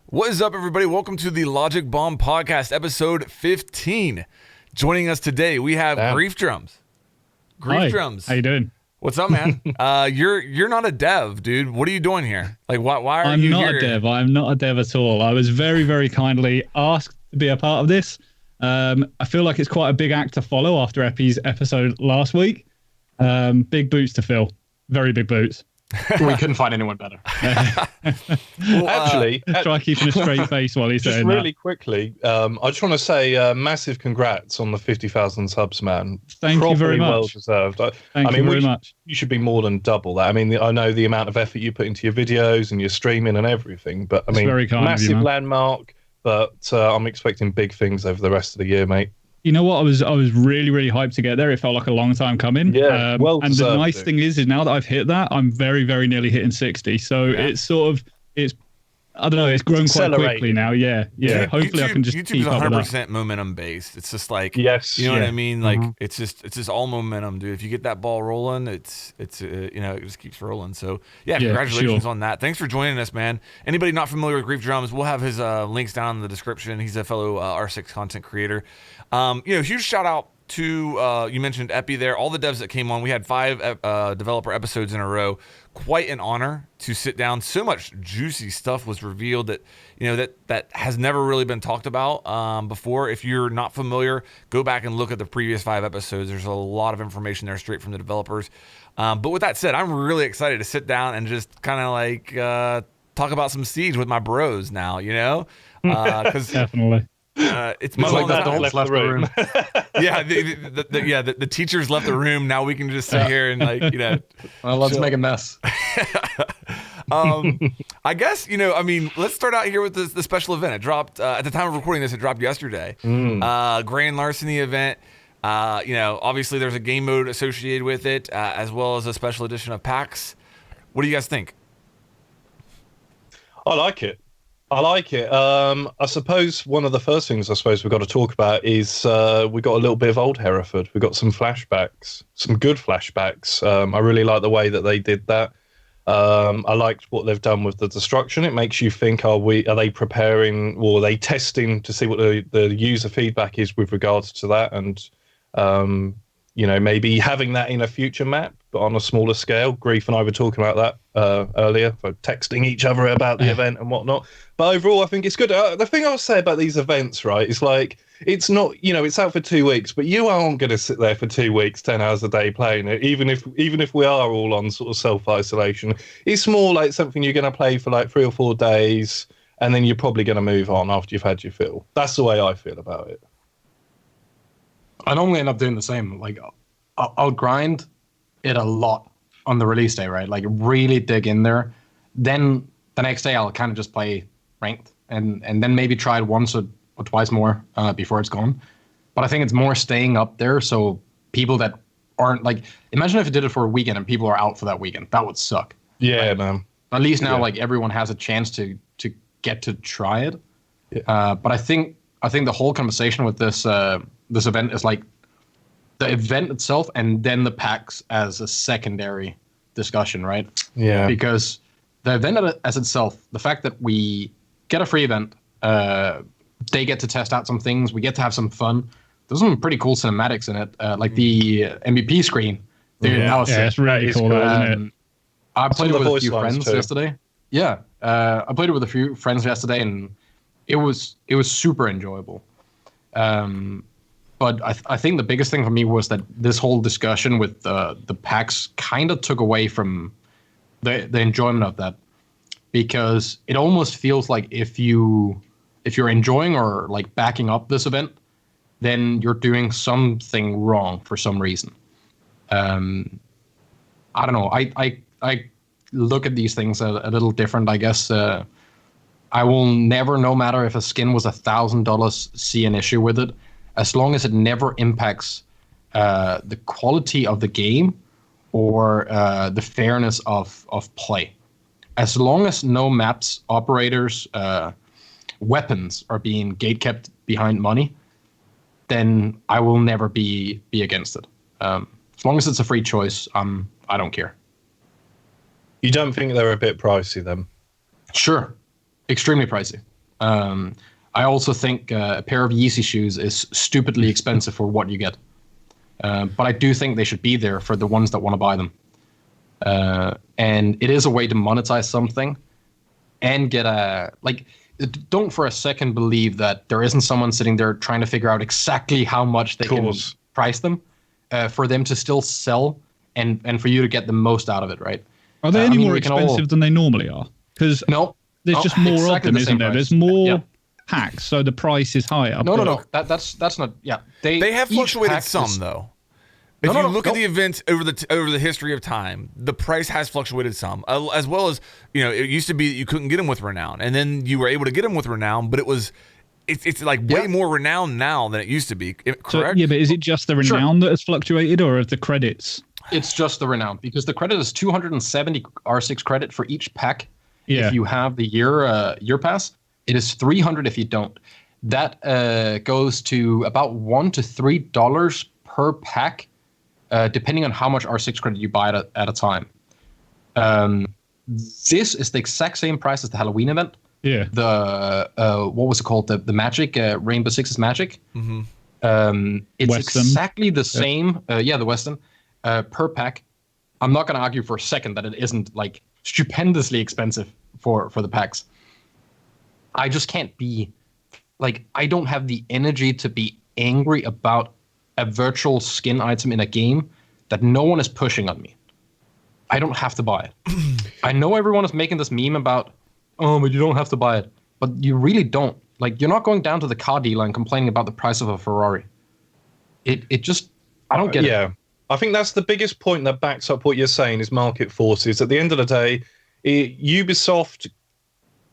What is up, everybody? Welcome to the Logic Bomb Podcast, episode 15. Joining us today, we have Griefdrums. Griefdrums. How you doing? What's up, man? You're not a dev, dude. What are you doing here? Like, why are you here? I'm not a dev. I'm not a dev at all. I was very, very kindly asked to be a part of this. I feel like it's quite a big act to follow after Epi's episode last week. Big boots to fill. Very big boots. We couldn't find anyone better. Well, actually, try keeping a straight face while he's saying really quickly, I just want to say massive congrats on the 50,000 subs, man. Thank you very much. Well deserved. Thank you very much. You should be more than double that. I mean, I know the amount of effort you put into your videos and your streaming and everything, but I mean, very kind massive of you, man. landmark. But I'm expecting big things over the rest of the year, mate. You know what? I was really, really hyped to get there. It felt like a long time coming. Yeah, well and deserved, the nice thing is now that I've hit that, I'm very, very nearly hitting 60. So it's I don't know, it's grown quite quickly now. Yeah. Hopefully I can just YouTube's keep up with that. 100% momentum based. It's just like, yes, you know what I mean? Like it's just all momentum, dude. If you get that ball rolling, it's it just keeps rolling. So congratulations on that. Thanks for joining us, man. Anybody not familiar with Griefdrums, we'll have his links down in the description. He's a fellow R6 content creator. Huge shout out to you mentioned Epi there. All the devs that came on, we had 5 developer episodes in a row. Quite an honor to sit down. So much juicy stuff was revealed that that has never really been talked about before. If you're not familiar, go back and look at the previous 5 episodes. There's a lot of information there straight from the developers. But with that said, I'm really excited to sit down and just kind of like talk about some Siege with my bros now. Because Definitely. It's been like that adults left the room. The teachers left the room. Now we can just sit here and let's make a mess. I guess let's start out here with the special event. It dropped at the time of recording this. It dropped yesterday. Grand Larceny event. Obviously there's a game mode associated with it, as well as a special edition of packs. What do you guys think? I like it. I suppose one of the first things we've got to talk about is we got a little bit of old Hereford. We got some flashbacks, some good flashbacks. I really like the way that they did that. I liked what they've done with the destruction. It makes you think: are they preparing, or are they testing to see what the user feedback is with regards to that? And maybe having that in a future map, but on a smaller scale. Grief and I were talking about that earlier, for texting each other about the event and whatnot. But overall, I think it's good. The thing I'll say about these events, right, is like, it's not, it's out for 2 weeks, but you aren't going to sit there for 2 weeks, 10 hours a day playing it, even if we are all on sort of self-isolation. It's more like something you're going to play for like 3 or 4 days, and then you're probably going to move on after you've had your fill. That's the way I feel about it. I normally end up doing the same. Like, I'll grind it a lot on the release day, right? Like, really dig in there. Then the next day, I'll kind of just play ranked, and then maybe try it once or twice more before it's gone. But I think it's more staying up there, so people that aren't, like, imagine if you did it for a weekend and people are out for that weekend. That would suck. Yeah, like, man. At least now, like, everyone has a chance to get to try it. Yeah. But I think the whole conversation with this event is like the event itself, and then the packs as a secondary discussion, right? Yeah. Because the event as itself, the fact that we get a free event, they get to test out some things, we get to have some fun. There's some pretty cool cinematics in it, like the MVP screen. Dude, that was sick. It's really cool, isn't it? I played it with a few friends yesterday. Yeah, I played it with a few friends yesterday, and it was super enjoyable. But I think the biggest thing for me was that this whole discussion with the packs kind of took away from the enjoyment of that, because it almost feels like if you're enjoying or like backing up this event, then you're doing something wrong for some reason. I don't know. I look at these things a little different, I guess. I will never, no matter if a skin was $1,000, see an issue with it, as long as it never impacts the quality of the game or the fairness of play. As long as no maps, operators, weapons are being gatekept behind money, then I will never be against it. As long as it's a free choice, I don't care. You don't think they're a bit pricey then? Sure. Extremely pricey. I also think a pair of Yeezy shoes is stupidly expensive for what you get. But I do think they should be there for the ones that want to buy them. And it is a way to monetize something and get don't for a second believe that there isn't someone sitting there trying to figure out exactly how much they can price them for them to still sell and for you to get the most out of it, right? Are they any more expensive than they normally are? Because there's just more exactly of them, isn't there? There's more packs, so the price is higher. No. That's not. Yeah, they have fluctuated some though. If you look at the events over the history of time, the price has fluctuated some, as well as it used to be that you couldn't get them with Renown, and then you were able to get them with Renown, but it's like way more Renown now than it used to be. Correct? So, but is it just the Renown that has fluctuated, or of the credits? It's just the Renown, because the credit is 270 R6 credit for each pack. Yeah. If you have the year pass, it is 300 if you don't. That goes to about $1 to $3 per pack. Depending on how much R6 credit you buy at a time. This is the exact same price as the Halloween event. Yeah. The what was it called? The Magic Rainbow Six's Magic. Mm-hmm. It's Western. exactly the same. The Western per pack. I'm not going to argue for a second that it isn't like stupendously expensive for the packs. I just can't be I don't have the energy to be angry about a virtual skin item in a game that no one is pushing on me. I don't have to buy it. I know everyone is making this meme about, but you don't have to buy it. But you really don't. You're not going down to the car dealer and complaining about the price of a Ferrari. It just, I don't get it. Yeah. I think that's the biggest point that backs up what you're saying is market forces. At the end of the day, Ubisoft,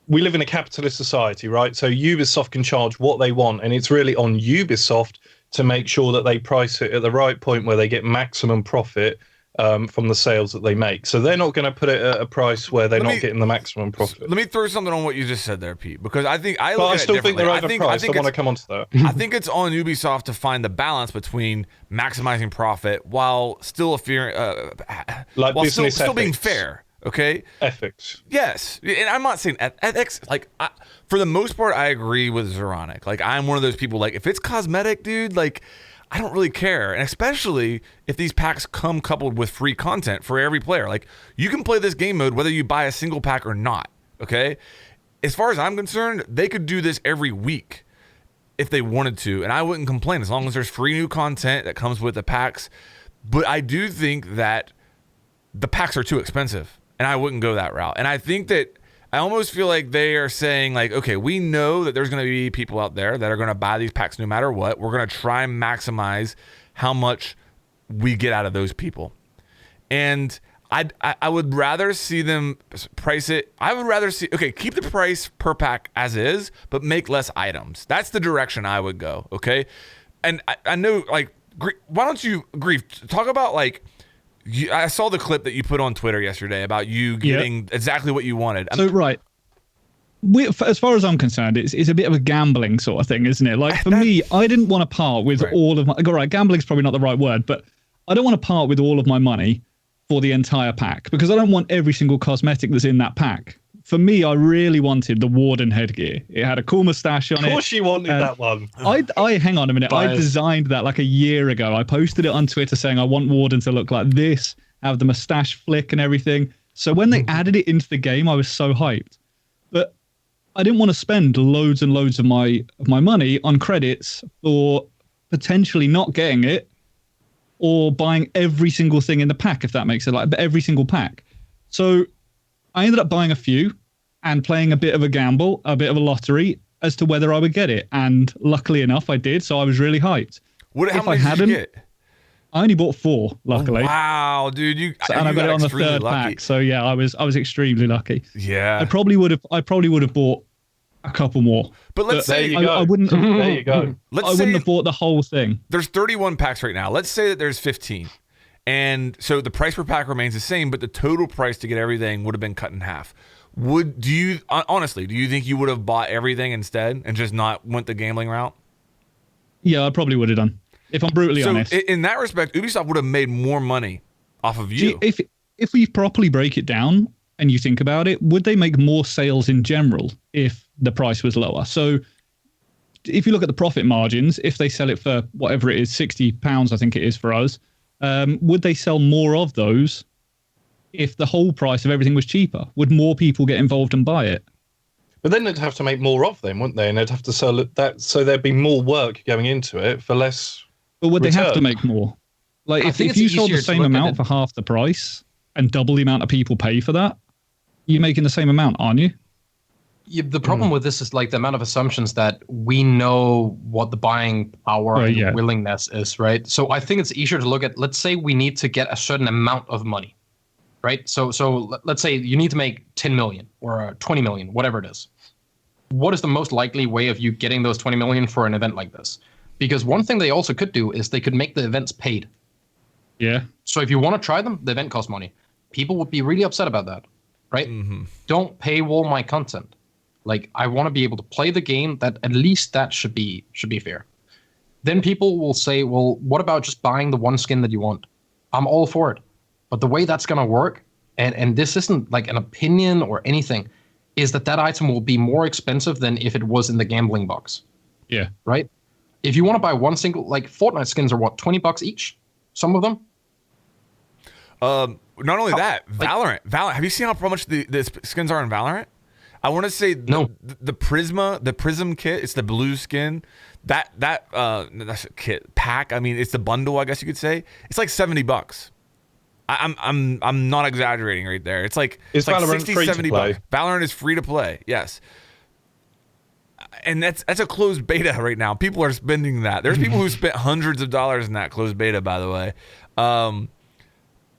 we live in a capitalist society, right? So Ubisoft can charge what they want, and it's really on Ubisoft to make sure that they price it at the right point where they get maximum profit from the sales that they make. So they're not going to put it at a price where they're not getting the maximum profit. Let me throw something on what you just said there, Pete, because I think I still think they're overpriced. I want to come on to that. I think it's on Ubisoft to find the balance between maximizing profit while still still being fair. Okay. Ethics. Yes, and I'm not saying ethics. For the most part, I agree with Zeronic. I'm one of those people. If it's cosmetic, dude, I don't really care, and especially if these packs come coupled with free content for every player. You can play this game mode whether you buy a single pack or not. Okay. As far as I'm concerned, they could do this every week if they wanted to, and I wouldn't complain as long as there's free new content that comes with the packs. But I do think that the packs are too expensive. And I wouldn't go that route. And I think that I almost feel like they are saying okay, we know that there's going to be people out there that are going to buy these packs no matter what. We're going to try and maximize how much we get out of those people. And I would rather see them price it. I would rather see, keep the price per pack as is, but make less items. That's the direction I would go. Okay. And I know why don't you, Grief, talk about I saw the clip that you put on Twitter yesterday about you getting exactly what you wanted. So, right. As far as I'm concerned, it's a bit of a gambling sort of thing, isn't it? For me, I didn't want to part with all of my... Right, gambling's probably not the right word, but I don't want to part with all of my money for the entire pack because I don't want every single cosmetic that's in that pack. For me, I really wanted the Warden headgear. It had a cool mustache on it. Of course you wanted that one. I hang on a minute. I designed that a year ago. I posted it on Twitter saying I want Warden to look like this, have the mustache flick and everything. So when they added it into the game, I was so hyped. But I didn't want to spend loads and loads of my money on credits for potentially not getting it or buying every single thing in the pack, if that makes it every single pack. So I ended up buying a few and playing a bit of a gamble, a bit of a lottery as to whether I would get it. And luckily enough, I did. So I was really hyped. How many did you get? I only bought 4, luckily. Oh, wow, dude! And I got it on the 3rd pack. So yeah, I was extremely lucky. Yeah. I probably would have bought a couple more. But let's say I wouldn't. There you go. I wouldn't have bought the whole thing. There's 31 packs right now. Let's say that there's 15. And so the price per pack remains the same, but the total price to get everything would have been cut in half. Honestly, do you think you would have bought everything instead and just not went the gambling route? Yeah, I probably would have done. If I'm brutally honest. So in that respect, Ubisoft would have made more money off of you. If we properly break it down and you think about it, would they make more sales in general if the price was lower. So if you look at the profit margins, if they sell it for whatever it is, £60, I think it is for us, would they sell more of those if the whole price of everything was cheaper? Would more people get involved and buy it? But then they'd have to make more of them, wouldn't they? And they'd have to sell it that, so there'd be more work going into it for less. But would return. they have to make more? Like if you sold the same amount for half the price and double the amount of people pay for that, you're making the same amount, aren't you? Yeah, the problem with this is like the amount of assumptions that we know what the buying power and willingness is, right? So I think it's easier to look at, let's say we need to get a certain amount of money, right? So let's say you need to make 10 million or 20 million, whatever it is. What is the most likely way of you getting those 20 million for an event like this? Because one thing they also could do is they could make the events paid. Yeah. So if you want to try them, the event costs money. People would be really upset about that, right? Mm-hmm. Don't paywall my content. Like, I want to be able to play the game. That at least that should be fair. Then people will say, well, what about just buying the one skin that you want? I'm all for it. But the way that's going to work, and this isn't like an opinion or anything, is that item will be more expensive than if it was in the gambling box. Yeah. Right? If you want to buy one single, like Fortnite skins are what, $20 each? Some of them? Not only that, Valorant. Have you seen how much the skins are in Valorant? I want to say the Prism kit. It's the blue skin. That's a kit pack. I mean, it's the bundle. I guess you could say it's like $70. I'm not exaggerating right there. It's like Valorant 60, free $70. To play? Valorant is free to play. Yes. And that's a closed beta right now. People are spending that. There's people who spent hundreds of dollars in that closed beta, by the way.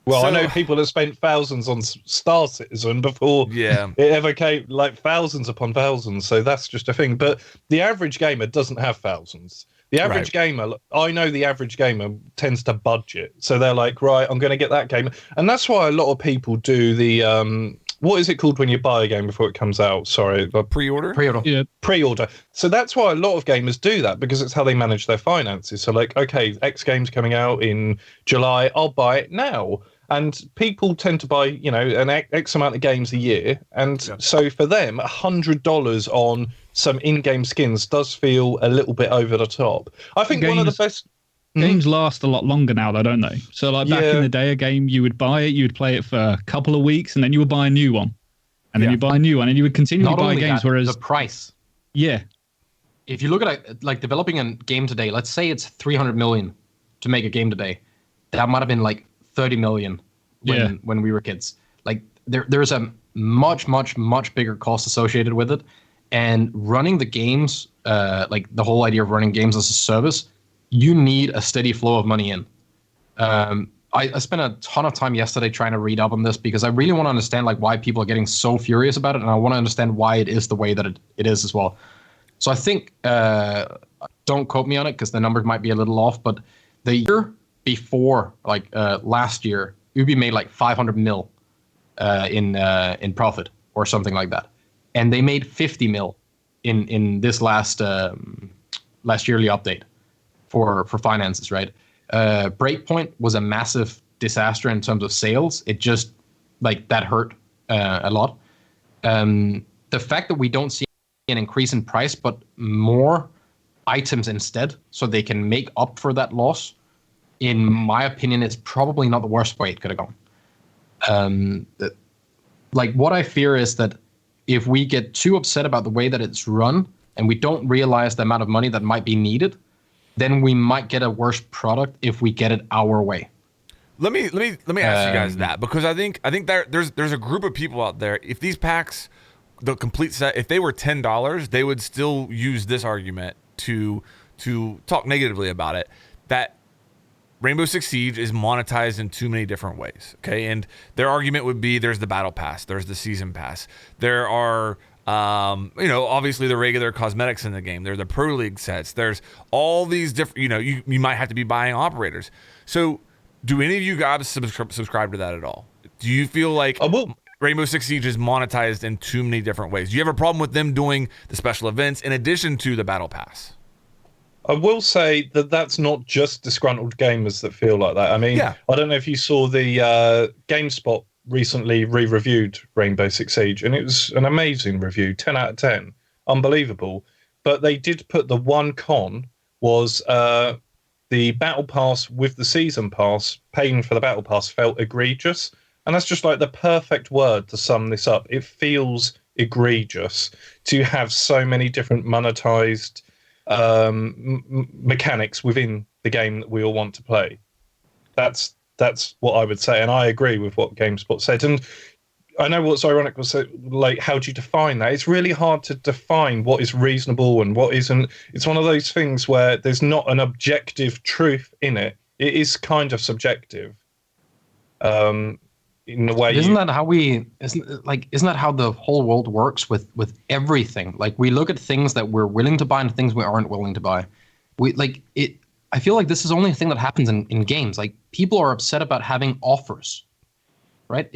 Well, I know people that spent thousands on Star Citizen before it ever came, like thousands upon thousands. So that's just a thing. But the average gamer doesn't have thousands. The average gamer, I know the average gamer tends to budget. So they're like, right, I'm going to get that game. And that's why a lot of people do the, what is it called when you buy a game before it comes out? Sorry. Pre-order? Pre-order. Yeah. Pre-order. So that's why a lot of gamers do that, because it's how they manage their finances. So like, okay, X game's coming out in July, I'll buy it now. And people tend to buy, an X amount of games a year. And so for them, $100 on some in-game skins does feel a little bit over the top. I think one of the best... Games last a lot longer now, though, don't they? So like back in the day, a game, you would buy it, you would play it for a couple of weeks, and then you would buy a new one. And then you buy a new one, and you would continually buy games, whereas... the price. Yeah. If you look at like developing a game today, let's say it's 300 million to make a game today. That might have been like 30 million when we were kids. Like there's a much bigger cost associated with it, and running the games, like the whole idea of running games as a service, you need a steady flow of money in. I spent a ton of time yesterday trying to read up on this because I really want to understand like why people are getting so furious about it, and I want to understand why it is the way that it is as well. So I think, don't quote me on it because the numbers might be a little off, but the year before, like last year, Ubi made like 500 mil in profit or something like that, and they made 50 mil in this last yearly update for finances, right? Breakpoint was a massive disaster in terms of sales. It just like that hurt a lot. The fact that we don't see an increase in price, but more items instead, so they can make up for that loss, in my opinion, is probably not the worst way it could have gone. Like what I fear is that if we get too upset about the way that it's run and we don't realize the amount of money that might be needed, then we might get a worse product if we get it our way. Let me ask you guys that, because I think there's a group of people out there. If these packs, the complete set, if they were $10, they would still use this argument to talk negatively about it, that Rainbow Six Siege is monetized in too many different ways. Okay, and their argument would be there's the battle pass, there's the season pass, there are obviously the regular cosmetics in the game, there's the Pro League sets, there's all these different, you might have to be buying operators. So do any of you guys subscribe to that at all? Do you feel like Rainbow Six Siege is monetized in too many different ways? Do you have a problem with them doing the special events in addition to the battle pass? I will say that that's not just disgruntled gamers that feel like that. I mean, I don't know if you saw the GameSpot recently re-reviewed Rainbow Six Siege, and it was an amazing review, 10 out of 10. unbelievable. But they did put the one con was the battle pass with the season pass, paying for the battle pass felt egregious. And that's just like the perfect word to sum this up. It feels egregious to have so many different monetized mechanics within the game that we all want to play. That's what I would say. And I agree with what GameSpot said. And I know what's ironic was like, how do you define that? It's really hard to define what is reasonable and what isn't. It's one of those things where there's not an objective truth in it. It is kind of subjective. In the way isn't that how the whole world works with everything? Like, we look at things that we're willing to buy and things we aren't willing to buy. I feel like this is only a thing that happens in games. Like, people are upset about having offers. Right?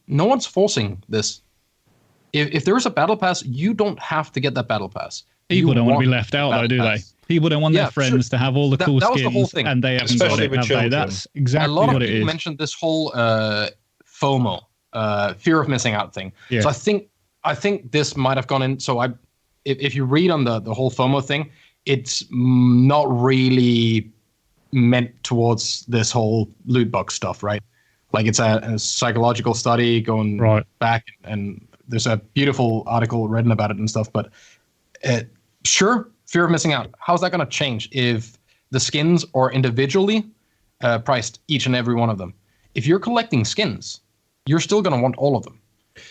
No one's forcing this. If there's a battle pass, you don't have to get that battle pass. People don't want to be left out, though, do they? People don't want their friends to have all the cool skins, the whole thing. And they haven't got it, have they? That's exactly what it is. A lot of people mentioned this whole FOMO, fear of missing out thing. Yeah. So I think this might have gone in. So if you read on the whole FOMO thing, it's not really meant towards this whole loot box stuff, right? Like, it's a psychological study going back, and there's a beautiful article written about it and stuff. But sure, fear of missing out. How's that going to change if the skins are individually priced, each and every one of them? If you're collecting skins, you're still going to want all of them.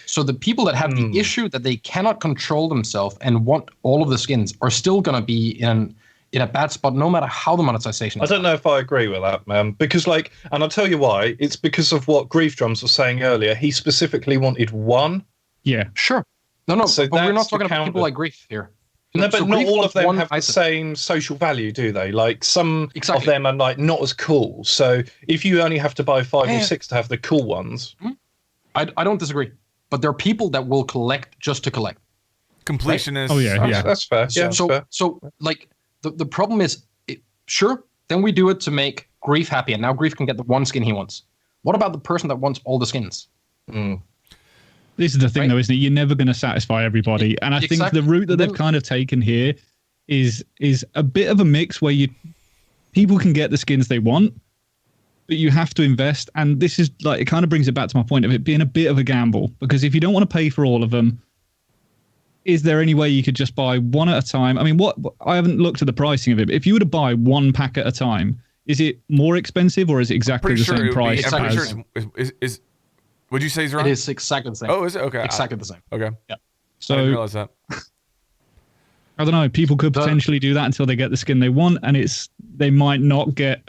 So the people that have the issue that they cannot control themselves and want all of the skins are still going to be in a bad spot, no matter how the monetization is. I don't know if I agree with that, man. Because, and I'll tell you why. It's because of what Griefdrums was saying earlier. He specifically wanted one. Yeah. Sure. No, so but we're not talking about people like Grief here. No, but not all of them have the same social value, do they? Like, some of them are like not as cool. So if you only have to buy 5 or 6 to have the cool ones. I don't disagree. But there are people that will collect just to collect. Completionists. Right? Oh, yeah. That's fair. Yeah, so like, the problem is, sure, then we do it to make Grief happy, and now Grief can get the one skin he wants. What about the person that wants all the skins? This is the thing, though, isn't it? You're never going to satisfy everybody. And I think the route that they've kind of taken here is a bit of a mix where people can get the skins they want, but you have to invest. And this is like, it kind of brings it back to my point of it being a bit of a gamble, because if you don't want to pay for all of them, is there any way you could just buy one at a time? I mean, I haven't looked at the pricing of it, but if you were to buy one pack at a time, is it more expensive or is it exactly the same price? Would you say, Zeron? It is exactly the same. Oh, is it? Okay. Exactly the same. Okay. Yeah. So, I didn't realize that. I don't know. People could potentially do that until they get the skin they want, and they might not get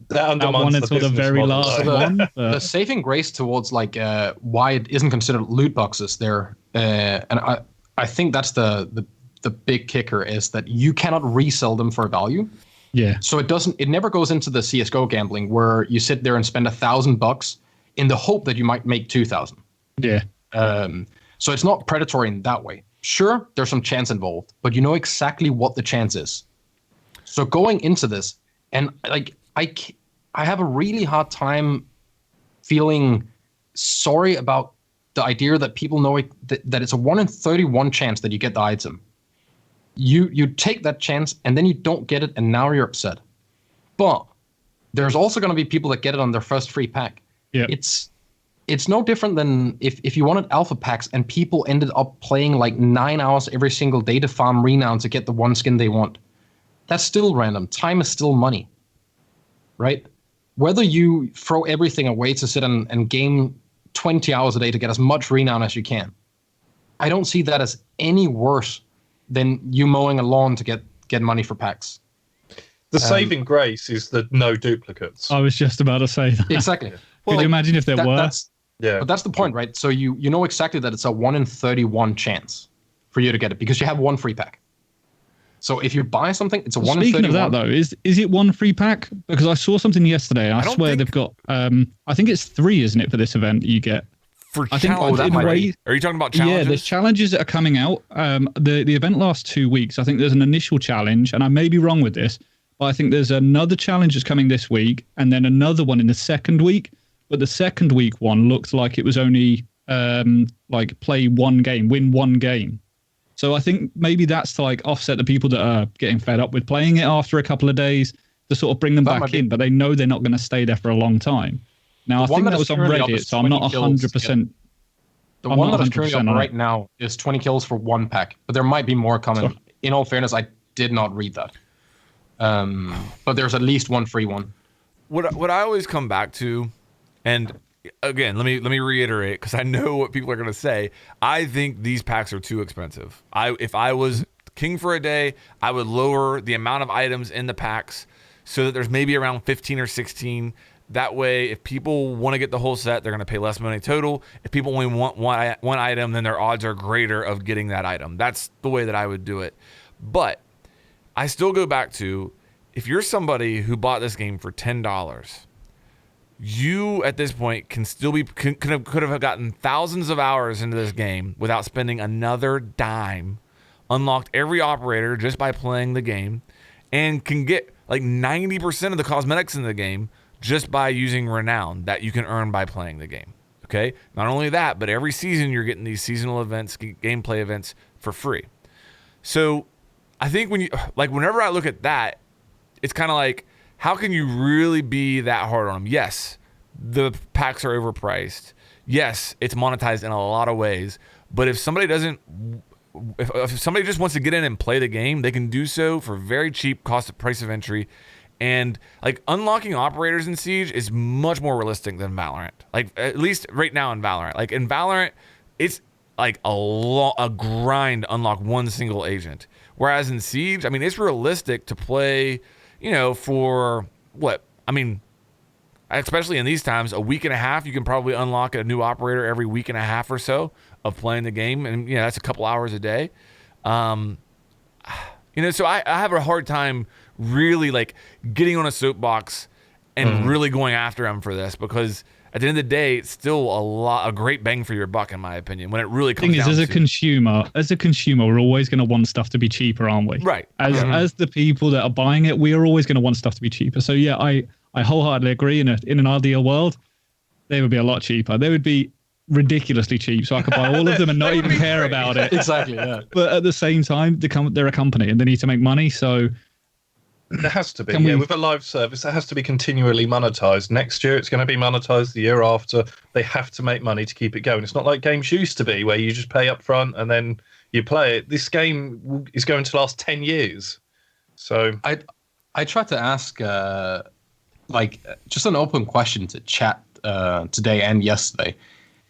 that one until the very last one. The saving grace towards like why it isn't considered loot boxes there, and I think that's the big kicker is that you cannot resell them for value. Yeah. So it never goes into the CS:GO gambling where you sit there and spend $1,000 in the hope that you might make 2,000. Yeah. So it's not predatory in that way. Sure, there's some chance involved, but you know exactly what the chance is. So going into this, and like I have a really hard time feeling sorry about the idea that people know that it's a 1 in 31 chance that you get the item. You take that chance and then you don't get it, and now you're upset. But there's also going to be people that get it on their first free pack. Yeah. It's no different than if you wanted alpha packs and people ended up playing like 9 hours every single day to farm renown to get the one skin they want. That's still random. Time is still money, right? Whether you throw everything away to sit and game 20 hours a day to get as much renown as you can, I don't see that as any worse than you mowing a lawn to get money for packs. The saving grace is the no duplicates. I was just about to say that. Exactly. Could you imagine if there were? Yeah. But that's the point, right? So you know exactly that it's a 1 in 31 chance for you to get it because you have one free pack. So if you buy something, it's a 1 in 31. Speaking of that, though, is it one free pack? Because I saw something yesterday. I swear they've got. I think it's 3, isn't it, for this event? You get. For challenges. Are you talking about challenges? Yeah, there's challenges that are coming out. The event lasts 2 weeks. I think there's an initial challenge, and I may be wrong with this, but I think there's another challenge that's coming this week, and then another one in the second week. But the second week one looks like it was only like play one game, win one game. So So I think maybe that's to like offset the people that are getting fed up with playing it after a couple of days, to sort of bring them back in, but they know they're not going to stay there for a long time. Now, I think that was on Reddit, so I'm not 100%. The one that is currently up right now is 20 kills for one pack, but there might be more coming. So, in all fairness, I did not read that. But there's at least one free one. What I always come back to, and again, let me reiterate, because I know what people are going to say. I think these packs are too expensive. If I was king for a day, I would lower the amount of items in the packs so that there's maybe around 15 or 16. That way, if people want to get the whole set, they're going to pay less money total. If people only want one item, then their odds are greater of getting that item. That's the way that I would do it. But I still go back to, if you're somebody who bought this game for $10, you at this point can still be could have gotten thousands of hours into this game without spending another dime, unlocked every operator just by playing the game, and can get like 90% of the cosmetics in the game just by using renown that you can earn by playing the game. Okay? Not only that, but every season you're getting these seasonal events, gameplay events for free. So I think whenever I look at that, it's kind of like, how can you really be that hard on them? Yes, the packs are overpriced. Yes, it's monetized in a lot of ways. But if somebody if somebody just wants to get in and play the game, they can do so for very cheap price of entry. And like unlocking operators in Siege is much more realistic than Valorant. Like at least right now in Valorant. Like in Valorant, it's like a grind to unlock one single agent. Whereas in Siege, I mean, it's realistic to play, for what? I mean, especially in these times, a week and a half, you can probably unlock a new operator every week and a half or so of playing the game. And, that's a couple hours a day. So I have a hard time really like getting on a soapbox and really going after them for this, because at the end of the day, it's still a great bang for your buck, in my opinion, when it really comes down to. As a consumer, we're always going to want stuff to be cheaper, aren't we? Right. As the people that are buying it, we are always going to want stuff to be cheaper. So yeah, I wholeheartedly agree. In an ideal world, they would be a lot cheaper. They would be ridiculously cheap, so I could buy all of them and not even care about it. Exactly. Yeah. But at the same time, they're a company and they need to make money. So there has to be. With a live service, it has to be continually monetized. Next year, it's going to be monetized. The year after, they have to make money to keep it going. It's not like games used to be, where you just pay up front and then you play it. This game is going to last 10 years. So I tried to ask just an open question to chat today and yesterday.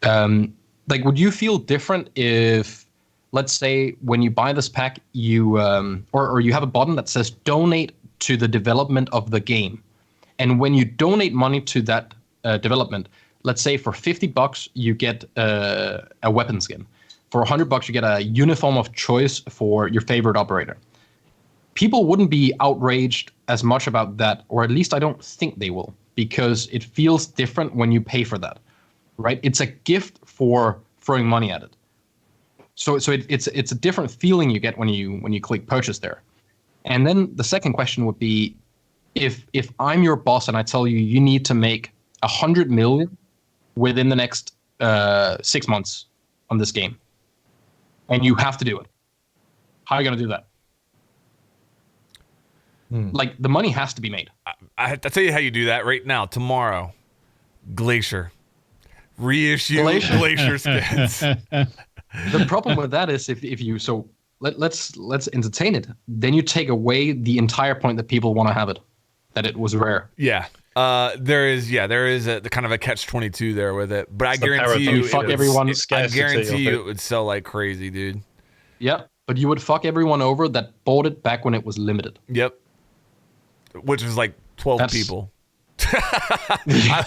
Would you feel different if, let's say, when you buy this pack, you or you have a button that says donate to the development of the game, and when you donate money to that development, let's say for $50 you get a weapon skin, for $100 you get a uniform of choice for your favorite operator. People wouldn't be outraged as much about that, or at least I don't think they will, because it feels different when you pay for that, right? It's a gift for throwing money at it. So it's a different feeling you get when you click purchase there. And then the second question would be, if I'm your boss and I tell you you need to make 100 million within the next 6 months on this game, and you have to do it, how are you going to do that? Like, the money has to be made. I'll tell you how you do that right now. Tomorrow, Glacier. Reissue Glacier skins. The problem with that is if you let's entertain it, then you take away the entire point that people want to have it, that it was rare. Yeah. There is a kind of a catch-22 there with it, but I guarantee you, it would sell like crazy, dude. Yeah, but you would fuck everyone over that bought it back when it was limited. Yep. Which was like 12 people. Yeah,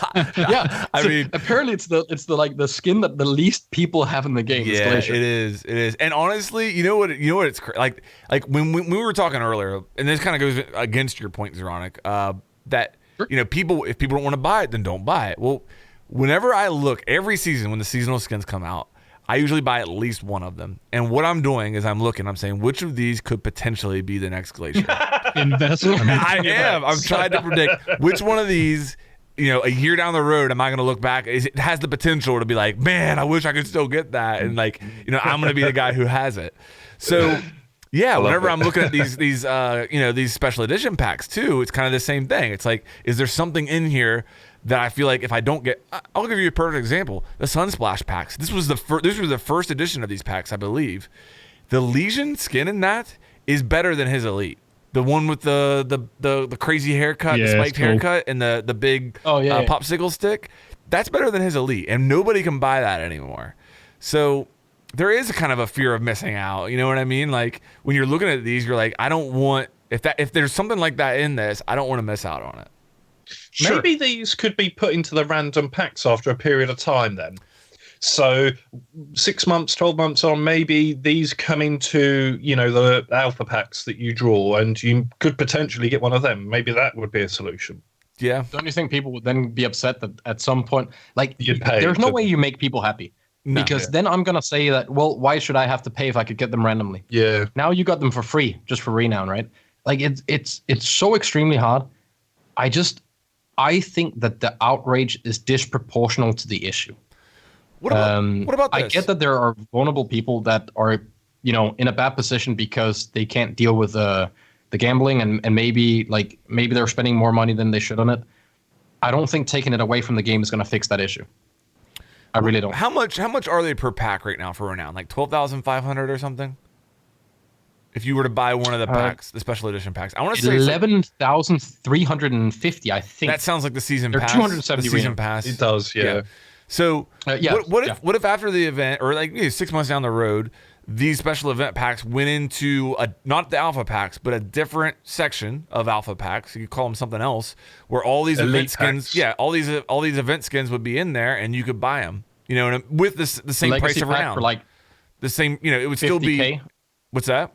I mean, apparently it's the skin that the least people have in the game. Yeah, it is. And honestly, you know what it's like when we were talking earlier, and this kind of goes against your point, Zeronic, that if people don't want to buy it, then don't buy it. Well, whenever I look every season when the seasonal skins come out, I usually buy at least one of them. And what I'm doing is I'm saying, which of these could potentially be the next Glacier? Investment. I am. I'm trying to predict which one of these a year down the road, am I going to look back? It has the potential to be like, man, I wish I could still get that. And like, I'm going to be the guy who has it. So yeah, whenever I'm looking at these special edition packs too, it's kind of the same thing. It's like, is there something in here that I feel like if I don't get, I'll give you a perfect example. The Sunsplash packs. This was the first edition of these packs, I believe. The Legion skin in that is better than his Elite. The one with the crazy haircut, the spiked haircut, and the big popsicle stick. That's better than his Elite, and nobody can buy that anymore. So there is a kind of a fear of missing out. You know what I mean? Like when you're looking at these, you're like, I don't want if there's something like that in this, I don't want to miss out on it. Sure. Maybe these could be put into the random packs after a period of time then. So 6 months, 12 months on, maybe these come into, the alpha packs that you draw, and you could potentially get one of them. Maybe that would be a solution. Yeah. Don't you think people would then be upset that at some point, like, there's no way you make people happy? No, because then I'm going to say that, well, why should I have to pay if I could get them randomly? Yeah. Now you got them for free, just for renown, right? Like, it's so extremely hard. I think that the outrage is disproportional to the issue. What about this? I get that there are vulnerable people that are, in a bad position because they can't deal with the gambling and maybe they're spending more money than they should on it. I don't think taking it away from the game is going to fix that issue. I really don't. How much are they per pack right now for renown? Like 12,500 or something? If you were to buy one of the packs, the special edition packs, I want to say 11,350. I think that sounds like the season pass. 270 the season pass. It does, yeah. So what if after the event, or 6 months down the road, these special event packs went into not the alpha packs, but a different section of alpha packs? You could call them something else, where all these event skins, all these event skins would be in there, and you could buy them. With the same Legacy price of renown, for like the same. It would still be. What's that?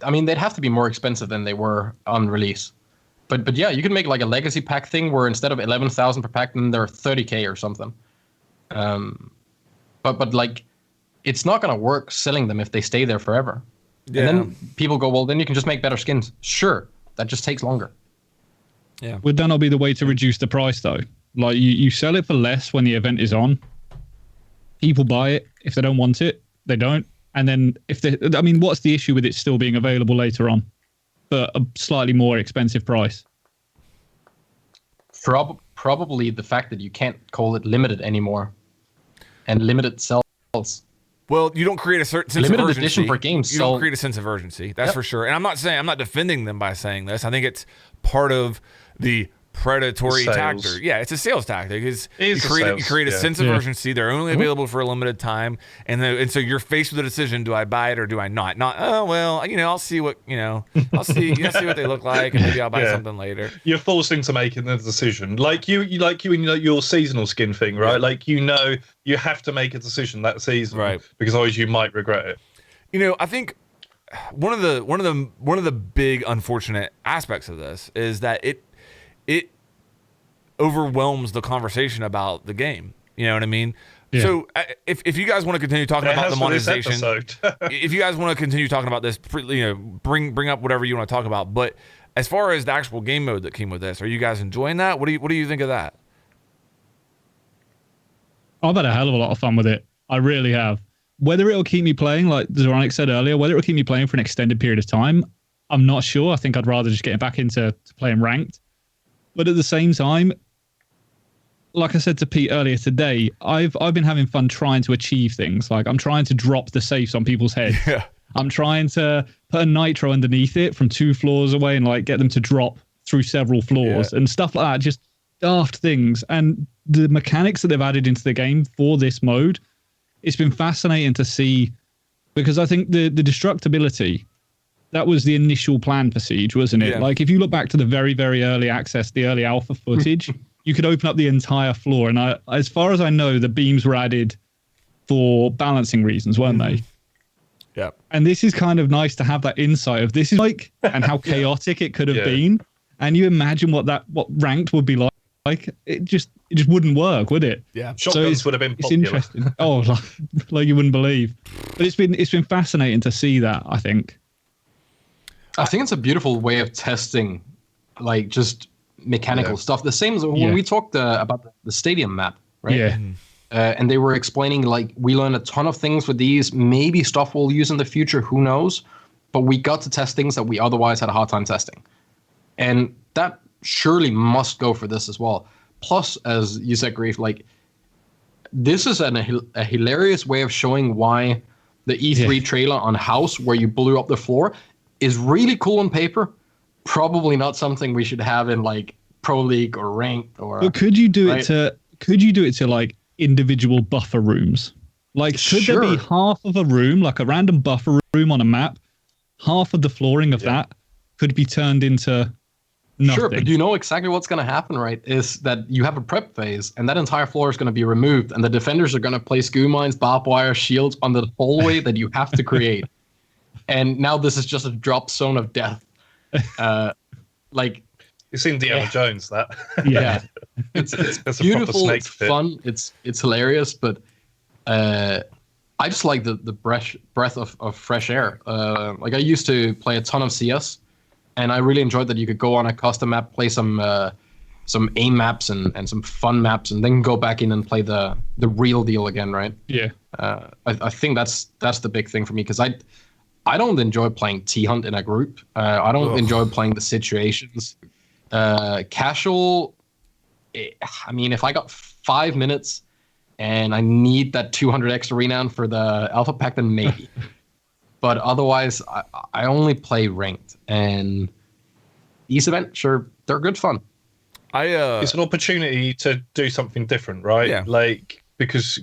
I mean, they'd have to be more expensive than they were on release. But yeah, you can make like a legacy pack thing where instead of 11,000 per pack, then they're 30K or something. But like, it's not gonna work selling them if they stay there forever. Yeah. And then people go, well, then you can just make better skins. Sure, that just takes longer. Yeah. Would that not be the way to reduce the price though? Like you sell it for less when the event is on. People buy it. If they don't want it, they don't. And then what's the issue with it still being available later on? For a slightly more expensive price. Probably the fact that you can't call it limited anymore, and limited sells. Well, you don't create a certain sense of urgency. Limited edition for games. You don't create a sense of urgency. That's for sure. And I'm not defending them by saying this. I think it's part of the predatory tactic. Yeah, it's a sales tactic. You create a sense of urgency. They're only available for a limited time, and so you're faced with a decision: do I buy it or do I not? Not I'll see what I'll see what they look like, and maybe I'll buy something later. You're forced into making the decision, like you in your seasonal skin thing, right? Like you have to make a decision that season, right? Because otherwise you might regret it. I think one of the big unfortunate aspects of this is that it overwhelms the conversation about the game. You know what I mean? Yeah. So if you guys want to continue talking about the monetization, if you guys want to continue talking about this, bring up whatever you want to talk about. But as far as the actual game mode that came with this, are you guys enjoying that? What do you think of that? I've had a hell of a lot of fun with it. I really have. Whether it'll keep me playing, like Zoronic said earlier, whether it'll keep me playing for an extended period of time, I'm not sure. I think I'd rather just get back into playing ranked. But at the same time, like I said to Pete earlier today, I've been having fun trying to achieve things. Like I'm trying to drop the safes on people's heads. Yeah. I'm trying to put a nitro underneath it from 2 floors away and like get them to drop through several floors and stuff like that. Just daft things. And the mechanics that they've added into the game for this mode, it's been fascinating to see, because I think the destructibility, that was the initial plan for Siege, wasn't it? Yeah. Like if you look back to the very, very early access, the early alpha footage, you could open up the entire floor. And as far as I know, the beams were added for balancing reasons, weren't they? Yeah. And this is kind of nice to have that insight of this is like, and how chaotic it could have been. And you imagine what ranked would be like. Like it just wouldn't work, would it? Yeah. Shotguns would have been popular. It's interesting. Oh, like you wouldn't believe. But it's been fascinating to see that, I think. I think it's a beautiful way of testing, like just mechanical stuff. The same as when we talked about the stadium map, right? Yeah. And they were explaining, like, we learned a ton of things with these. Maybe stuff we'll use in the future, who knows? But we got to test things that we otherwise had a hard time testing. And that surely must go for this as well. Plus, as you said, Grief, like, this is a hilarious way of showing why the E3 trailer on House, where you blew up the floor, is really cool on paper. Probably not something we should have in, like, Pro League or Ranked or. But could you do it to? Could you do it to, like, individual buffer rooms? Like, could there be half of a room, like a random buffer room on a map, half of the flooring of that could be turned into nothing? Sure, but you know exactly what's going to happen, right? Is that you have a prep phase, and that entire floor is going to be removed, and the defenders are going to place goo mines, barbed wire, shields on the hallway that you have to create. And now this is just a drop zone of death. Like, it's Indiana Jones, that. Yeah. It's beautiful, it's fun, it's hilarious, but I just like the breath of fresh air. Like, I used to play a ton of CS, and I really enjoyed that you could go on a custom map, play some aim maps and some fun maps, and then go back in and play the real deal again, right? Yeah. I think that's the big thing for me, because I don't enjoy playing T-Hunt in a group. I don't enjoy playing the situations. Casual, I mean, if I got 5 minutes and I need that 200 extra renown for the alpha pack, then maybe. But otherwise, I only play ranked. And these events, sure, they're good fun. It's an opportunity to do something different, right? Yeah. Like, because,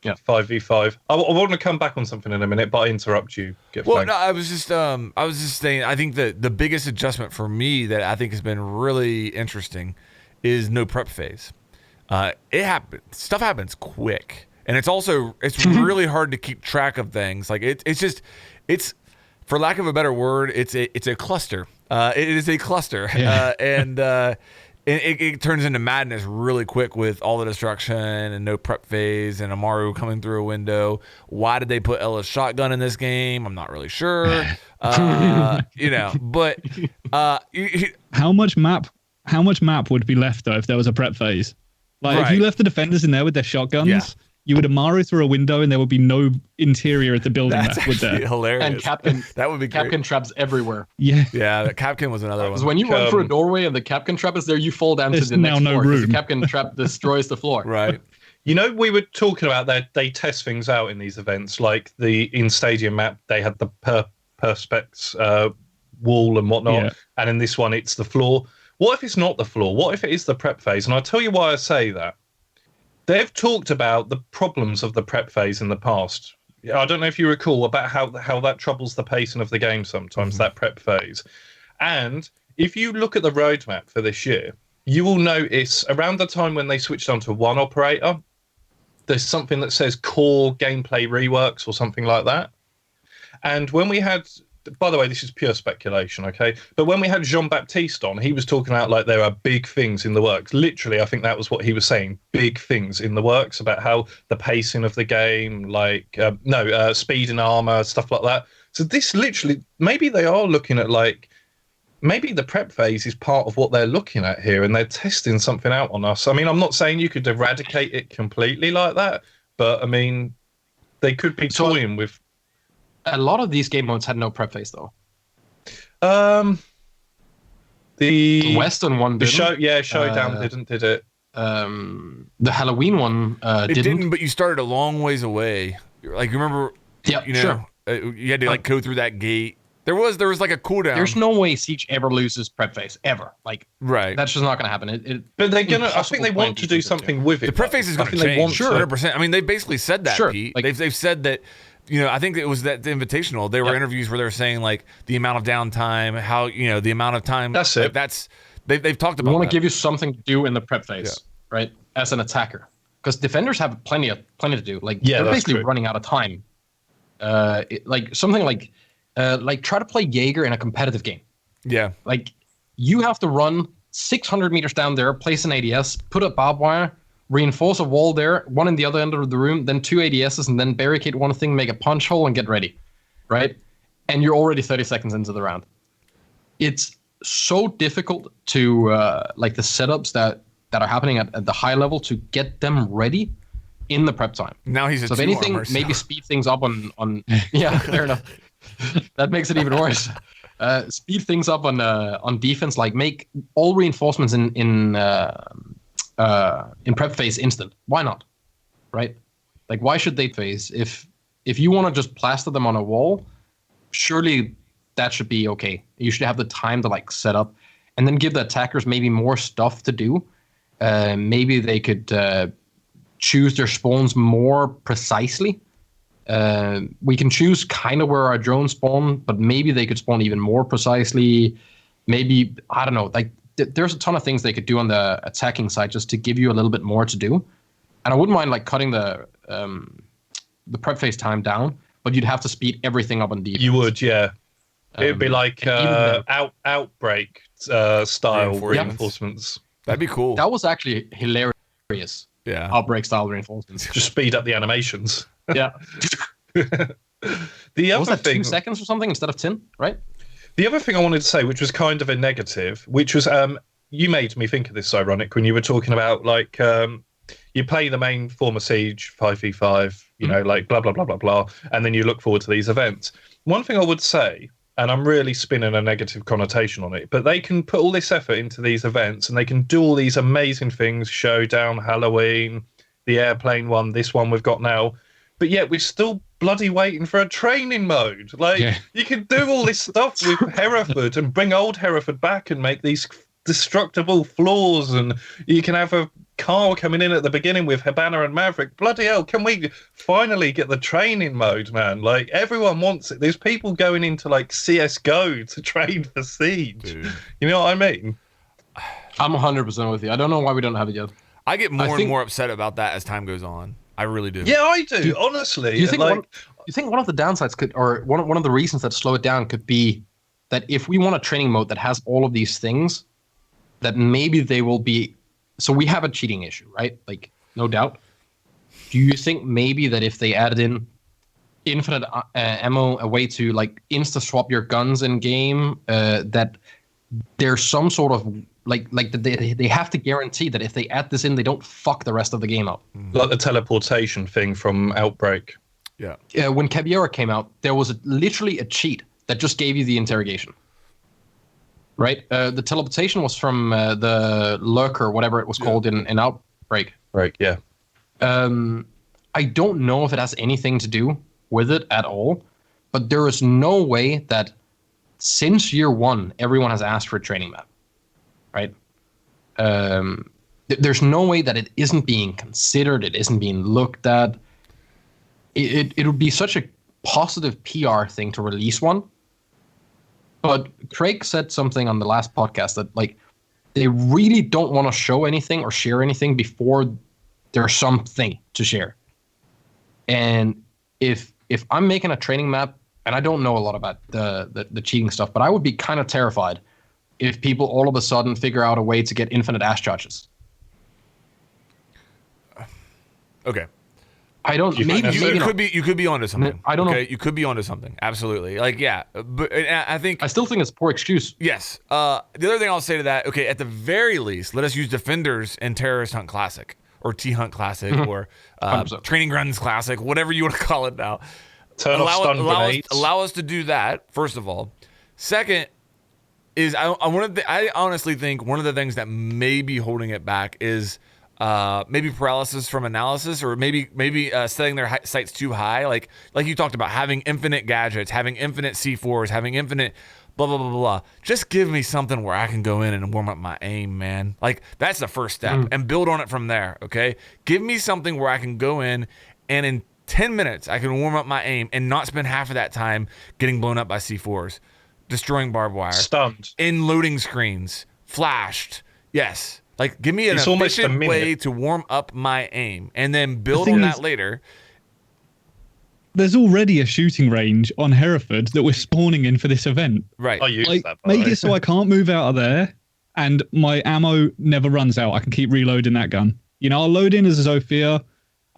5v5. I want to come back on something in a minute, but I interrupt you. No, I was just saying, I think that the biggest adjustment for me that I think has been really interesting is no prep phase. Stuff happens quick, and it's really hard to keep track of things. Like, it's for lack of a better word, it's a cluster. It is a cluster, and it turns into madness really quick with all the destruction and no prep phase and Amaru coming through a window. Why did they put Ella's shotgun in this game? I'm not really sure. But how much map would be left though if there was a prep phase? Like, if you left the defenders in there with their shotguns, you would Amaru through a window and there would be no interior of the building. That's would there? Hilarious. And Capcan, that would be great. Capcan traps everywhere. Yeah. Yeah, the Capcan was another one. Because when you run through a doorway and the Capcan trap is there, you fall down to the next floor. The Capcan trap destroys the floor. Right. You know, we were talking about that they test things out in these events, like in Stadium map, they had the perspex wall and whatnot, and in this one, it's the floor. What if it's not the floor? What if it is the prep phase? And I'll tell you why I say that. They've talked about the problems of the prep phase in the past. I don't know if you recall about how that troubles the pacing of the game sometimes, that prep phase. And if you look at the roadmap for this year, you will notice around the time when they switched on to one operator, there's something that says core gameplay reworks or something like that. And when we had, by the way, this is pure speculation, okay? But when we had Jean-Baptiste on, he was talking about like there are big things in the works. Literally, I think that was what he was saying, big things in the works about how the pacing of the game, like, speed and armor, stuff like that. So this literally, maybe they are looking at like, maybe the prep phase is part of what they're looking at here and they're testing something out on us. I mean, I'm not saying you could eradicate it completely like that, but I mean, they could be toying with. A lot of these game modes had no prep phase, though. The Western one didn't. Showdown did it? The Halloween one didn't. But you started a long ways away. Like, you remember? Yeah, sure. You had to like go through that gate. There was like a cooldown. There's no way Siege ever loses prep phase ever. Like, right. That's just not going to happen. But they're gonna. I think they want to do something with it. The prep phase is going to change. 100%. I mean, they basically said that. Pete. Like, they've said that. I think it was that the Invitational. There were interviews where they were saying like the amount of downtime, how the amount of time. That's it. They've talked about. We want to give you something to do in the prep phase, right? As an attacker, because defenders have plenty to do. Like they're basically running out of time. Like something like try to play Jaeger in a competitive game. Yeah. Like you have to run 600 meters down there, place an ADS, put up barbed wire, reinforce a wall there, one in the other end of the room, then 2 ADSs, and then barricade one thing, make a punch hole, and get ready, right? And you're already 30 seconds into the round. It's so difficult to like the setups that are happening at the high level to get them ready in the prep time. Now he's a so if anything, maybe speed things up on yeah, fair enough. That makes it even worse. Speed things up on defense, like make all reinforcements in prep phase instant. Why not? Right? Like, why should they phase? If you want to just plaster them on a wall, surely that should be okay. You should have the time to like set up, and then give the attackers maybe more stuff to do. Maybe they could choose their spawns more precisely. We can choose kind of where our drones spawn, but maybe they could spawn even more precisely. Maybe, I don't know, like there's a ton of things they could do on the attacking side just to give you a little bit more to do. And I wouldn't mind like cutting the prep phase time down, but you'd have to speed everything up on defense. You would, yeah. It'd be like outbreak style reinforcements. That'd be cool. That was actually hilarious. Yeah. Outbreak style reinforcements. Just speed up the animations. Yeah. The other was that thing, 2 seconds or something instead of 10, right? The other thing I wanted to say, which was kind of a negative, which was you made me think of this, Ironic, when you were talking about like you play the main form of Siege 5v5, you know, like blah blah blah blah blah, and then you look forward to these events. One thing I would say, and I'm really spinning a negative connotation on it, but they can put all this effort into these events and they can do all these amazing things, Showdown, Halloween, the airplane one, this one we've got now, but yet we're still bloody waiting for a training mode. Like, you can do all this stuff with Hereford and bring old Hereford back and make these destructible floors, and you can have a car coming in at the beginning with Habana and Maverick. Bloody hell, can we finally get the training mode, man? Like, everyone wants it. There's people going into like CSGO to train for Siege. Dude. You know what I mean? I'm 100% with you. I don't know why we don't have it yet. I get more and more upset about that as time goes on. I really do. Yeah, I do. Honestly, do you think one of the downsides could, or one of the reasons that slow it down could be that if we want a training mode that has all of these things, that maybe they will be. So we have a cheating issue, right? Like, no doubt. Do you think maybe that if they added in infinite ammo, a way to like insta swap your guns in game, that there's some sort of like they have to guarantee that if they add this in, they don't fuck the rest of the game up. Like the teleportation thing from Outbreak. Yeah. When Caballero came out, there was literally a cheat that just gave you the interrogation. Right? The teleportation was from the Lurker, whatever it was called in Outbreak. Right, yeah. I don't know if it has anything to do with it at all, but there is no way that since year one, everyone has asked for a training map. Right? There's no way that it isn't being considered, it isn't being looked at. It would be such a positive PR thing to release one. But Craig said something on the last podcast that like they really don't want to show anything or share anything before there's something to share. And if I'm making a training map, and I don't know a lot about the cheating stuff, but I would be kind of terrified if people all of a sudden figure out a way to get infinite ash charges. Okay. I don't. Maybe you could be onto something. I don't know. You could be onto something. Absolutely. Like, yeah. But I think I still think it's a poor excuse. Yes. The other thing I'll say to that, okay, at the very least, let us use Defenders in Terrorist Hunt Classic or T-Hunt Classic or Training Grounds Classic, whatever you want to call it now. Allow us to do that, first of all. Second is I honestly think one of the things that may be holding it back is maybe paralysis from analysis, or maybe setting their sights too high, like you talked about, having infinite gadgets, having infinite C4s, having infinite blah blah blah blah. Just give me something where I can go in and warm up my aim, man. Like, that's the first step, and build on it from there. Okay, give me something where I can go in and in 10 minutes I can warm up my aim and not spend half of that time getting blown up by C4s, destroying barbed wire, stunned, in loading screens, flashed. Yes. Like, give me an efficient way to warm up my aim, and then build on that later. There's already a shooting range on Hereford that we're spawning in for this event. Right. I use that. Make it so I can't move out of there, and my ammo never runs out. I can keep reloading that gun. You know, I'll load in as a Zofia.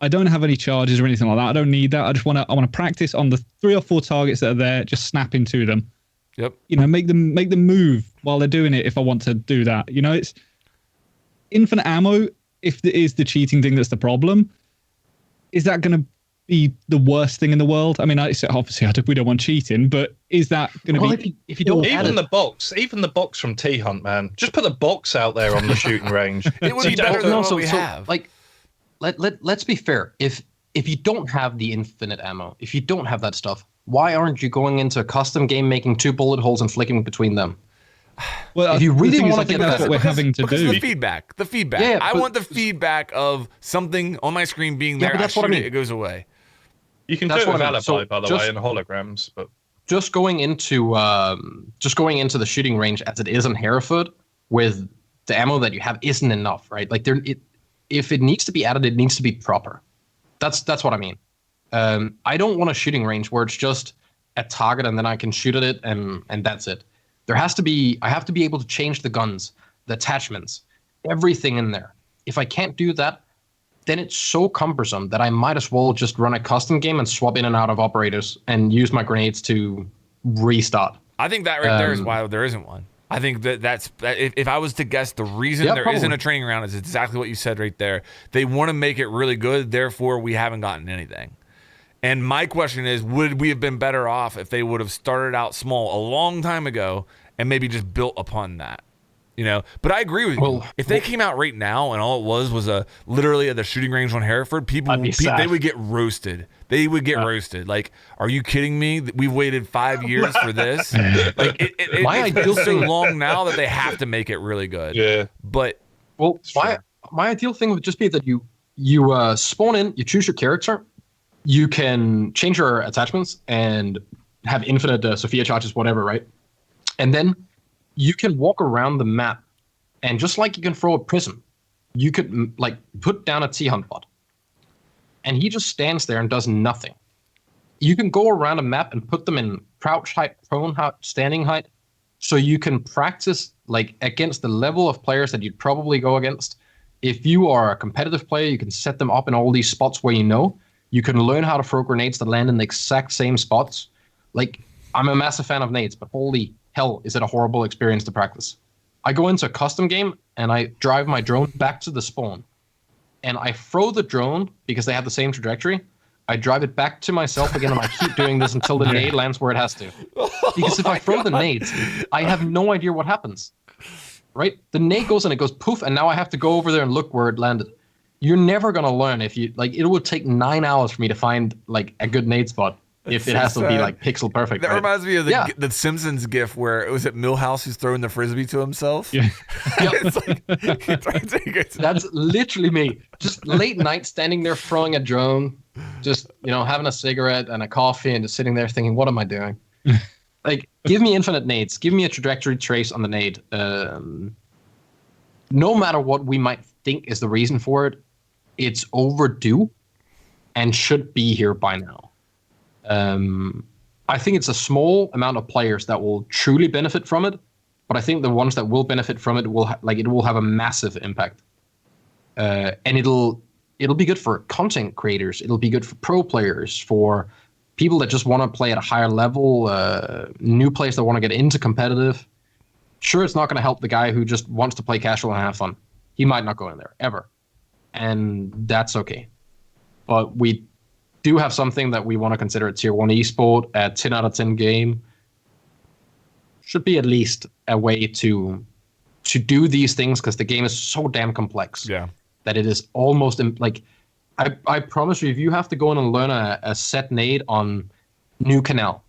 I don't have any charges or anything like that. I don't need that. I want to practice on the 3 or 4 targets that are there, just snap into them. Yep. Make them move while they're doing it if I want to do that. It's infinite ammo. If it is the cheating thing that's the problem, is that going to be the worst thing in the world? I mean, obviously we don't want cheating, but is that going to be if you don't even the box from T Hunt, man, just put the box out there on the shooting range. It would be better than what we have. Like, let's be fair. If you don't have the infinite ammo, if you don't have that stuff, why aren't you going into a custom game, making 2 bullet holes and flicking between them? Well, if you really want to get that's what we're having to do. The feedback. Yeah, I want the feedback of something on my screen being there. But that's what I mean. It goes away. You can do it with Alibi, by the way, and holograms, but just going into the shooting range as it is in Hereford with the ammo that you have isn't enough, right? Like if it needs to be added, it needs to be proper. That's what I mean. I don't want a shooting range where it's just a target and then I can shoot at it and that's it. I have to be able to change the guns, the attachments, everything in there. If I can't do that, then it's so cumbersome that I might as well just run a custom game and swap in and out of operators and use my grenades to restart. I think that right there is why there isn't one. I think that's if I was to guess, the reason there probably isn't a training round is exactly what you said right there. They want to make it really good, therefore we haven't gotten anything. And my question is, would we have been better off if they would have started out small a long time ago and maybe just built upon that? But I agree with you. If they came out right now and all it was literally at the shooting range on Hereford, they would get roasted. They would get roasted. Like, are you kidding me? We've waited 5 years for this. Like, it's been so long now that they have to make it really good. Yeah. But my ideal thing would just be that you spawn in, you choose your character, you can change your attachments and have infinite Sophia charges, whatever, right? And then you can walk around the map, and just like you can throw a prism, you could put down a T-Hunt bot, and he just stands there and does nothing. You can go around a map and put them in crouch height, prone height, standing height, so you can practice against the level of players that you'd probably go against. If you are a competitive player, you can set them up in all these spots where you can learn how to throw grenades that land in the exact same spots. I'm a massive fan of nades, but holy hell, is it a horrible experience to practice. I go into a custom game, and I drive my drone back to the spawn. And I throw the drone, because they have the same trajectory. I drive it back to myself again, and I keep doing this until the nade lands where it has to. Because if I throw the nades, I have no idea what happens. Right? The nade goes, and it goes poof, and now I have to go over there and look where it landed. You're never going to learn if you... it would take 9 hours for me to find, a good nade spot. If it has to be pixel perfect. That reminds me of the Simpsons gif where it was at Milhouse who's throwing the frisbee to himself. Yeah. That's literally me. Just late night standing there throwing a drone, just having a cigarette and a coffee and just sitting there thinking, what am I doing? Give me infinite nades. Give me a trajectory trace on the nade. No matter what we might think is the reason for it, it's overdue and should be here by now. I think it's a small amount of players that will truly benefit from it, but I think the ones that will benefit from it will have a massive impact. And it'll be good for content creators. It'll be good for pro players, for people that just want to play at a higher level, new players that want to get into competitive. Sure, it's not going to help the guy who just wants to play casual and have fun. He might not go in there ever, and that's okay. But we do have something that we want to consider a tier 1 esport, a 10 out of 10 game. Should be at least a way to do these things, because the game is so damn complex. Yeah. That it is almost I promise you, if you have to go in and learn a set nade on New Canal,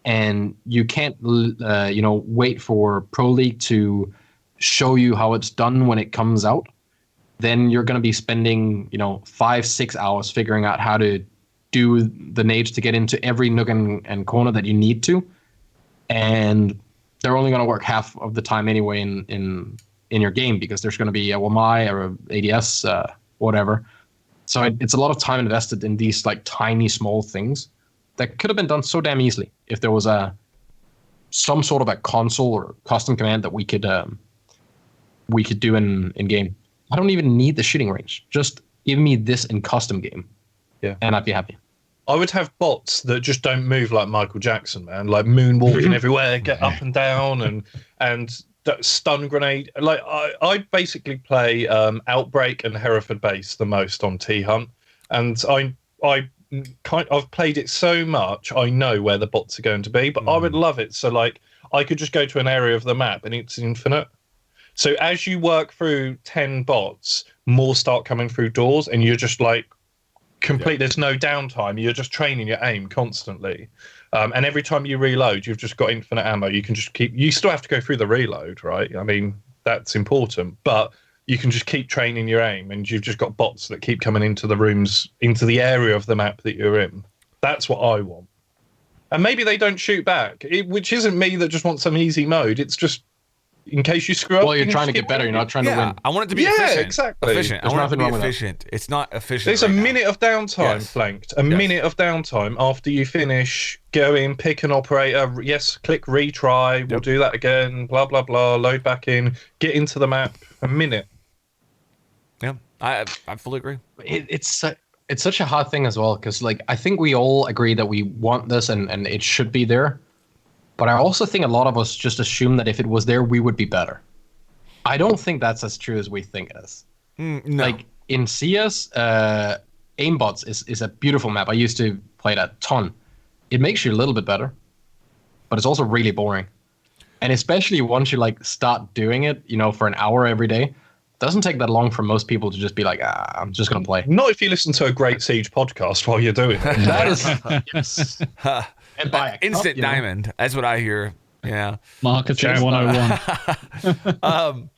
and you can't wait for Pro League to show you how it's done when it comes out, then you're going to be spending 5-6 hours figuring out how to do the nades to get into every nook and corner that you need to, and they're only going to work half of the time anyway in your game, because there's going to be a WMI or a ADS, whatever. So it's a lot of time invested in these tiny small things that could have been done so damn easily if there was some sort of a console or custom command that we could do in game. I don't even need the shooting range. Just give me this in custom game, and I'd be happy. I would have bots that just don't move like Michael Jackson, man, like moonwalking everywhere, get up and down, and stun grenade. Like I basically play Outbreak and Hereford Base the most on T Hunt, and I've played it so much I know where the bots are going to be. But I would love it so like I could just go to an area of the map and it's infinite. So as you work through 10 bots, more start coming through doors, and you're just like complete. There's no downtime. You're just training your aim constantly. And every time you reload, you've just got infinite ammo. You can just keep. You still have to go through the reload, right? I mean, that's important, but you can just keep training your aim, and you've just got bots that keep coming into the rooms, into the area of the map that you're in. That's what I want. And maybe they don't shoot back, which isn't me that just wants some easy mode. It's just in case you screw up. Well, you're trying to get better. You're not trying to win. I want it to be efficient. Exactly. Efficient. I want it to be efficient. It's not efficient. There's a minute of downtime, Flanked. A minute of downtime after you finish. Go in, pick an operator. Yes, click retry. We'll do that again. Blah, blah, blah. Load back in. Get into the map. A minute. Yeah, I fully agree. It's such a hard thing as well, because like I think we all agree that we want this and it should be there. But I also think a lot of us just assume that if it was there, we would be better. I don't think that's as true as we think it is. No. Like in CS, Aimbots is a beautiful map. I used to play that a ton. It makes you a little bit better, but it's also really boring. And especially once you like start doing it, for an hour every day, it doesn't take that long for most people to just be like, I'm just going to play. Not if you listen to a Great Siege podcast while you're doing it. That is, yes. And buy a instant diamond. That's what I hear. Yeah. Marketing 101.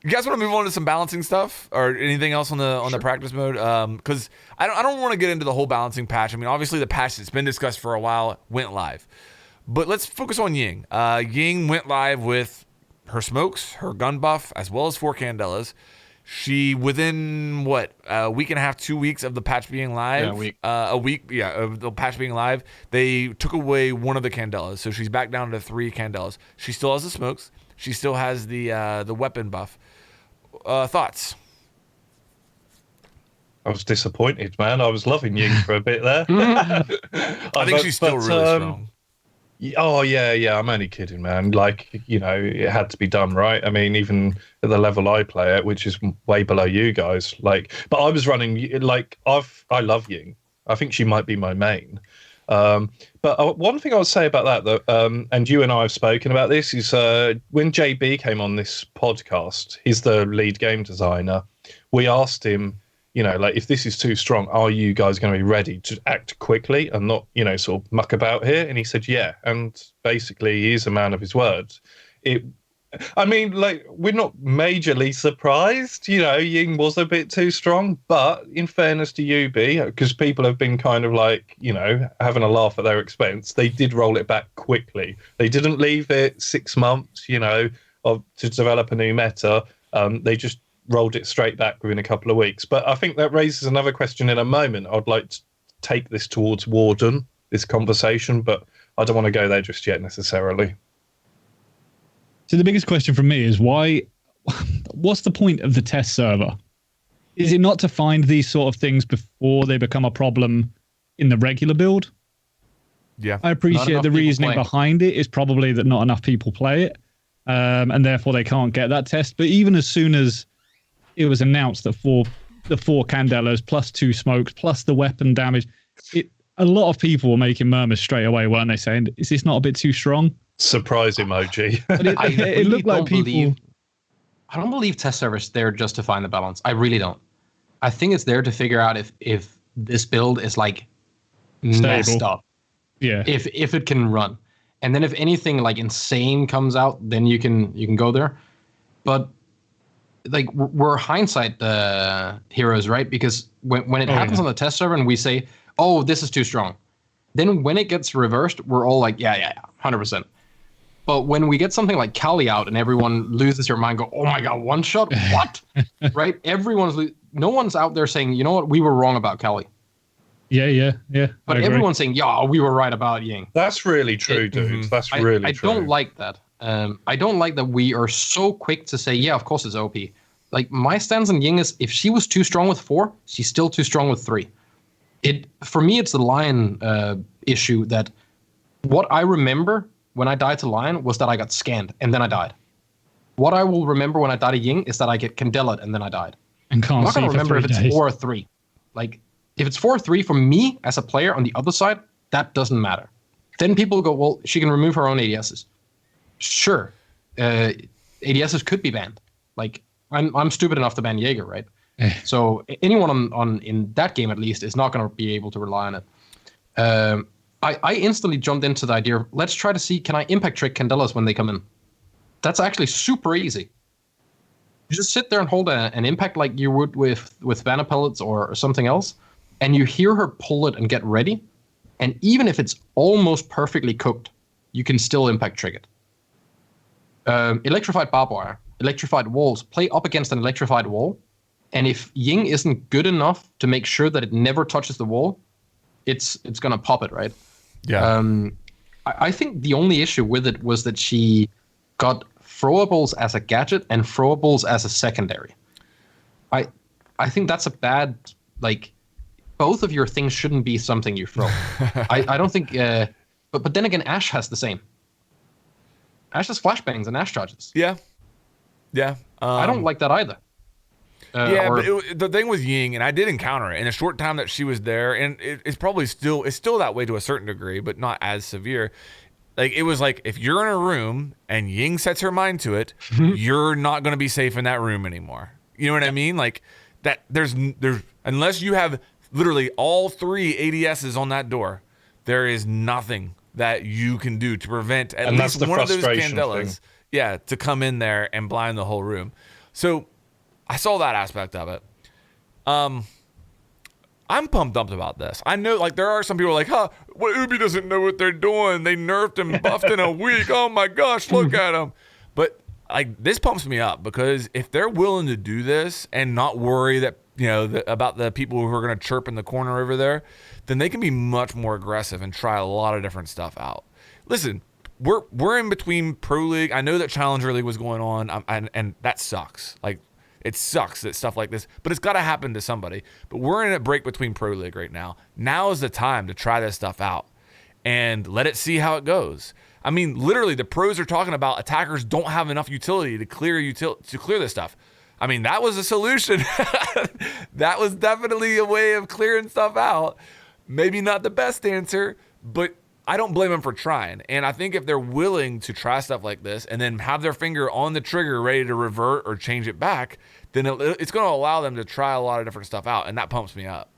You guys want to move on to some balancing stuff or anything else on the practice mode? Because I don't want to get into the whole balancing patch. I mean, obviously the patch that's been discussed for a while went live, but let's focus on Ying. Ying went live with her smokes, her gun buff, as well as 4 candelas. She, within a week and a half, 2 weeks of the patch being live, a week, of the patch being live, they took away one of the candelas, so she's back down to 3 candelas. She still has the smokes. She still has the weapon buff. Thoughts? I was disappointed, man. I was loving Ying for a bit there. I think she's still really strong. Oh, yeah. I'm only kidding, man. Like, it had to be done, right? I mean, even at the level I play at, which is way below you guys. Like, but I was running, like, I love Ying. I think she might be my main. But one thing I would say about that, and you and I have spoken about this, is when JB came on this podcast, he's the lead game designer. We asked him, like, if this is too strong, are you guys going to be ready to act quickly and not, sort of muck about here? And he said, yeah. And basically, he's a man of his word. I mean, like, we're not majorly surprised. Ying was a bit too strong. But in fairness to UB, because people have been kind of like, having a laugh at their expense, they did roll it back quickly. They didn't leave it 6 months, to develop a new meta. They just rolled it straight back within a couple of weeks. But I think that raises another question in a moment. I'd like to take this towards Warden, this conversation, but I don't want to go there just yet necessarily. So the biggest question from me is what's the point of the test server? Is it not to find these sort of things before they become a problem in the regular build? Yeah. I appreciate the reasoning behind it is probably that not enough people play it, and therefore they can't get that test. But even as soon as it was announced that the 4 candelas plus 2 smokes plus the weapon damage, a lot of people were making murmurs straight away, weren't they, saying, is this not a bit too strong? Surprise emoji. But it looked like people... I don't believe test servers there just to find the balance. I really don't. I think it's there to figure out if this build is like messed up. Yeah. If it can run. And then if anything like insane comes out, then you can go there. But like we're hindsight heroes, right? Because when it happens on the test server and we say, oh, this is too strong, then when it gets reversed, we're all like, yeah, 100%. But when we get something like Kali out and everyone loses their mind, go, oh my God, one shot? What? Right? No one's out there saying, you know what, we were wrong about Kali. Yeah. But everyone's saying, yeah, we were right about Ying. That's really true, dude. That's really true. I don't like that. I don't like that we are so quick to say, yeah, of course it's OP. Like, my stance on Ying is, if she was too strong with 4, she's still too strong with 3. For me, it's the Lion issue that what I remember when I died to Lion was that I got scanned and then I died. What I will remember when I die to Ying is that I get Candela'd and then I died. And can't I'm not see going to remember if it's 4 or 3. Like, if it's 4 or 3 for me as a player on the other side, that doesn't matter. Then people go, well, she can remove her own ADSs. Sure, ADSs could be banned. Like, I'm stupid enough to ban Jaeger, right? So anyone on in that game at least is not going to be able to rely on it. I instantly jumped into the idea of let's try to see, can I impact trick Candelas when they come in? That's actually super easy. You just sit there and hold an impact like you would with Banner Pellets or something else, and you hear her pull it and get ready. And even if it's almost perfectly cooked, you can still impact trick it. Electrified barbed wire, electrified walls, play up against an electrified wall. And if Ying isn't good enough to make sure that it never touches the wall, it's going to pop it, right? Yeah. I think the only issue with it was that she got throwables as a gadget and throwables as a secondary. I think that's a bad, like, both of your things shouldn't be something you throw. I don't think, but then again, Ashe has the same. Ashe has flashbangs and Ashe charges. Yeah. Yeah. I don't like that either. But the thing with Ying, and I did encounter it in a short time that she was there, and it's probably still that way to a certain degree, but not as severe. Like, it was like, if you're in a room and Ying sets her mind to it, you're not going to be safe in that room anymore. You know what I mean? Like, that there's unless you have literally all 3 ADSs on that door, there is nothing that you can do to prevent at least one of those Candelas, to come in there and blind the whole room. So I saw that aspect of it. I'm pumped up about this. I know, like, there are some people like, Ubi doesn't know what they're doing. They nerfed and buffed in a week. Oh my gosh, look at them. But like, this pumps me up because if they're willing to do this and not worry that, about the people who are going to chirp in the corner over there, then they can be much more aggressive and try a lot of different stuff out. Listen, we're in between Pro League. I know that Challenger League was going on, and that sucks. Like, it sucks that stuff like this, but it's got to happen to somebody. But we're in a break between Pro League right now. Now is the time to try this stuff out and let it see how it goes. I mean, literally, the pros are talking about attackers don't have enough utility to clear this stuff. I mean, that was a solution. That was definitely a way of clearing stuff out. Maybe not the best answer, but I don't blame them for trying. And I think if they're willing to try stuff like this and then have their finger on the trigger ready to revert or change it back, then it's going to allow them to try a lot of different stuff out, and that pumps me up.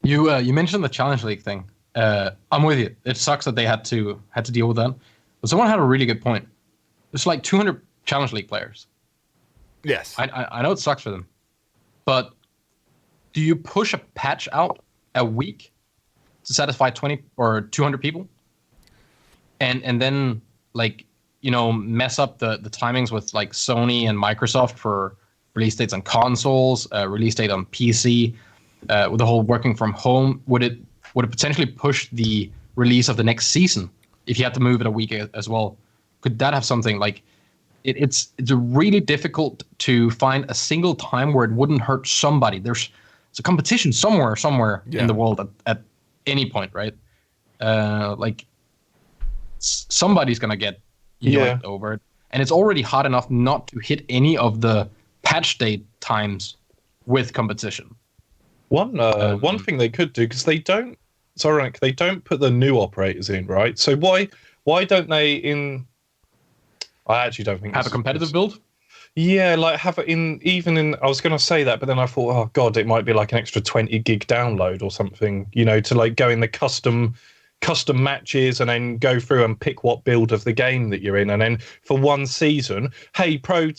You mentioned the Challenge League thing. I'm with you. It sucks that they had to deal with that. But someone had a really good point. There's like 200 Challenge League players. Yes. I know it sucks for them. But do you push a patch out a week to satisfy 20 or 200 people? And then, like, mess up the timings with, like, Sony and Microsoft for release dates on consoles, release date on PC, with the whole working from home? Would it potentially push the release of the next season if you had to move it a week as well? Could that have something like it's really difficult to find a single time where it wouldn't hurt somebody. There's a competition somewhere in the world at any point, right? Like, somebody's gonna get over it, and it's already hard enough not to hit any of the patch date times with competition. One thing they could do, because they don't, it's ironic, they don't put the new operators in, right? So why don't they I actually don't think have a competitive build. Yeah, like have it in. I was going to say that, but then I thought, oh god, it might be like an extra 20 gig download or something, to like go in the custom matches and then go through and pick what build of the game that you're in, and then for one season, hey, pro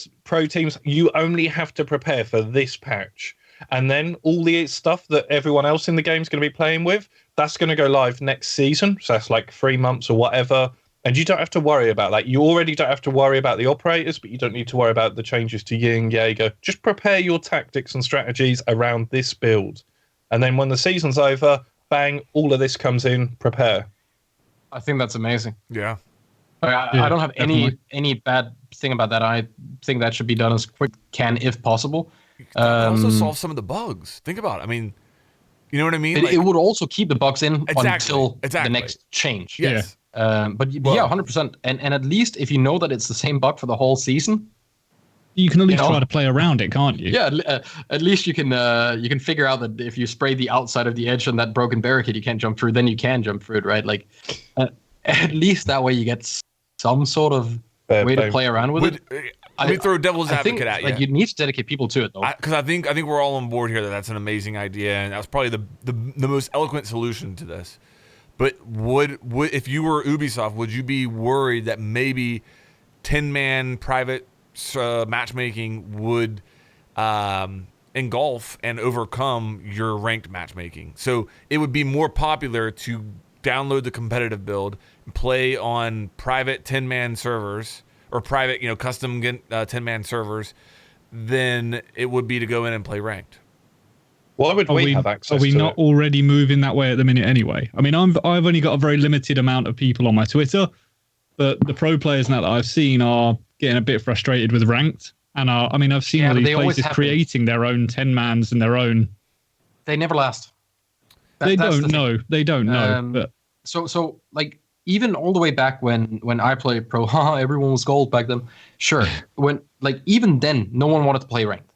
teams, you only have to prepare for this patch, and then all the stuff that everyone else in the game is going to be playing with, that's going to go live next season. So that's like 3 months or whatever. And you don't have to worry about that. You already don't have to worry about the operators, but you don't need to worry about the changes to Ying, Jaeger. Just prepare your tactics and strategies around this build. And then when the season's over, bang, all of this comes in, prepare. I think that's amazing. Yeah. I don't have any bad thing about that. I think that should be done as quick if possible. Also solve some of the bugs. Think about it. I mean, You know what I mean? It would also keep the bugs in until exactly. the next change. Yes. But yeah, 100%. And at least if you know that it's the same bug for the whole season, you can at least try to play around it, can't you? Yeah, at least you can figure out that if you spray the outside of the edge on that broken barricade you can't jump through, then you can jump through it, right? Like, at least that way you get some sort of way to play around with it. Let me throw devil's advocate at you. Like, you need to dedicate people to it, though. Because I think we're all on board here that that's an amazing idea, and that's probably the most eloquent solution to this. But would if you were Ubisoft, would you be worried that maybe 10-man private matchmaking would engulf and overcome your ranked matchmaking? So it would be more popular to download the competitive build and play on private 10-man servers or private, custom 10-man servers than it would be to go in and play ranked. Why would we have access to it? Are we not already moving that way at the minute anyway? I mean, I've only got a very limited amount of people on my Twitter, but the pro players now that I've seen are getting a bit frustrated with ranked. And I've seen all these places creating their own 10-mans and their own. They never last. They don't know. But so like, even all the way back when I played pro, everyone was gold back then. Sure. Even then, no one wanted to play ranked,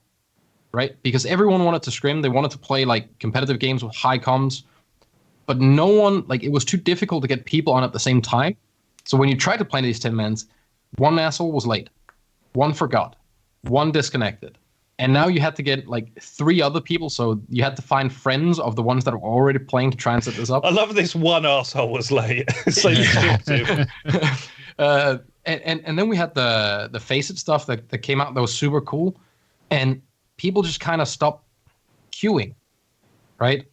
right? Because everyone wanted to scrim. They wanted to play like competitive games with high comms, but no one, it was too difficult to get people on at the same time. So when you tried to play these 10-mans, one asshole was late, one forgot, one disconnected. And now you had to get 3 other people, so you had to find friends of the ones that were already playing to try and set this up. I love this one asshole was late, so you skipped him. And then we had the Face It stuff that came out that was super cool, and people just kind of stopped queuing, right?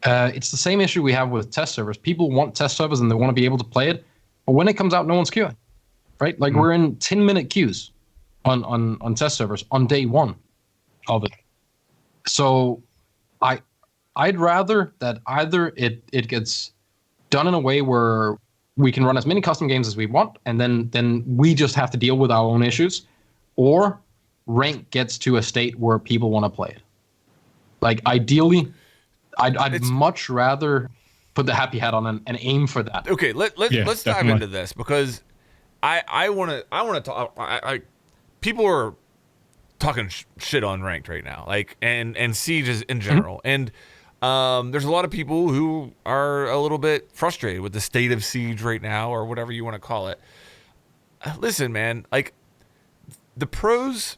It's the same issue we have with test servers. People want test servers and they want to be able to play it, but when it comes out, no one's queuing, right? We're in 10-minute queues on test servers on day one of it. So I'd rather that either it gets done in a way where we can run as many custom games as we want, and then we just have to deal with our own issues, or rank gets to a state where people want to play it. Ideally, I'd much rather put the happy hat on and aim for that. Okay, let's dive into this, because I want to talk. People are talking shit on ranked right now, and Siege in general, and there's a lot of people who are a little bit frustrated with the state of Siege right now, or whatever you want to call it. Listen, man, the pros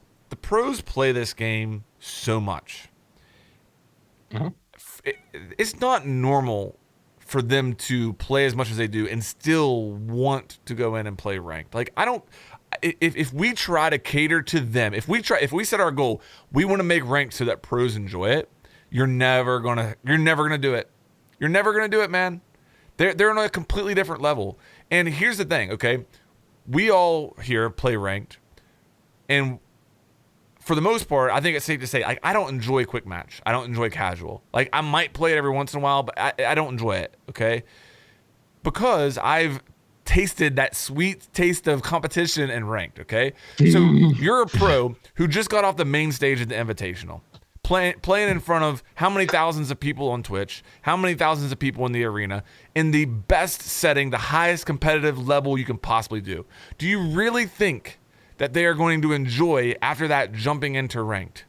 play this game so much. Mm-hmm. It's not normal for them to play as much as they do and still want to go in and play ranked. If we try to cater to them, if we set our goal, we want to make ranked so that pros enjoy it, you're never gonna do it. You're never gonna do it, man. They're on a completely different level. And here's the thing, okay? We all here play ranked, and for the most part, I think it's safe to say, I don't enjoy quick match. I don't enjoy casual. I might play it every once in a while, but I don't enjoy it, okay? Because I've tasted that sweet taste of competition and ranked, okay? So you're a pro who just got off the main stage of the Invitational, playing in front of how many thousands of people on Twitch, how many thousands of people in the arena, in the best setting, the highest competitive level you can possibly do. Do you really think that they are going to enjoy after that jumping into ranked?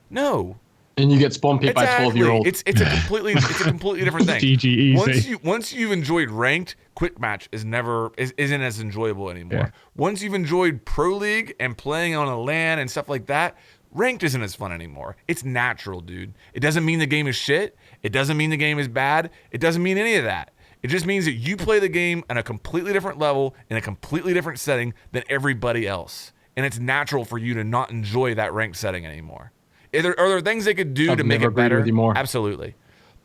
No. And you get spawn picked by 12-year-old. It's a completely different thing. GG easy. Once you've enjoyed ranked, quick match isn't as enjoyable anymore. Yeah. Once you've enjoyed Pro League and playing on a LAN and stuff like that, ranked isn't as fun anymore. It's natural, dude. It doesn't mean the game is shit. It doesn't mean the game is bad. It doesn't mean any of that. It just means that you play the game on a completely different level, in a completely different setting than everybody else. And it's natural for you to not enjoy that ranked setting anymore. Are there things they could do to make it better? Absolutely.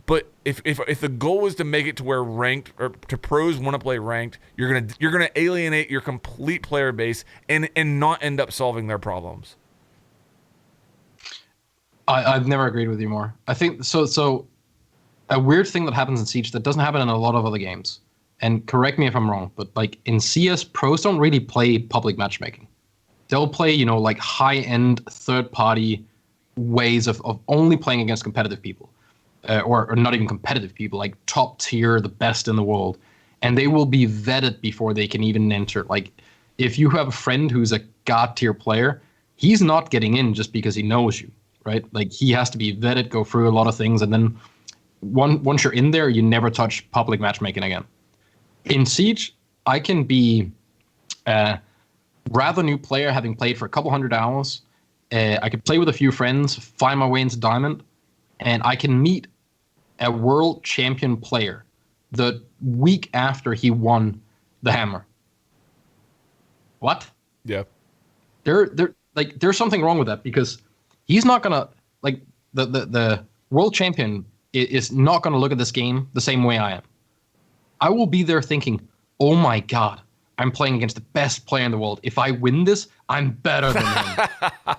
But if the goal was to make it to where ranked, or to pros want to play ranked, you're gonna alienate your complete player base and not end up solving their problems. I've never agreed with you more. I think so. A weird thing that happens in Siege that doesn't happen in a lot of other games, and correct me if I'm wrong, but in CS, pros don't really play public matchmaking. They'll play, high-end third-party ways of only playing against competitive people. or not even competitive people, like top tier, the best in the world, and they will be vetted before they can even enter. Like, if you have a friend who's a god tier player, he's not getting in just because he knows you, right? Like, he has to be vetted, go through a lot of things, and then once you're in there, you never touch public matchmaking again. In Siege, I can be a rather new player, having played for a couple hundred hours. I can play with a few friends, find my way into Diamond, and I can meet a world champion player the week after he won the Hammer. What? Yeah. There's something wrong with that, because he's not gonna, like, the world champion is not gonna look at this game the same way I am. I will be there thinking, oh my God, I'm playing against the best player in the world. If I win this, I'm better than him,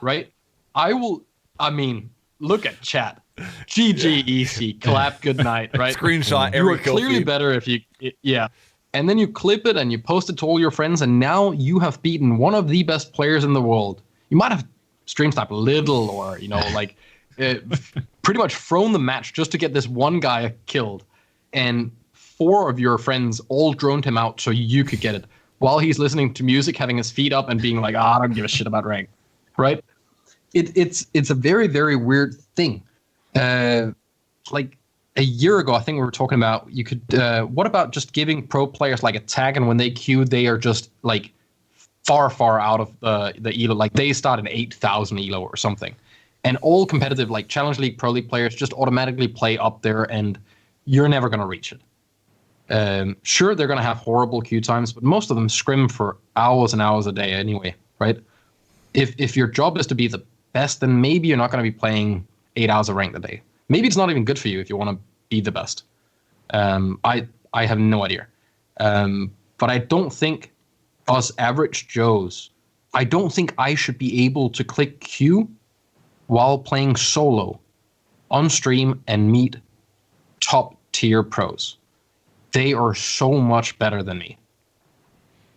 right? Look at chat. GG, clap, good night, right? Screenshot every You are kill clearly feed. better if you, yeah. And then you clip it and you post it to all your friends, and now you have beaten one of the best players in the world. You might have stream sniped a little, or, pretty much thrown the match just to get this one guy killed. And 4 of your friends all droned him out so you could get it, while he's listening to music, having his feet up and being like, I don't give a shit about rank, right? It's a very, very weird thing. Like a year ago, I think we were talking about, you could, what about just giving pro players like a tag, and when they queue, they are just like far, far out of the elo. Like, they start in 8,000 elo or something. And all competitive, like Challenge League, Pro League players just automatically play up there, and you're never going to reach it. Sure, they're going to have horrible queue times, but most of them scrim for hours and hours a day anyway, right? If your job is to be the best, then maybe you're not going to be playing 8 hours of ranked a day. Maybe it's not even good for you if you want to be the best. I have no idea. But I don't think us average Joes, I don't think I should be able to click Q while playing solo on stream and meet top tier pros. They are so much better than me.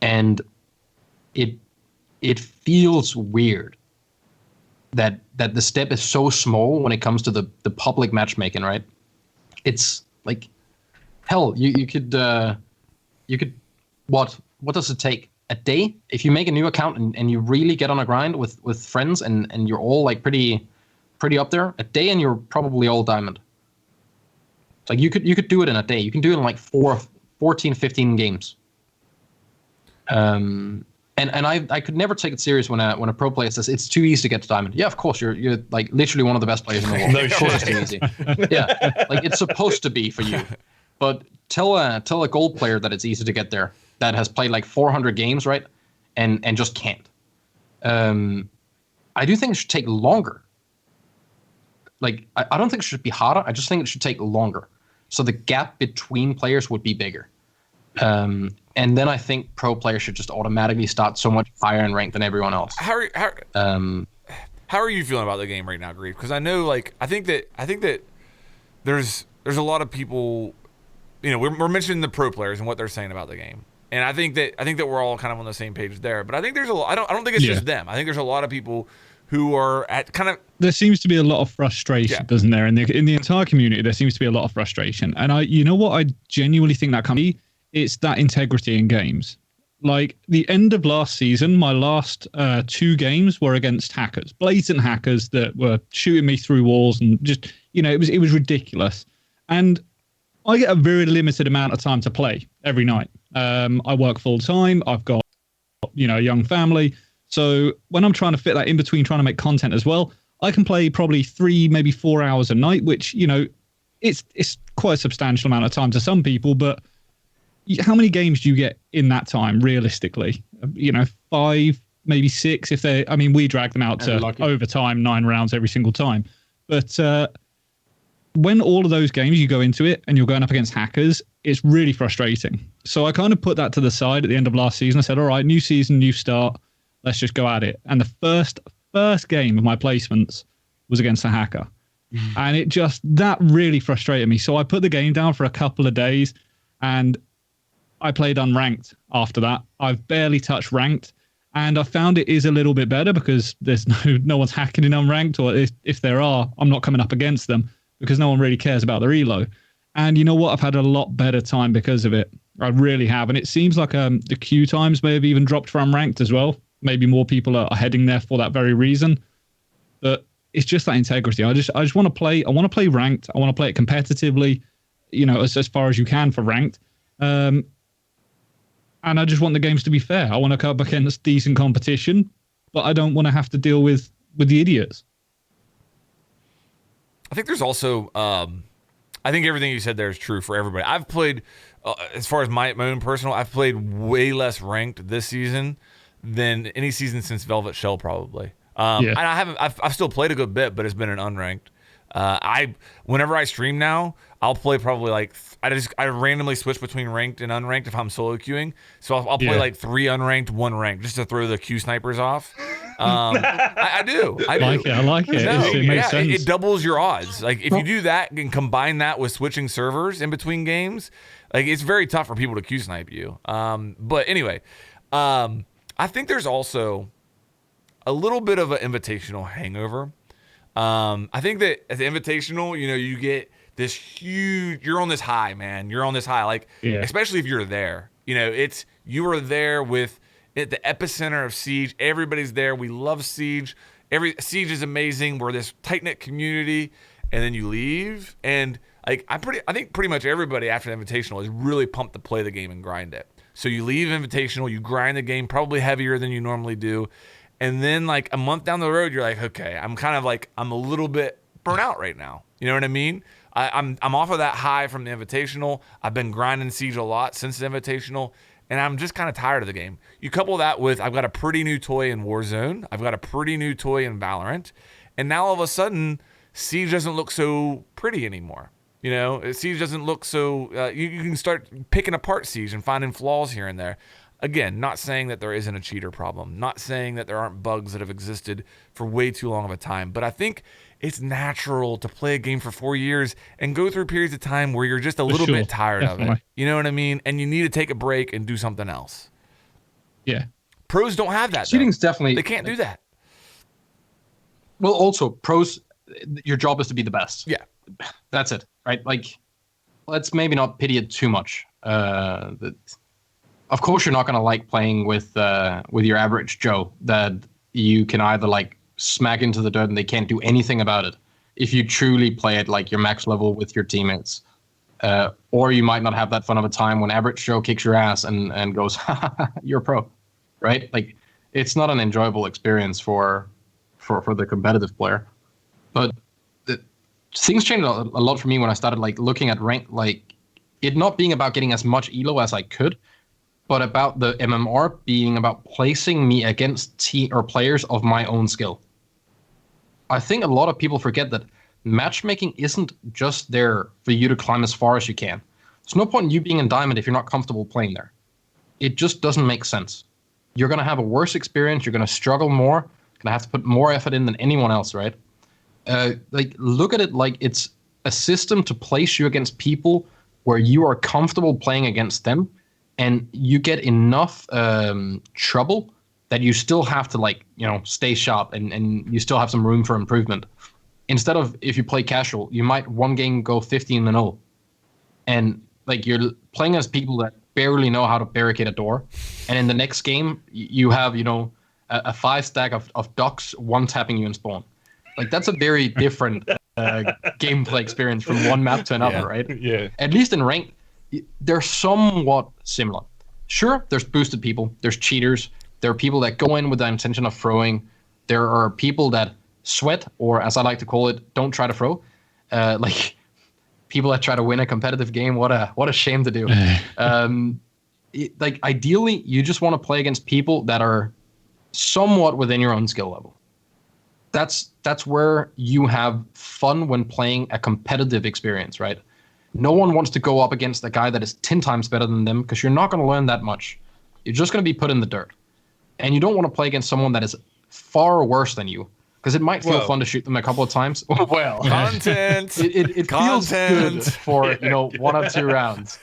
And it feels weird that the step is so small when it comes to the public matchmaking, right? It's like, hell, you could what does it take? A day? If you make a new account and you really get on a grind with friends and you're all like pretty up there, a day and you're probably all diamond. Like, you could do it in a day. You can do it in like 14, 15 games. And I could never take it serious when a pro player says it's too easy to get to diamond. Yeah, of course, you're like literally one of the best players in the world. No of course, it's too easy. Yeah, like, it's supposed to be for you. But tell a gold player that it's easy to get there, that has played like 400 games, right, and just can't. I do think it should take longer. Like, I don't think it should be harder. I just think it should take longer, so the gap between players would be bigger. And then I think pro players should just automatically start so much higher in rank than everyone else. How are you feeling about the game right now, Grief? Because I know, like, I think that there's a lot of people, we're mentioning the pro players and what they're saying about the game, and I think that we're all kind of on the same page there. But I think there's I don't think it's just them. I think there's a lot of people who are at kind of. There seems to be a lot of frustration, doesn't there? In the entire community, there seems to be a lot of frustration, and I genuinely think that can be. It's that integrity in games. Like, the end of last season, my last 2 games were against hackers, blatant hackers that were shooting me through walls, and just, it was ridiculous. And I get a very limited amount of time to play every night. I work full time. I've got, a young family. So when I'm trying to fit that in between trying to make content as well, I can play probably 3, maybe 4 hours a night, which, it's quite a substantial amount of time to some people, but how many games do you get in that time, realistically? 5, maybe 6. We drag them out to overtime, 9 rounds every single time. But when all of those games you go into it and you're going up against hackers, it's really frustrating. So I kind of put that to the side at the end of last season. I said, all right, new season, new start. Let's just go at it. And the first game of my placements was against a hacker. And that really frustrated me. So I put the game down for a couple of days, and I played unranked after that. I've barely touched ranked, and I found it is a little bit better because there's no one's hacking in unranked, or if there are, I'm not coming up against them. because no one really cares about their elo. And you know what? I've had a lot better time because of it. I really have. And it seems like the queue times may have even dropped for unranked as well. Maybe more people are heading there for that very reason. But it's just that integrity. I just want to play. I want to play ranked. I want to play it competitively, as far as you can for ranked. And I just want the games to be fair. I want to come up against decent competition, but I don't want to have to deal with the idiots. I think there's also, I think everything you said there is true for everybody. I've played, as far as my own personal, I've played way less ranked this season than any season since Velvet Shell, probably. And I've still played a good bit, but it's been an unranked. Whenever I stream now, I'll play probably like I randomly switch between ranked and unranked if I'm solo queuing. So I'll play like 3 unranked, 1 ranked, just to throw the queue snipers off. I do. I like it. No, it makes sense. It doubles your odds. Like if you do that and combine that with switching servers in between games, like it's very tough for people to queue snipe you. But anyway, I think there's also a little bit of an invitational hangover. I think that at the invitational, you get this huge, you're on this high, man. You're on this high, like, especially if you're there, you are there at the epicenter of Siege. Everybody's there. We love Siege. Siege is amazing. We're this tight-knit community. And then you leave. And like, I think pretty much everybody after the invitational is really pumped to play the game and grind it. So you leave invitational, you grind the game probably heavier than you normally do. And then like a month down the road, you're like, okay, I'm a little bit burnt out right now. You know what I mean? I'm off of that high from the invitational. I've been grinding Siege a lot since the invitational, and I'm just kind of tired of the game. You couple that with I've got a pretty new toy in Warzone. I've got a pretty new toy in Valorant. And now all of a sudden, Siege doesn't look so pretty anymore. Siege doesn't look so... you can start picking apart Siege and finding flaws here and there. Again, not saying that there isn't a cheater problem, not saying that there aren't bugs that have existed for way too long of a time, but I think it's natural to play a game for 4 years and go through periods of time where you're just a little bit tired of it. You know what I mean? And you need to take a break and do something else. Yeah. Pros don't have that. Cheating's definitely... They can't do that. Well, also, pros, your job is to be the best. Yeah. That's it, right? Like, let's maybe not pity it too much. Of course, you're not going to like playing with your average Joe that you can either like smack into the dirt and they can't do anything about it. If you truly play at like your max level with your teammates, or you might not have that fun of a time when average Joe kicks your ass and goes, "You're a pro," right? Like it's not an enjoyable experience for the competitive player. But things changed a lot for me when I started like looking at rank, like it not being about getting as much elo as I could, but about the MMR being about placing me against team or players of my own skill. I think a lot of people forget that matchmaking isn't just there for you to climb as far as you can. There's no point in you being in Diamond if you're not comfortable playing there. It just doesn't make sense. You're going to have a worse experience. You're going to struggle more. Going to have to put more effort in than anyone else, right? Like look at it like it's a system to place you against people where you are comfortable playing against them, and you get enough trouble that you still have to stay sharp and you still have some room for improvement. Instead of if you play casual, you might one game go 15-0, and like you're playing as people that barely know how to barricade a door, and in the next game you have a 5 stack of ducks one tapping you in spawn. Like that's a very different gameplay experience from one map to another, right? Yeah. At least in ranked, they're somewhat similar. Sure, there's boosted people, there's cheaters, there are people that go in with the intention of throwing, there are people that sweat, or as I like to call it, don't try to throw. Like people that try to win a competitive game, what a shame to do. Like ideally, you just want to play against people that are somewhat within your own skill level. That's where you have fun when playing a competitive experience, right? No one wants to go up against a guy that is 10 times better than them because you're not going to learn that much. You're just going to be put in the dirt. And you don't want to play against someone that is far worse than you because it might feel fun to shoot them a couple of times. Well, content. It feels good for 1 or 2 rounds.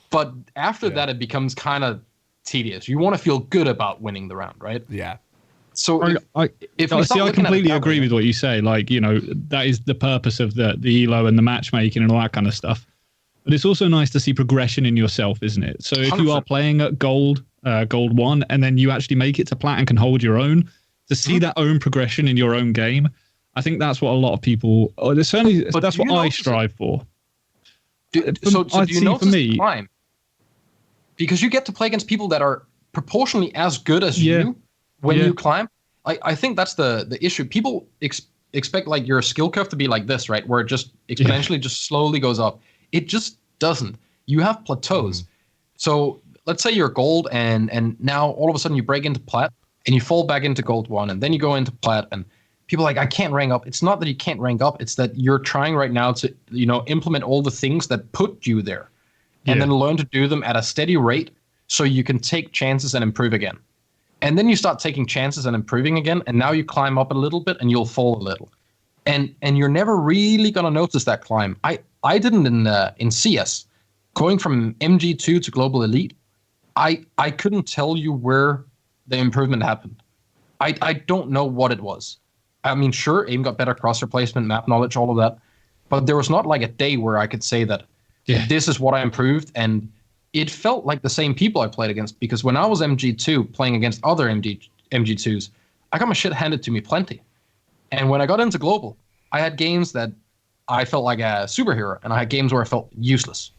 But after that, it becomes kind of tedious. You want to feel good about winning the round, right? Yeah. So if I completely agree with what you say. Like, you know, that is the purpose of the elo and the matchmaking and all that kind of stuff. But it's also nice to see progression in yourself, isn't it? So if 100%. You are playing at gold 1, and then you actually make it to plat and can hold your own, to see that own progression in your own game, I think that's what a lot of people, certainly that's what I strive for. Do you notice the climb? Because you get to play against people that are proportionally as good as you when you climb. I think that's the issue. People expect like your skill curve to be like this, right? Where it just exponentially just slowly goes up. It just doesn't. You have plateaus. So let's say you're gold and now all of a sudden you break into plat and you fall back into gold 1 and then you go into plat and people are like, I can't rank up. It's not that you can't rank up. It's that you're trying right now to, you know, implement all the things that put you there and then learn to do them at a steady rate so you can take chances and improve again. And then you start taking chances and improving again. And now you climb up a little bit and you'll fall a little. And you're never really going to notice that climb. I didn't in CS. Going from MG2 to Global Elite, I couldn't tell you where the improvement happened. I don't know what it was. I mean, sure, aim got better, cross replacement, map knowledge, all of that. But there was not like a day where I could say that this is what I improved. And it felt like the same people I played against. Because when I was MG2 playing against other MG2s, I got my shit handed to me plenty. And when I got into Global, I had games that I felt like a superhero. And I had games where I felt useless.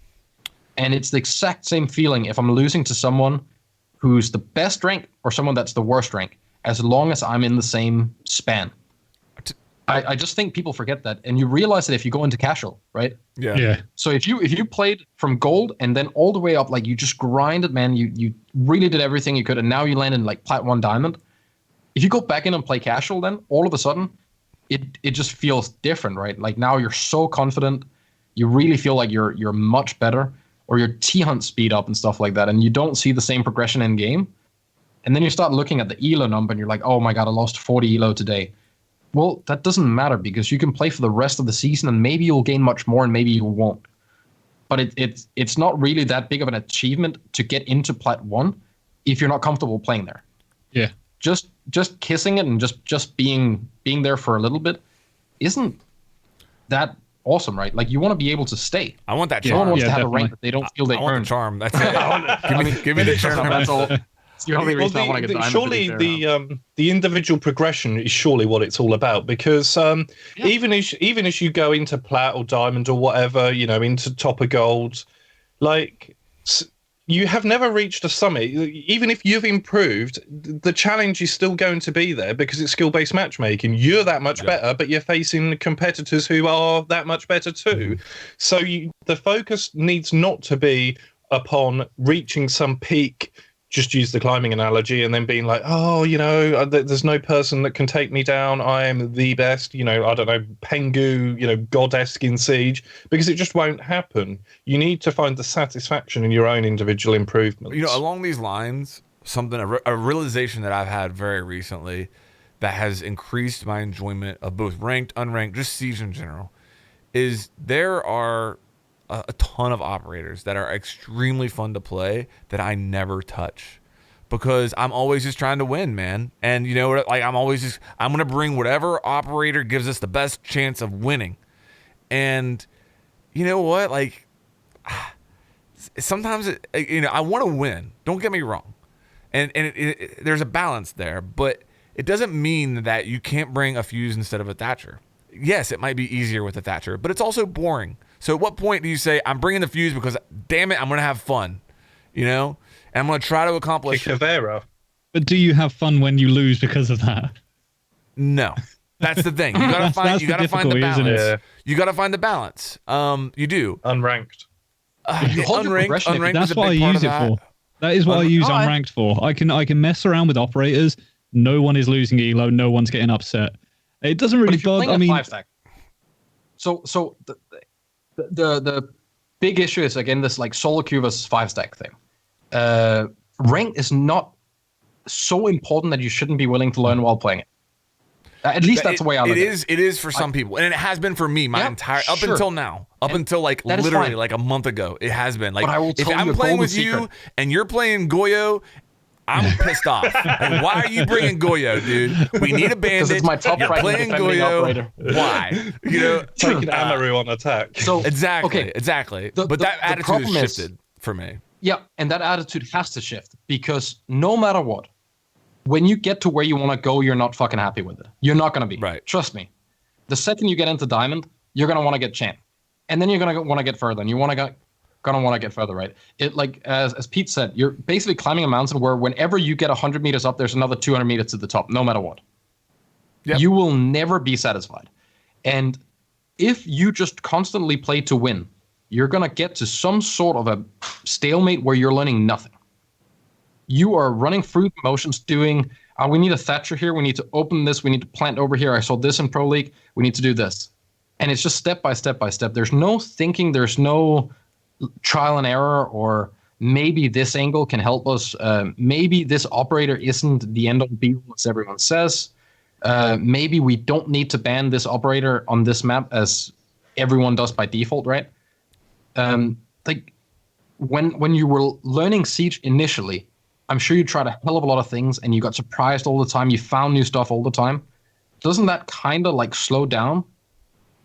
And it's the exact same feeling if I'm losing to someone who's the best rank or someone that's the worst rank, as long as I'm in the same span. I just think people forget that, and you realize that if you go into casual, right? Yeah. So if you played from gold and then all the way up, like you just grinded, man, you really did everything you could, and now you land in like plat 1 diamond. If you go back in and play casual, then all of a sudden, it just feels different, right? Like now you're so confident, you really feel like you're much better, or your T-hunt speed up and stuff like that, and you don't see the same progression in game. And then you start looking at the elo number, and you're like, oh my god, I lost 40 elo today. Well, that doesn't matter because you can play for the rest of the season and maybe you'll gain much more and maybe you won't. But it's not really that big of an achievement to get into plat 1 if you're not comfortable playing there. Yeah. Just kissing it and just being there for a little bit isn't that awesome, right? Like you want to be able to stay. I want that charm. charm. No one wants to have a rank that they don't feel they earned. I want the charm. That's it. give me the charm. That's all. It's the only reason I want to get diamond. Surely the individual progression is surely what it's all about, because even as you go into plat or diamond or whatever, you know, into top of gold, like you have never reached a summit. Even if you've improved, the challenge is still going to be there because it's skill-based matchmaking. You're that much better, but you're facing competitors who are that much better too. So the focus needs not to be upon reaching some peak. Just use the climbing analogy and then being like, oh, you know, there's no person that can take me down. I am the best, you know, I don't know, Pengu, you know, goddess in Siege, because it just won't happen. You need to find the satisfaction in your own individual improvements. You know, along these lines, a realization that I've had very recently that has increased my enjoyment of both ranked, unranked, just Siege in general, is there are a ton of operators that are extremely fun to play that I never touch because I'm always just trying to win, man. And you know what? Like I'm going to bring whatever operator gives us the best chance of winning. And you know what? Like sometimes, I want to win. Don't get me wrong. And there's a balance there, but it doesn't mean that you can't bring a fuse instead of a Thatcher. Yes, it might be easier with a Thatcher, but it's also boring. So at what point do you say, I'm bringing the fuse because, damn it, I'm going to have fun, you know? And I'm going to try to accomplish it. But do you have fun when you lose because of that? No. That's the thing. You got to find the balance. Yeah. You got to find the balance. You do. Unranked. Unranked that's what I use it for. That is what I use unranked for. I can mess around with operators. No one is losing elo. No one's getting upset. It doesn't really bother. I mean, 5-stack. So the big issue is again this like solo queue versus 5-stack thing. Rank is not so important that you shouldn't be willing to learn while playing it. At least that's the way I look at it. It is for some people, and it has been for me until now, until like literally like a month ago. It has been like if I'm playing with you and you're playing Goyo, I'm pissed off. Like, why are you bringing Goyo, dude? We need a bandit. Because it's my top You're right playing defending Goyo. operator. Why? You know, Taking Amaru on attack. So exactly. But that attitude has shifted for me. Yeah, and that attitude has to shift because no matter what, when you get to where you want to go, you're not fucking happy with it. You're not going to be. Right. Trust me. The second you get into Diamond, you're going to want to get Champ. And then you're going to want to get further. And you want to get further, right? It like as Pete said, you're basically climbing a mountain where whenever you get 100 meters up, there's another 200 meters to the top, no matter what. Yep. You will never be satisfied. And if you just constantly play to win, you're going to get to some sort of a stalemate where you're learning nothing. You are running through the motions doing, we need a Thatcher here, we need to open this, we need to plant over here, I saw this in Pro League, we need to do this. And it's just step by step by step. There's no thinking, there's no trial and error, or maybe this angle can help us. Maybe this operator isn't the end all be all as everyone says. Maybe we don't need to ban this operator on this map as everyone does by default, right? Like when you were learning Siege initially, I'm sure you tried a hell of a lot of things and you got surprised all the time. You found new stuff all the time. Doesn't that kind of like slow down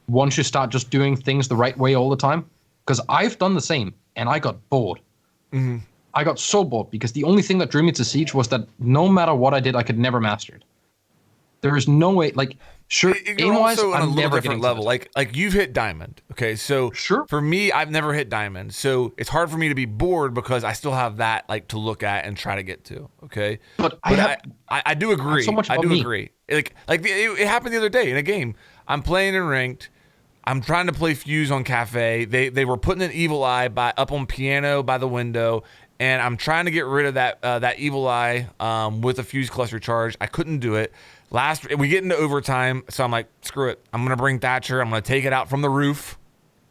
once you start just doing things the right way all the time? Because I've done the same and I got bored. Mm-hmm. I got so bored because the only thing that drew me to Siege was that no matter what I did, I could never master it. There is no way, like, sure, aim-wise, on a little different level. Like you've hit Diamond, okay? So sure. For me, I've never hit Diamond, so it's hard for me to be bored because I still have that like to look at and try to get to, okay? But I do agree. So much I do me. agree. It happened the other day in a game. I'm playing in ranked. I'm trying to play Fuse on Cafe. They were putting an Evil Eye up on piano by the window, and I'm trying to get rid of that Evil Eye with a Fuse cluster charge. I couldn't do it. We get into overtime, so I'm like, screw it. I'm gonna bring Thatcher. I'm gonna take it out from the roof,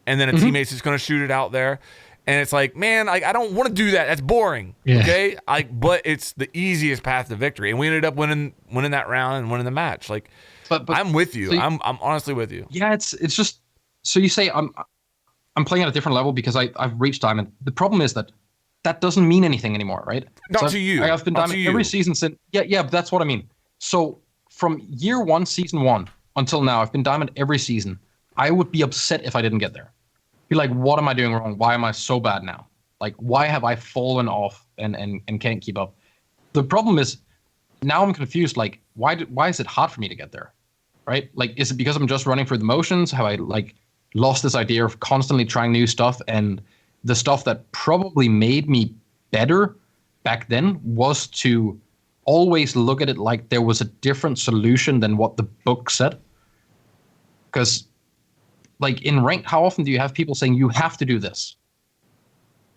and then a teammate's just gonna shoot it out there. And it's like, man, I don't want to do that. That's boring. Yeah. Okay, but it's the easiest path to victory, and we ended up winning that round and winning the match. Like, but I'm with you. So I'm honestly with you. Yeah, it's just so you say I'm playing at a different level because I've reached Diamond. The problem is that doesn't mean anything anymore, right? Not to you. I've been Diamond every season since. Yeah, but that's what I mean. So from year one, season one until now, I've been Diamond every season. I would be upset if I didn't get there. Be like, what am I doing wrong? Why am I so bad now? Like, why have I fallen off and can't keep up? The problem is now I'm confused. Like, why is it hard for me to get there? Right? Like, is it because I'm just running through the motions? Have I like lost this idea of constantly trying new stuff, and the stuff that probably made me better back then was to always look at it like there was a different solution than what the book said? Because like in ranked, how often do you have people saying you have to do this?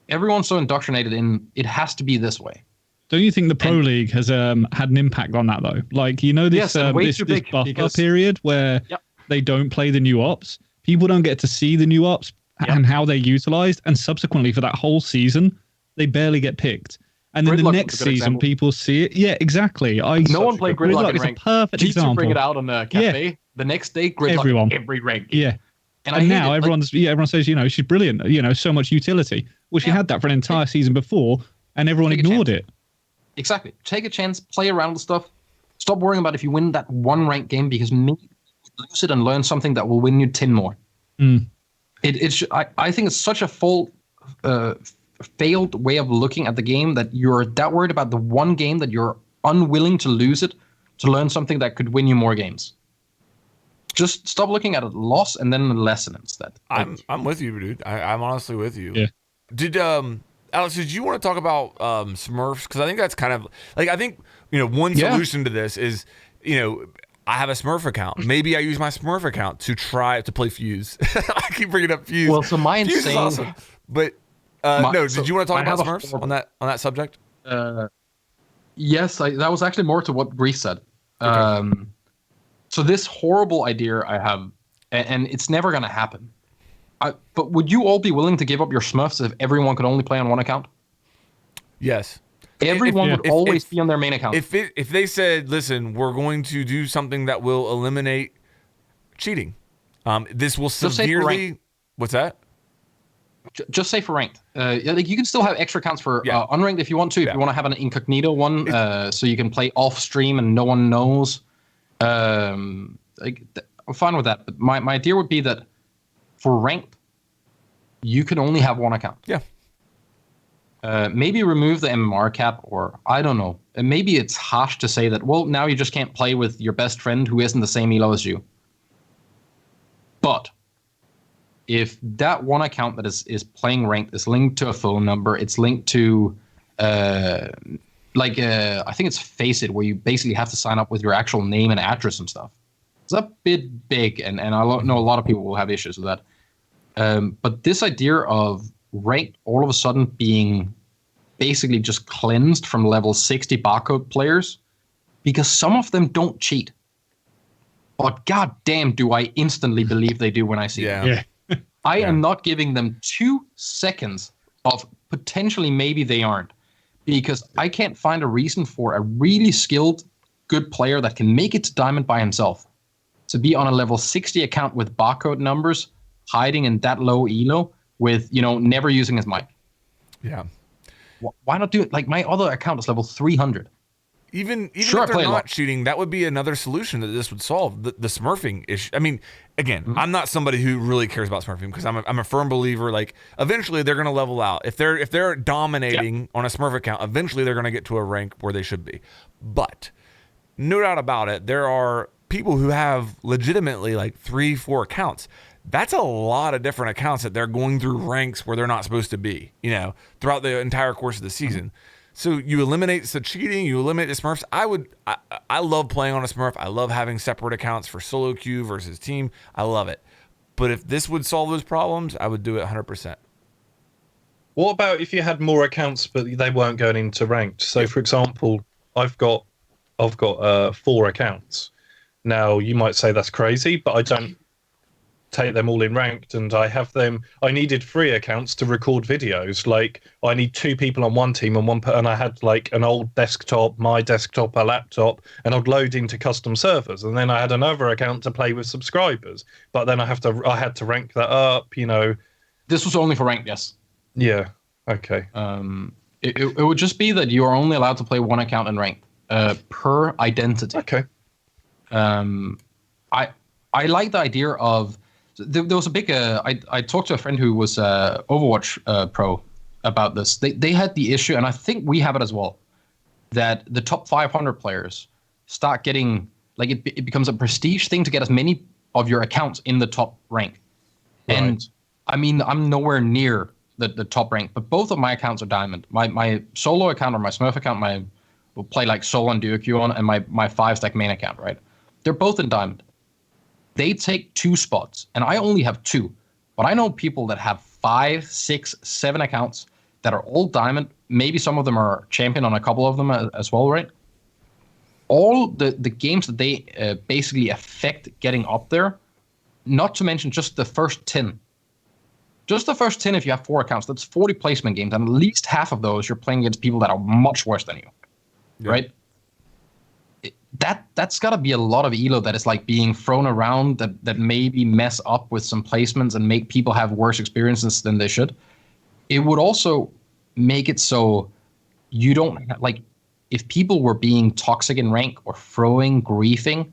Everyone's so indoctrinated in it has to be this way. Don't you think the Pro League has had an impact on that though? Like, you know, this buffer period where they don't play the new ops. People don't get to see the new ops and how they're utilized, and subsequently for that whole season, they barely get picked. And then the next season, people see it. Yeah, exactly. No one played Gridlock in rank. It's a perfect example. Bring it out on the cafe. Yeah. The next day, Gridlock every rank. Yeah. And now everyone says, you know, she's brilliant. You know, so much utility. Well, she had that for an entire season before, and everyone ignored it. Exactly. Take a chance. Play around with stuff. Stop worrying about if you win that one ranked game, because maybe you lose it and learn something that will win you 10 more. Mm. I think it's such a failed way of looking at the game that you're that worried about the one game that you're unwilling to lose it to learn something that could win you more games. Just stop looking at a loss and then a lesson instead. I'm with you, dude. I'm honestly with you. Yeah. Did Alex, did you want to talk about Smurfs? Because I think that's kind of like, I think, you know, one solution to this is, you know, I have a Smurf account. Maybe I use my Smurf account to try to play Fuse. I keep bringing up Fuse. Well, so my Fuse insane, is awesome. But did you want to talk about Smurfs on that subject? Yes, that was actually more to what Grief said. Okay. So this horrible idea I have, and it's never going to happen. But would you all be willing to give up your Smurfs if everyone could only play on one account? Yes. Everyone would always be on their main account. If they said, listen, we're going to do something that will eliminate cheating. This will severely... What's that? Just say for ranked. Like you can still have extra accounts for unranked if you want to. If you want to have an incognito one, so you can play off stream and no one knows. I'm fine with that. But my idea would be that for ranked, you can only have one account. Yeah. Maybe remove the MMR cap, or I don't know. And maybe it's harsh to say that, well, now you just can't play with your best friend who isn't the same elo as you. But if that one account that is playing ranked is linked to a phone number, it's linked to, I think it's Face It, where you basically have to sign up with your actual name and address and stuff. It's a bit big, and I know a lot of people will have issues with that. But this idea of ranked all of a sudden being basically just cleansed from level 60 barcode players, because some of them don't cheat. But goddamn, do I instantly believe they do when I see them. I am not giving them 2 seconds of potentially maybe they aren't, because I can't find a reason for a really skilled, good player that can make it to Diamond by himself to be on a level 60 account with barcode numbers, hiding in that low elo with, never using his mic. Yeah. Why not do it? Like, my other account is level 300. Even sure, if they're not cheating, that would be another solution that this would solve, the Smurfing issue. I mean, again, I'm not somebody who really cares about Smurfing, because I'm a firm believer, like, eventually they're going to level out. If they're dominating on a Smurf account, eventually they're going to get to a rank where they should be. But no doubt about it, there are people who have legitimately like 3-4 accounts. That's a lot of different accounts that they're going through ranks where they're not supposed to be, throughout the entire course of the season. So you eliminate the cheating, you eliminate the Smurfs. I love playing on a Smurf. I love having separate accounts for solo queue versus team. I love it. But if this would solve those problems, I would do it 100%. What about if you had more accounts but they weren't going into ranked? So, for example, I've got 4 accounts. Now, you might say that's crazy, but I don't take them all in ranked, and I needed 3 accounts to record videos. Like, I need 2 people on one team and I had like an old desktop, my desktop, a laptop, and I'd load into custom servers, and then I had another account to play with subscribers, but then I had to rank that up. This was only for ranked. Yes. Yeah. Okay. It would just be that you are only allowed to play one account in ranked per identity. Okay. I like the idea of there was a big. I talked to a friend who was Overwatch pro about this. They had the issue, and I think we have it as well, that the top 500 players start getting like it becomes a prestige thing to get as many of your accounts in the top rank. Right. And I mean, I'm nowhere near the top rank, but both of my accounts are diamond. My solo account or my Smurf account, will play like solo and duo queue on, and my 5-stack main account, right? They're both in diamond. They take 2 spots, and I only have 2. But I know people that have 5, 6, 7 accounts that are all diamond. Maybe some of them are champion on a couple of them as well, right? All the games that they basically affect getting up there, not to mention just the first 10. Just the first 10, if you have 4 accounts, that's 40 placement games, and at least half of those you're playing against people that are much worse than you, right? That's got to be a lot of elo that is like being thrown around that maybe mess up with some placements and make people have worse experiences than they should. It would also make it so you don't like, if people were being toxic in rank or throwing, griefing,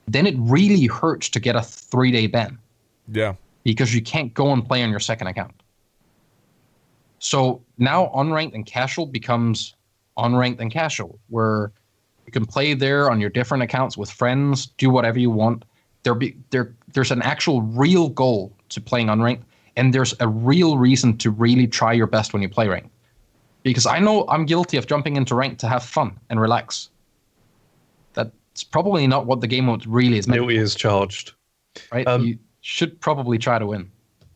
then it really hurts to get a 3-day ban. Yeah. Because you can't go and play on your second account. So now unranked and casual becomes unranked and casual, where you can play there on your different accounts with friends, do whatever you want. There's an actual real goal to playing unranked, and there's a real reason to really try your best when you play ranked. Because I know I'm guilty of jumping into ranked to have fun and relax. That's probably not what the game mode really is meant. Guilty is charged. Right? You should probably try to win.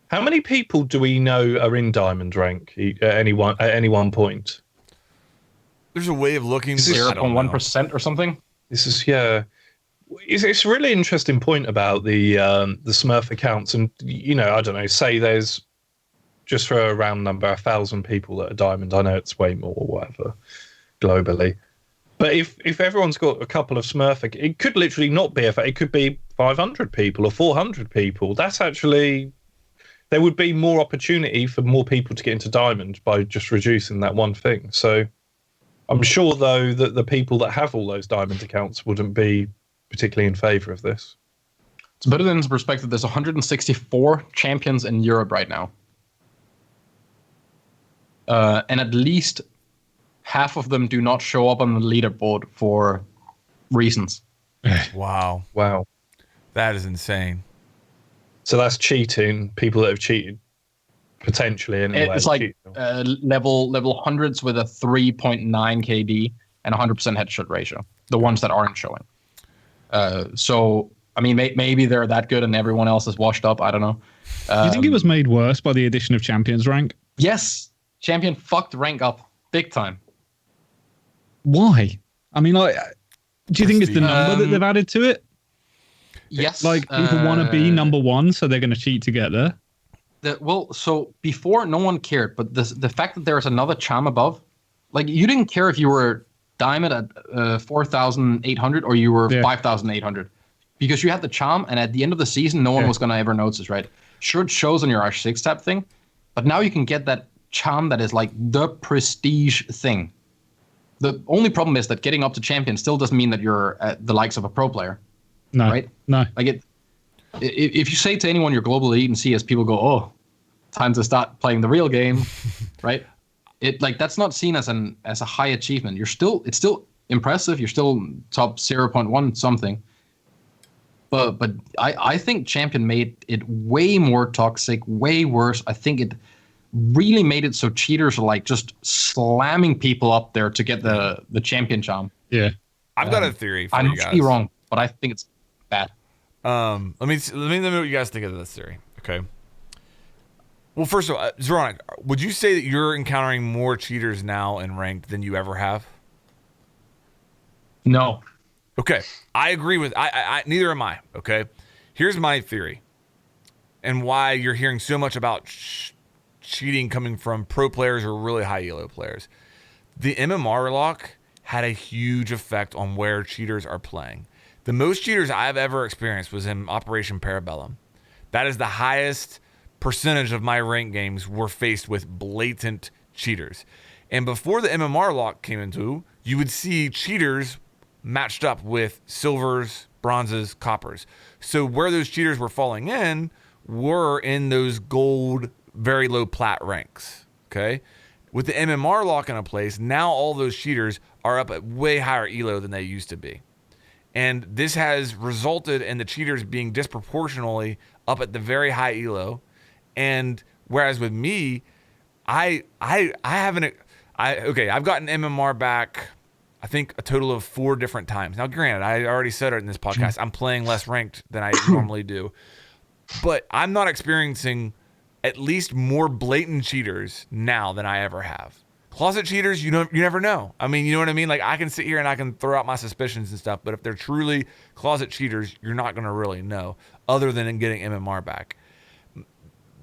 How many people do we know are in diamond rank at any one point? There's a way of looking. 0.1% or something. This is It's a really interesting point about the Smurf accounts, and I don't know. Say there's, just for a round number, 1,000 people that are diamond. I know it's way more or whatever globally, but if everyone's got a couple of Smurf, it could literally not be it could be 500 people or 400 people. That's actually there would be more opportunity for more people to get into Diamond by just reducing that one thing. So I'm sure, though, that the people that have all those Diamond accounts wouldn't be particularly in favour of this. To put it into perspective, there's 164 champions in Europe right now. And at least half of them do not show up on the leaderboard for reasons. Wow. That is insane. So that's cheating, people that have cheated, potentially anyway. It's like level hundreds with a 3.9 KD and 100% headshot ratio, the ones that aren't showing. So, I mean, maybe they're that good and everyone else is washed up. I don't know. Do you think it was made worse by the addition of Champions rank? Yes. Champion fucked rank up big time. Why? I mean, like, do you think it's the number that they've added to it? Yes. Like, people want to be number one, so they're going to cheat to get there? So before, no one cared, but the fact that there's another charm above, like, you didn't care if you were Diamond at 4,800 or you were 5,800. Because you had the charm, and at the end of the season, no one was going to ever notice, right? Sure, it shows on your R6 tab thing, but now you can get that charm that is like the prestige thing. The only problem is that getting up to champion still doesn't mean that you're at the likes of a pro player. No. Right? No. Like, if you say to anyone you're global elite and CS, people go, oh, time to start playing the real game, right? That's not seen as a high achievement. It's still impressive. You're still top 0.1 something. But I think Champion made it way more toxic, way worse. I think it really made it so cheaters are like just slamming people up there to get the champion charm. Yeah. I've got a theory for I you must guys. be wrong, but I think it's bad. Let me know what you guys think of this theory. Okay. Well, first of all, Zoran, would you say that you're encountering more cheaters now in ranked than you ever have? No. Okay, I agree with. I neither am I. Okay, here's my theory, and why you're hearing so much about cheating coming from pro players or really high elo players. The MMR lock had a huge effect on where cheaters are playing. The most cheaters I've ever experienced was in Operation Parabellum. That is the highest percentage of my ranked games were faced with blatant cheaters. And before the MMR lock came into, you would see cheaters matched up with silvers, bronzes, coppers. So where those cheaters were falling in were in those gold, very low plat ranks. Okay. With the MMR lock in place, now all those cheaters are up at way higher elo than they used to be. And this has resulted in the cheaters being disproportionately up at the very high elo. And whereas with me, I've gotten MMR back, I think, a total of 4 different times. Now, granted, I already said it in this podcast, I'm playing less ranked than I normally do. But I'm not experiencing at least more blatant cheaters now than I ever have. Closet cheaters, you never know. I mean, you know what I mean? Like, I can sit here and I can throw out my suspicions and stuff, but if they're truly closet cheaters, you're not going to really know, other than in getting MMR back.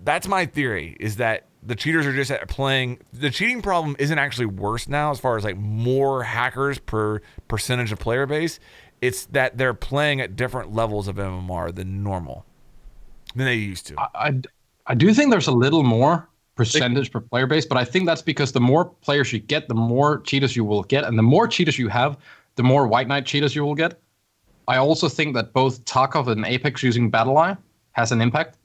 That's my theory, is that the cheaters are just playing. The cheating problem isn't actually worse now as far as like more hackers per percentage of player base. It's that they're playing at different levels of MMR than normal, than they used to. I do think there's a little more percentage per player base, but I think that's because the more players you get, the more cheaters you will get, and the more cheaters you have, the more White Knight cheaters you will get. I also think that both Tarkov and Apex using BattleEye has an impact.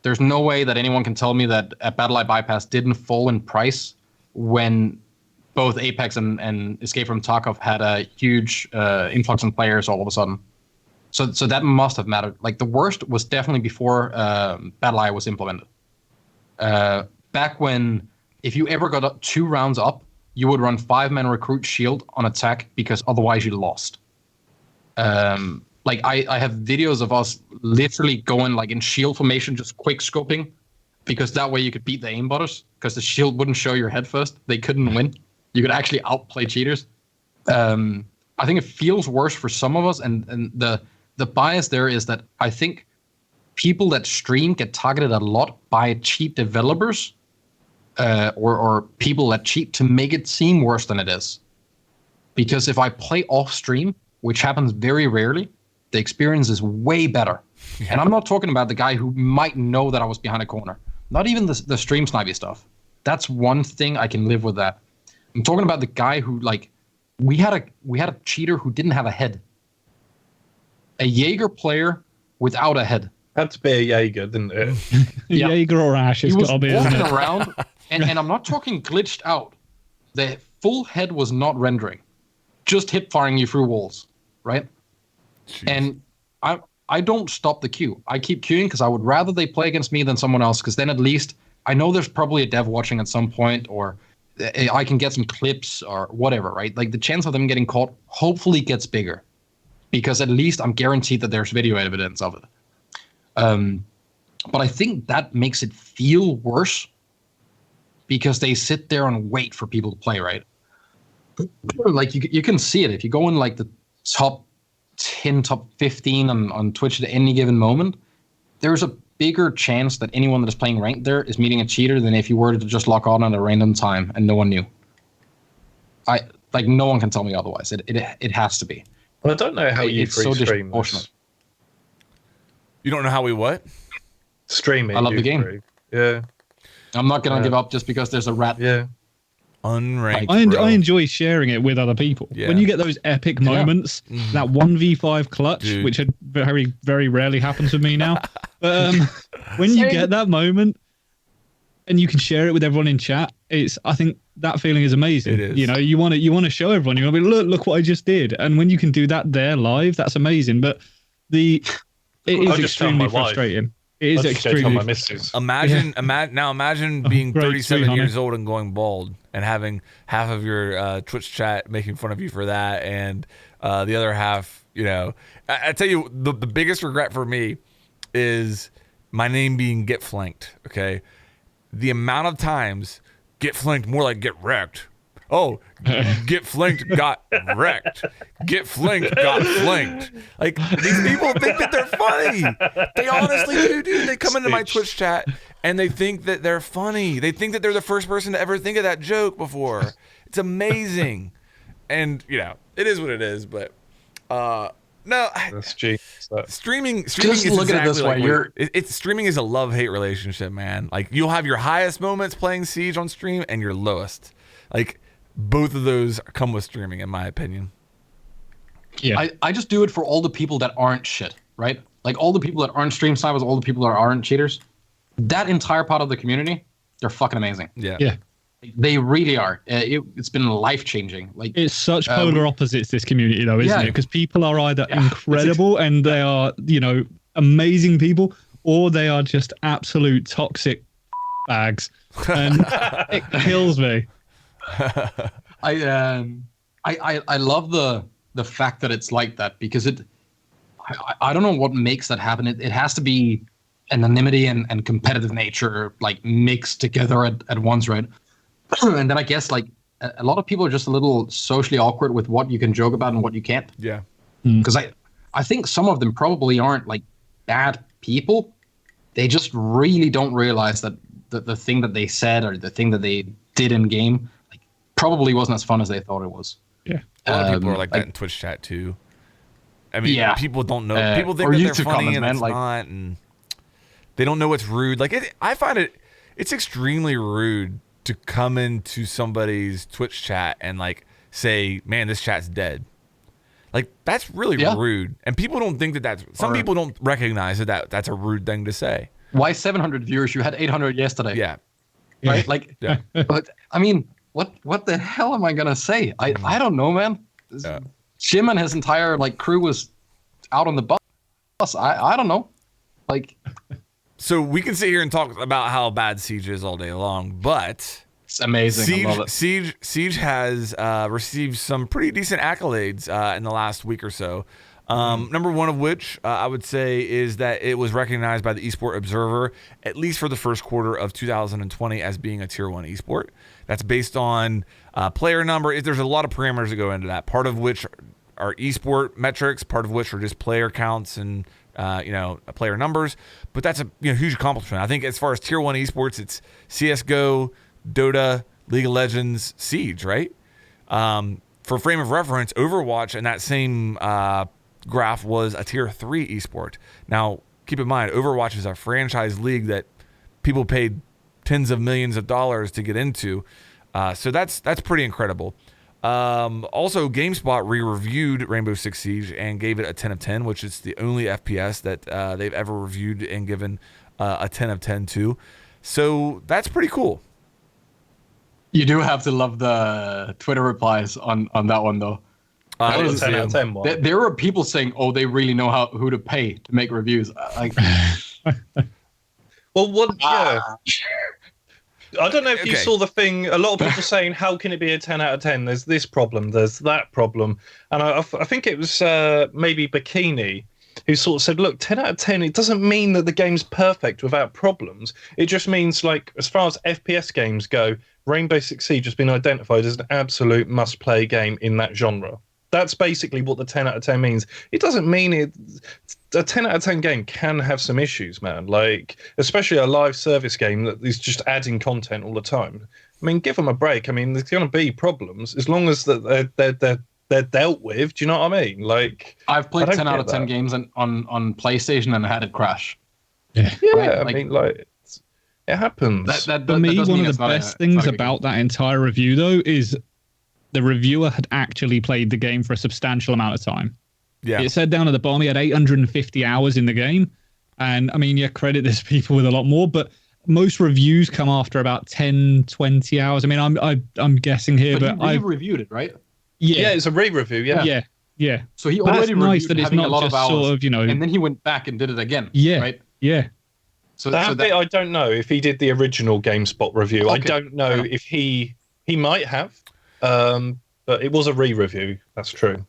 There's no way that anyone can tell me that a BattleEye bypass didn't fall in price when both Apex and Escape from Tarkov had a huge influx in players all of a sudden. So that must have mattered. Like, the worst was definitely before BattleEye was implemented. Back when, if you ever got 2 rounds up, you would run 5-man recruit shield on attack because otherwise you lost. Like, I have videos of us literally going like in shield formation, just quick scoping, because that way you could beat the aimbotters, because the shield wouldn't show your head first. They couldn't win. You could actually outplay cheaters. I think it feels worse for some of us, and the bias there is that I think people that stream get targeted a lot by cheat developers, or people that cheat to make it seem worse than it is. Because if I play off stream, which happens very rarely, the experience is way better And I'm not talking about the guy who might know that I was behind a corner. Not even the stream snipey stuff. That's one thing I can live with that. I'm talking about the guy who, like, we had a cheater who didn't have a head. A Jaeger player without a head. Had to be a Jaeger, didn't it? Yeah. Jaeger or Ash, it's got to be. He was walking around, and I'm not talking glitched out. The full head was not rendering, just hip firing you through walls, right? Jeez. And I don't stop the queue. I keep queuing because I would rather they play against me than someone else, because then at least I know there's probably a dev watching at some point, or I can get some clips or whatever, right? Like the chance of them getting caught hopefully gets bigger, because at least I'm guaranteed that there's video evidence of it. But I think that makes it feel worse because they sit there and wait for people to play, right? Like you can see it if you go in like the top 10, top 15 on Twitch at any given moment. There's a bigger chance that anyone that is playing ranked there is meeting a cheater than if you were to just log on at a random time and no one knew. No one can tell me otherwise. It has to be. Well, I don't know how you free stream this. You don't know how we what? Streaming. I love the game. Yeah. I'm not going to give up just because there's a rat. Yeah. Unranked. I enjoy sharing it with other people. Yeah. When you get those epic moments, that 1v5 clutch, which very, very rarely happens with me now. But when you get that moment and you can share it with everyone in chat, I think that feeling is amazing. It is. You know, you want to show everyone. You want to be look what I just did. And when you can do that there live, that's amazing. But it is extremely frustrating. It is extremely. My missus. Imagine being 37 years old and going bald, and having half of your Twitch chat making fun of you for that, and the other half, you know. I tell you, the biggest regret for me is my name being Get Flanked. Okay, the amount of times Get Flanked, more like Get Wrecked. Oh, Get Flanked got wrecked. Get Flanked got flanked. Like, these people think that they're funny. They honestly do, dude. They come into my Twitch chat and they think that they're funny. They think that they're the first person to ever think of that joke before. It's amazing. And, you know, it is what it is, but no. That's genius. Streaming just is look at it this way. Streaming is a love-hate relationship, man. Like, you'll have your highest moments playing Siege on stream and your lowest. Like, both of those come with streaming, in my opinion. Yeah, I just do it for all the people that aren't shit, right? Like all the people that aren't stream snipers, all the people that aren't cheaters. That entire part of the community, they're fucking amazing. Yeah. They really are. It's been life-changing. Like it's such polar opposites, this community, though, isn't it? Because people are either incredible and they are, you know, amazing people, or they are just absolute toxic bags, and it kills me. I love the fact that it's like that, because I don't know what makes that happen. It has to be anonymity and competitive nature like mixed together at once, right? And then I guess like a lot of people are just a little socially awkward with what you can joke about and what you can't. Yeah. Because I think some of them probably aren't like bad people. They just really don't realize that the thing that they said or the thing that they did in game probably wasn't as fun as they thought it was. Yeah. A lot of people are like that in Twitch chat too. I mean, people don't know. People think that they're funny and it's not, and they don't know what's rude. Like I find it's extremely rude to come into somebody's Twitch chat and like say, "Man, this chat's dead." Like that's really rude, and people don't think that some people don't recognize that's a rude thing to say. Why 700 viewers? You had 800 yesterday. Yeah. Right. Like, but I mean. What the hell am I gonna say? I don't know, man. Jim and his entire like crew was out on the bus. I don't know. Like, so we can sit here and talk about how bad Siege is all day long, but it's amazing. I love it. Siege has received some pretty decent accolades in the last week or so. Number one of which I would say is that it was recognized by the Esport Observer, at least for the first quarter of 2020, as being a tier 1 esport. That's based on player number. There's a lot of parameters that go into that, part of which are esport metrics, part of which are just player counts and player numbers. But that's a huge accomplishment. I think as far as tier 1 esports, it's CSGO, Dota, League of Legends, Siege, right? For frame of reference, Overwatch in that same graph was a tier 3 esport. Now, keep in mind, Overwatch is a franchise league that people paid tens of millions of dollars to get into. So that's pretty incredible. Also, GameSpot re-reviewed Rainbow Six Siege and gave it a 10 of 10, which is the only FPS that they've ever reviewed and given a 10 of 10 to. So that's pretty cool. You do have to love the Twitter replies on that one, though. That was 10 out of 10 one. There were people saying, "Oh, they really know who to pay to make reviews." Like, well, what? Yeah. I don't know if you saw the thing. A lot of people saying, "How can it be a 10 out of 10? There's this problem, there's that problem," and I think it was maybe Bikini who sort of said, "Look, 10 out of 10. It doesn't mean that the game's perfect without problems. It just means, like, as far as FPS games go, Rainbow Six Siege has been identified as an absolute must-play game in that genre." That's basically what the 10 out of 10 means. It doesn't mean it. A 10 out of 10 game can have some issues, man. Like, especially a live service game that is just adding content all the time. I mean, give them a break. I mean, there's going to be problems as long as they're dealt with. Do you know what I mean? Like, I've played 10 out of 10 games on PlayStation and had it crash. Yeah, right? I mean, like, it happens. For me, one of the best things about that entire review, though, is the reviewer had actually played the game for a substantial amount of time. Yeah. It said down at the bottom he had 850 hours in the game. And I mean, credit there's people with a lot more, but most reviews come after about 10, 20 hours. I mean, I'm guessing here, but I reviewed it, right? Yeah, it's a re-review, Yeah. So he already nice reviewed that it's not a lot just of hours, sort of, and then he went back and did it again. Yeah. Right? Yeah. So that bit, I don't know if he did the original GameSpot review. Okay. I don't know if he might have. But it was a re-review. That's true.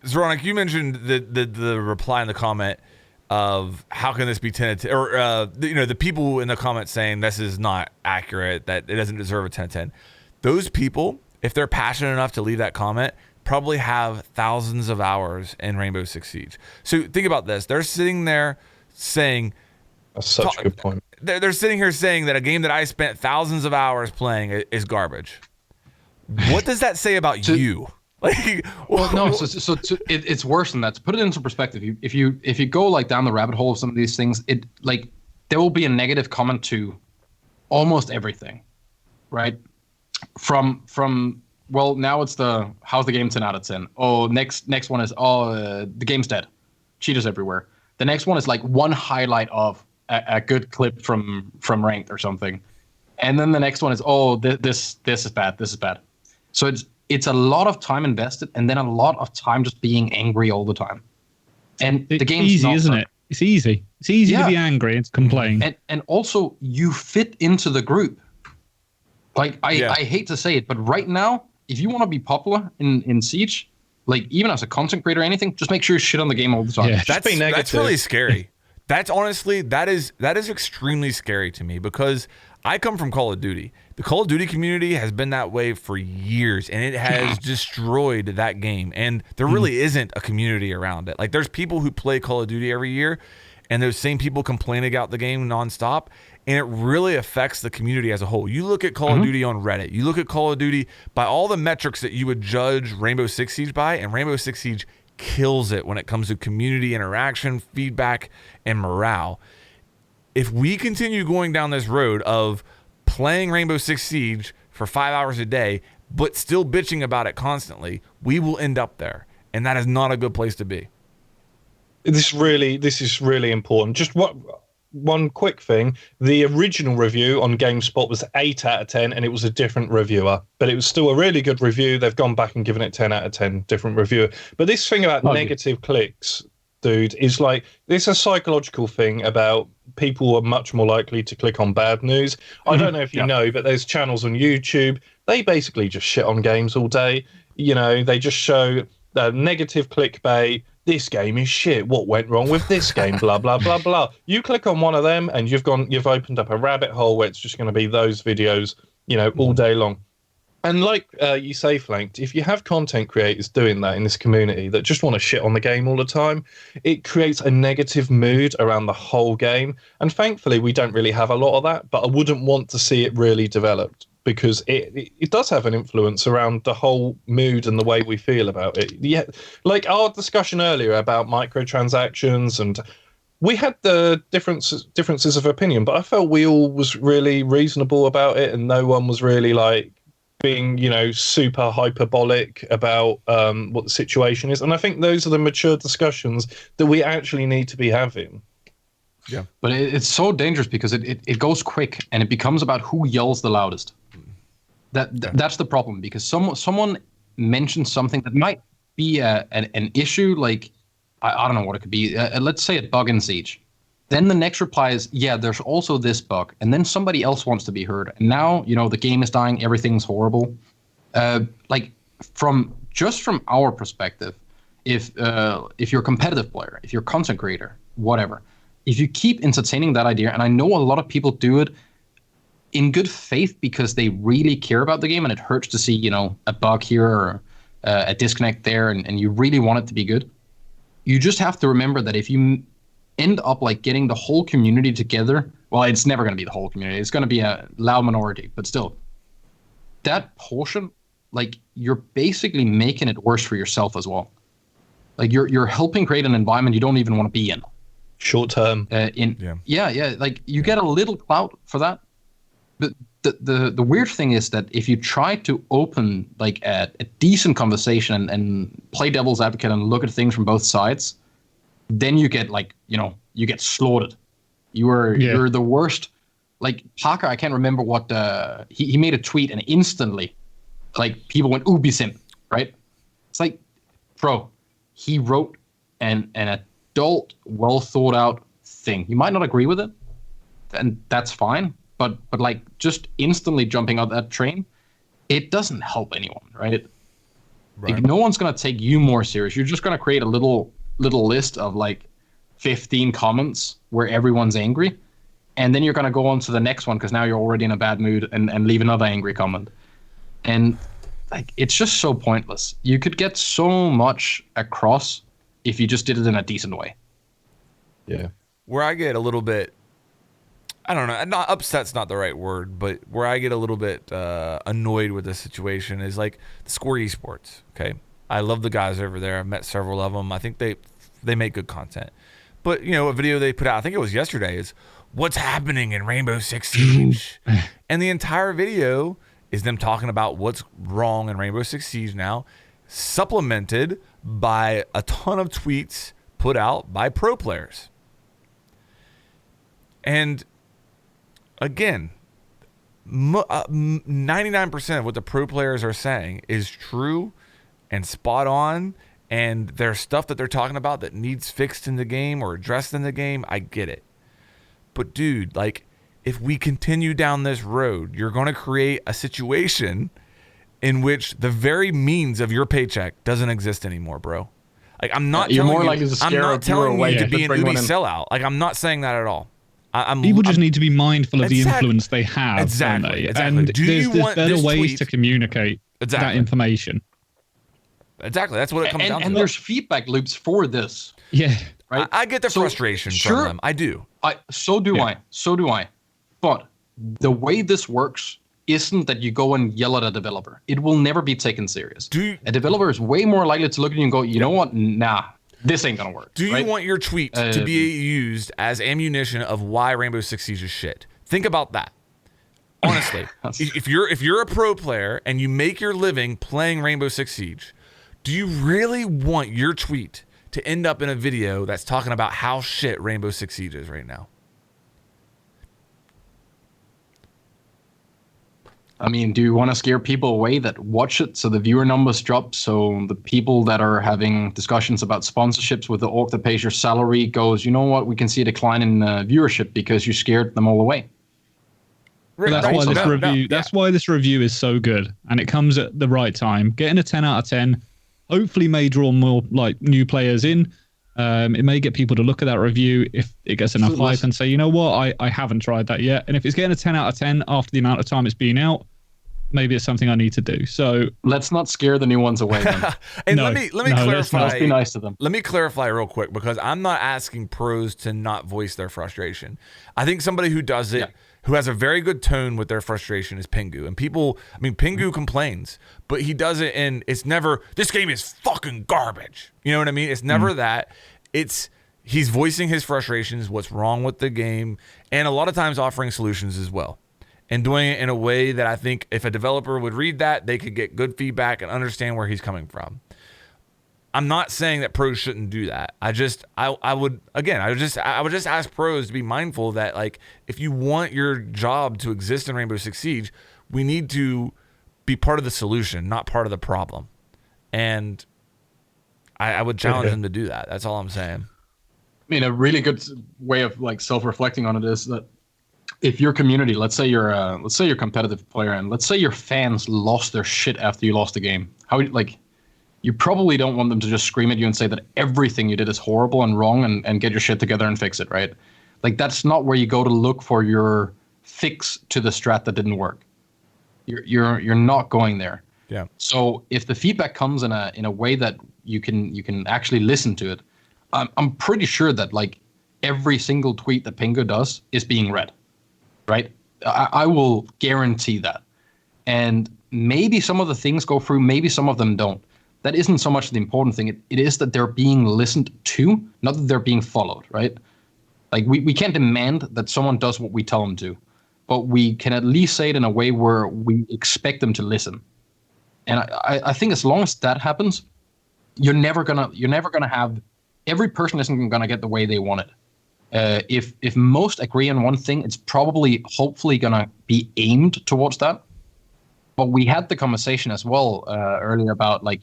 Zoronic, you mentioned the reply in the comment of how can this be 10 of 10, or the people in the comment saying this is not accurate, that it doesn't deserve a 10 of 10. Those people, if they're passionate enough to leave that comment, probably have thousands of hours in Rainbow Six Siege. So think about this. They're sitting there saying... That's such a good point. They're sitting here saying that a game that I spent thousands of hours playing is garbage. What does that say about you? Like, well, no. So it's worse than that. To put it into perspective, if you go like down the rabbit hole of some of these things, it like there will be a negative comment to almost everything, right? From well, now it's how's the game 10 out of 10? Oh, next one is the game's dead, cheaters everywhere. The next one is like one highlight of a good clip from ranked or something, and then the next one is this is bad, this is bad. So it's a lot of time invested, and then a lot of time just being angry all the time. And the game's easy, isn't it? It's easy. It's easy to be angry and to complain. And also, you fit into the group. Like, I hate to say it, but right now, if you want to be popular in Siege, like even as a content creator or anything, just make sure you shit on the game all the time. Yeah, that's really scary. That's honestly, that is extremely scary to me, because I come from Call of Duty. The Call of Duty community has been that way for years, and it has destroyed that game. And there really isn't a community around it. Like, there's people who play Call of Duty every year, and those same people complain about the game nonstop, and it really affects the community as a whole. You look at Call of Duty on Reddit, you look at Call of Duty by all the metrics that you would judge Rainbow Six Siege by, and Rainbow Six Siege kills it when it comes to community interaction, feedback, and morale. If we continue going down this road of playing Rainbow Six Siege for 5 hours a day, but still bitching about it constantly, we will end up there. And that is not a good place to be. This is really important. Just one quick thing. The original review on GameSpot was 8 out of 10, and it was a different reviewer. But it was still a really good review. They've gone back and given it 10 out of 10, different reviewer. But this thing about negative clicks, dude, is like, it's a psychological thing about people are much more likely to click on bad news. I don't know if you know, but there's channels on YouTube. They basically just shit on games all day. You know, they just show negative clickbait. This game is shit. What went wrong with this game? Blah, blah, blah, blah. You click on one of them and you've opened up a rabbit hole where it's just going to be those videos, all day long. And like you say, Flanked, if you have content creators doing that in this community that just want to shit on the game all the time, it creates a negative mood around the whole game. And thankfully, we don't really have a lot of that, but I wouldn't want to see it really developed, because it does have an influence around the whole mood and the way we feel about it. Yeah, like our discussion earlier about microtransactions and we had the differences of opinion, but I felt we all was really reasonable about it, and no one was really like being, super hyperbolic about what the situation is. And I think those are the mature discussions that we actually need to be having. Yeah, but it's so dangerous because it goes quick and it becomes about who yells the loudest. That's the problem, because someone mentions something that might be an issue, like I don't know what it could be. Let's say a bug in Siege. Then the next reply is, yeah, there's also this bug, and then somebody else wants to be heard, and now the game is dying, everything's horrible. Like from our perspective, if you're a competitive player, if you're a content creator, whatever. If you keep entertaining that idea, and I know a lot of people do it in good faith because they really care about the game, and it hurts to see, a bug here or a disconnect there, and you really want it to be good. You just have to remember that if you end up like getting the whole community together, well, it's never going to be the whole community. It's going to be a loud minority, but still, that portion, like you're basically making it worse for yourself as well. Like you're helping create an environment you don't even want to be in. Short term. Yeah. Like you get a little clout for that. But the weird thing is that if you try to open like a decent conversation and play devil's advocate and look at things from both sides, then you get like, you get slaughtered. You're the worst. Like Parker, I can't remember what he made a tweet and instantly like people went ooh, be simp, right? It's like, bro, he wrote an adult, well thought out thing. You might not agree with it, and that's fine. But like just instantly jumping on that train, it doesn't help anyone, right? Like, no one's gonna take you more serious. You're just gonna create a little list of like 15 comments where everyone's angry, and then you're gonna go on to the next one because now you're already in a bad mood and leave another angry comment. And like it's just so pointless. You could get so much across if you just did it in a decent way. Yeah. Where I get a little bit, I don't know, not upset's not the right word, but where I get a little bit annoyed with this situation is like the Score Esports. Okay, I love the guys over there. I've met several of them. I think they make good content. But a video they put out, I think it was yesterday, is what's happening in Rainbow Six Siege, and the entire video is them talking about what's wrong in Rainbow Six Siege now, supplemented by a ton of tweets put out by pro players. And again, 99% of what the pro players are saying is true and spot on, and there's stuff that they're talking about that needs fixed in the game or addressed in the game. I get it. But dude, like, if we continue down this road, you're going to create a situation in which the very means of your paycheck doesn't exist anymore, bro. Like, I'm not telling you to be an Ubi sellout. Like, I'm not saying that at all. People just need to be mindful of the influence they have. Exactly. And there's better ways to communicate that information. Exactly. That's what it comes down to. And there's feedback loops for this. Yeah. Right? I get the frustration from them. I do. So do I. But the way this works isn't that you go and yell at a developer. It will never be taken serious. A developer is way more likely to look at you and go, you know what? Nah, this ain't gonna work. Do you want your tweet to be used as ammunition of why Rainbow Six Siege is shit? Think about that. Honestly, if you're a pro player and you make your living playing Rainbow Six Siege, do you really want your tweet to end up in a video that's talking about how shit Rainbow Six Siege is right now? I mean, do you want to scare people away that watch it so the viewer numbers drop, so the people that are having discussions about sponsorships with the org that pays your salary goes, you know what, we can see a decline in viewership because you scared them all away? That's why this review is so good, and it comes at the right time. Getting a 10 out of 10 hopefully may draw more like new players in. It may get people to look at that review if it gets enough hype and say, you know what, I haven't tried that yet. And if it's getting a 10 out of 10 after the amount of time it's been out, maybe it's something I need to do. So let's not scare the new ones away then. And let me clarify. Let's be nice to them. Let me clarify real quick, because I'm not asking pros to not voice their frustration. I think somebody who does it, who has a very good tone with their frustration, is Pingu. And Pingu complains, but he does it in, it's never, this game is fucking garbage. You know what I mean? It's never that. It's, he's voicing his frustrations, what's wrong with the game, and a lot of times offering solutions as well. And doing it in a way that I think if a developer would read that, they could get good feedback and understand where he's coming from. I'm not saying that pros shouldn't do that. I would just ask pros to be mindful that, like, if you want your job to exist in Rainbow Six Siege, we need to be part of the solution, not part of the problem. And I would challenge them to do that. That's all I'm saying. I mean, a really good way of like self-reflecting on it is that if your community, let's say you're a competitive player, and let's say your fans lost their shit after you lost the game, you probably don't want them to just scream at you and say that everything you did is horrible and wrong, and get your shit together and fix it, right? Like, that's not where you go to look for your fix to the strat that didn't work. You're not going there. Yeah. So if the feedback comes in a way that you can actually listen to it, I'm pretty sure that like every single tweet that Pingo does is being read. Right? I will guarantee that. And maybe some of the things go through, maybe some of them don't. That isn't so much the important thing. It is that they're being listened to, not that they're being followed, right? Like, we can't demand that someone does what we tell them to, but we can at least say it in a way where we expect them to listen. And I think as long as that happens, you're never gonna have, every person isn't gonna get the way they want it. If most agree on one thing, it's probably, hopefully, gonna be aimed towards that. But we had the conversation as well earlier about, like,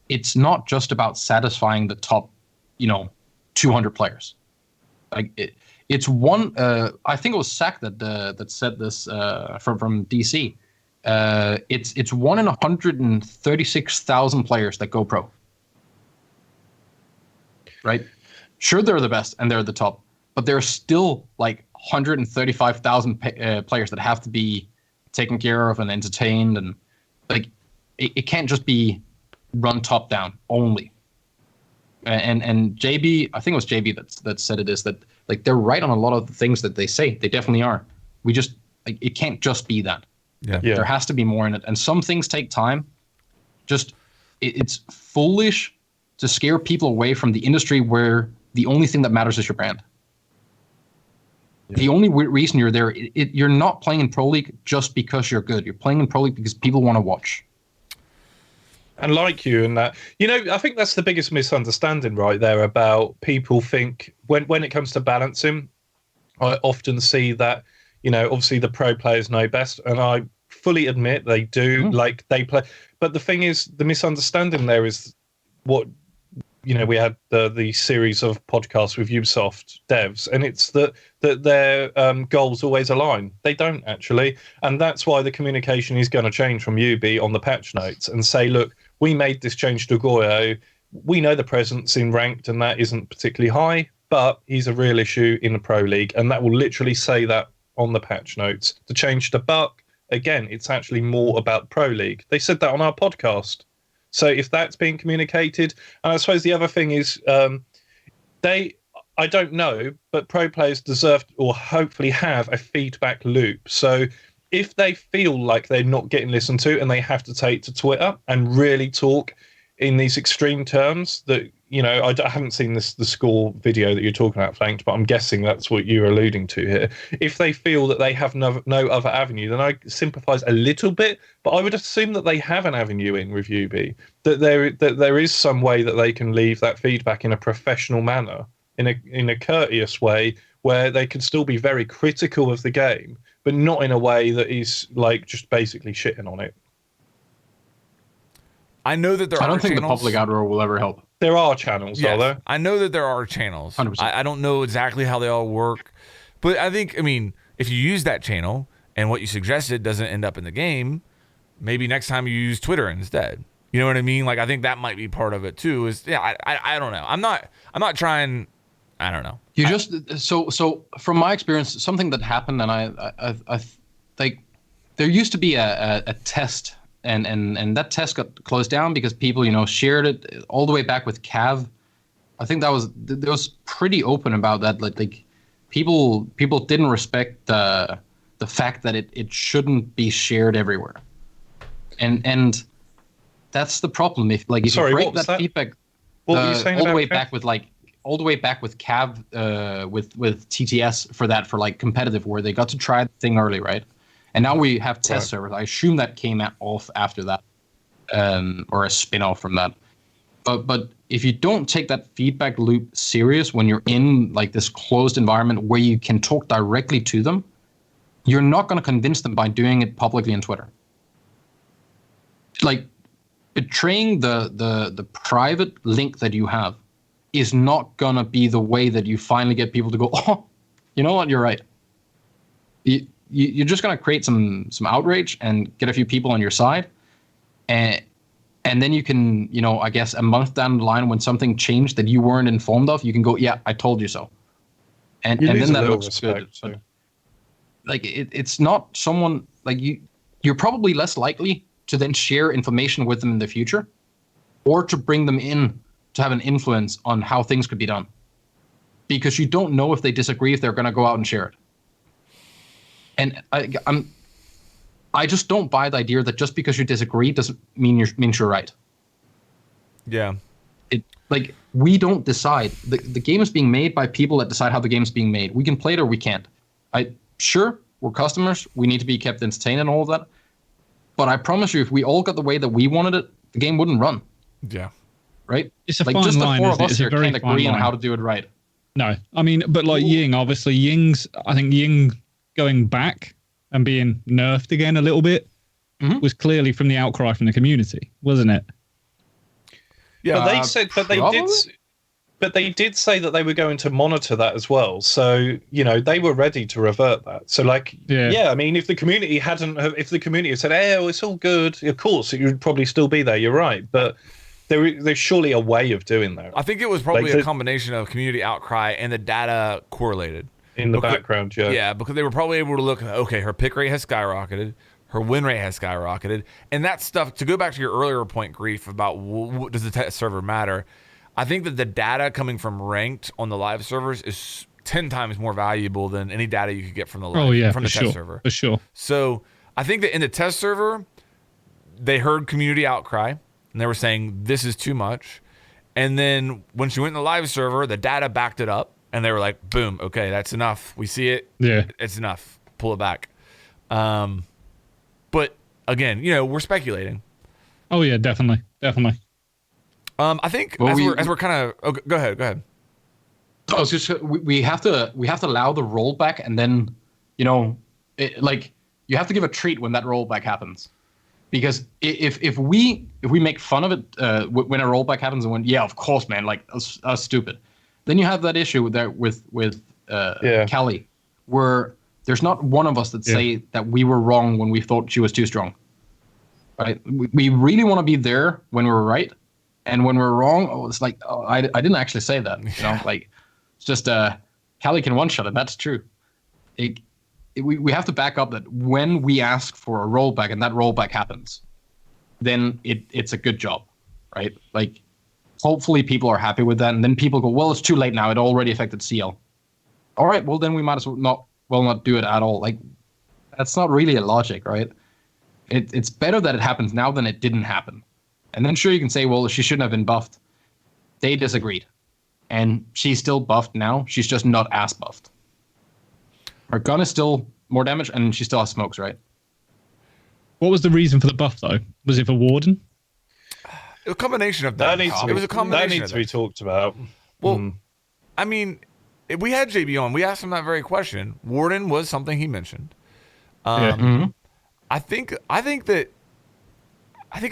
it's not just about satisfying the top, 200 players. Like, it's one. I think it was Sack that said this from DC. It's 1 in 136,000 players that go pro. Right? Sure, they're the best and they're the top. But there's still like 135,000 players that have to be taken care of and entertained, and like it can't just be run top down only. And JB, I think it was JB that said it, is that like they're right on a lot of the things that they say. They definitely are. We just, like, it can't just be that. Yeah. There has to be more in it, and some things take time. Just it's foolish to scare people away from the industry where the only thing that matters is your brand. The only reason you're there, you're not playing in Pro League just because you're good. You're playing in Pro League because people want to watch. And like you, and that, I think that's the biggest misunderstanding right there about people think when it comes to balancing. I often see that, obviously the pro players know best, and I fully admit they do. Like, they play, but the thing is, the misunderstanding there is what. We had the series of podcasts with Ubisoft devs, and it's that their goals always align. They don't actually, and that's why the communication is going to change from Ubi on the patch notes and say, look, we made this change to Goyo. We know the presence in ranked, and that isn't particularly high, but he's a real issue in the Pro League, and that will literally say that on the patch notes. The change to Buck, again, it's actually more about Pro League. They said that on our podcast. So if that's being communicated, and I suppose the other thing is, I don't know, but pro players deserve or hopefully have a feedback loop. So if they feel like they're not getting listened to and they have to take to Twitter and really talk in these extreme terms that, I haven't seen the score video that you're talking about, Flanked, but I'm guessing that's what you're alluding to here. If they feel that they have no other avenue, then I sympathise a little bit, but I would assume that they have an avenue in with UB, that there is some way that they can leave that feedback in a professional manner, in a courteous way, where they can still be very critical of the game, but not in a way that is like just basically shitting on it. I know that I don't think the public outroar will ever help. There are channels, yes, are there? I know that there are channels. 100%. I don't know exactly how they all work, but I mean, if you use that channel and what you suggested doesn't end up in the game, maybe next time you use Twitter instead. You know what I mean? Like, I think that might be part of it too. I don't know. I'm not trying. I don't know. You just so from my experience, something that happened, and I like, there used to be a test. And that test got closed down because people, shared it all the way back with Cav. I think that was pretty open about that. Like people didn't respect the fact that it shouldn't be shared everywhere. And that's the problem. If like if Sorry, you break what was that that? feedback What were you saying all the about way Cav? back with like all the way back with Cav, with TTS for like competitive, where they got to try the thing early, right? And now we have test servers. I assume that came off after that, or a spin-off from that. But if you don't take that feedback loop serious when you're in like this closed environment where you can talk directly to them, you're not going to convince them by doing it publicly on Twitter. Like, betraying the private link that you have is not going to be the way that you finally get people to go, oh, you know what, you're right. You're just going to create some outrage and get a few people on your side. And then you can, I guess a month down the line when something changed that you weren't informed of, you can go, yeah, I told you so. And then that looks good. But, like, it's not someone, like, you're probably less likely to then share information with them in the future, or to bring them in to have an influence on how things could be done. Because you don't know if they disagree, if they're going to go out and share it. And I just don't buy the idea that just because you disagree doesn't mean you're right. Yeah. We don't decide. The game is being made by people that decide how the game is being made. We can play it or we can't. Sure, we're customers. We need to be kept entertained and all of that. But I promise you, if we all got the way that we wanted it, the game wouldn't run. Yeah. Right? It's a fine line, just the four of us here can't agree on how to do it right. No, I mean, but like Ying, obviously, I think Ying going back and being nerfed again a little bit was clearly from the outcry from the community, wasn't it? Yeah, but they said, but they did say that they were going to monitor that as well. So, they were ready to revert that. So, like, I mean, if the community had said, "Hey, it's all good," of course, it would probably still be there. You're right, but there's surely a way of doing that. I think it was probably a combination of community outcry and the data correlated in the background. Yeah, because they were probably able to look. Okay, her pick rate has skyrocketed. Her win rate has skyrocketed, and that stuff. To go back to your earlier point, Grief, about what does the test server matter? I think that the data coming from ranked on the live servers is 10 times more valuable than any data you could get from the from the test server. For sure. So I think that in the test server, they heard community outcry and they were saying this is too much. And then when she went in the live server, the data backed it up and they were like, boom, okay, that's enough. We see it. Yeah. It's enough. Pull it back. But again, we're speculating. Oh yeah, definitely. I think as we're kind of go ahead. I was just we have to allow the rollback, and then you have to give a treat when that rollback happens, because if we make fun of it when a rollback happens and when of course man, like us stupid, then you have that issue there with Callie, where there's not one of us that say that we were wrong when we thought she was too strong, right? We really want to be there when we're right. And when we're wrong, it's like, I didn't actually say that. Like, it's just Callie can one-shot it. That's true. We have to back up that when we ask for a rollback and that rollback happens, then it's a good job, right? Like, hopefully people are happy with that, and then people go, well, it's too late now. It already affected CL. All right, well then we might as well not do it at all. Like, that's not really a logic, right? It's better that it happens now than it didn't happen. And then sure, you can say, well, she shouldn't have been buffed. They disagreed. And she's still buffed now. She's just not as buffed. Her gun is still more damage, and she still has smokes, right? What was the reason for the buff, though? Was it for Warden? A combination of that. It was a combination. That needs to be talked about. Well, I mean, if we had JB on. We asked him that very question. Warden was something he mentioned. I think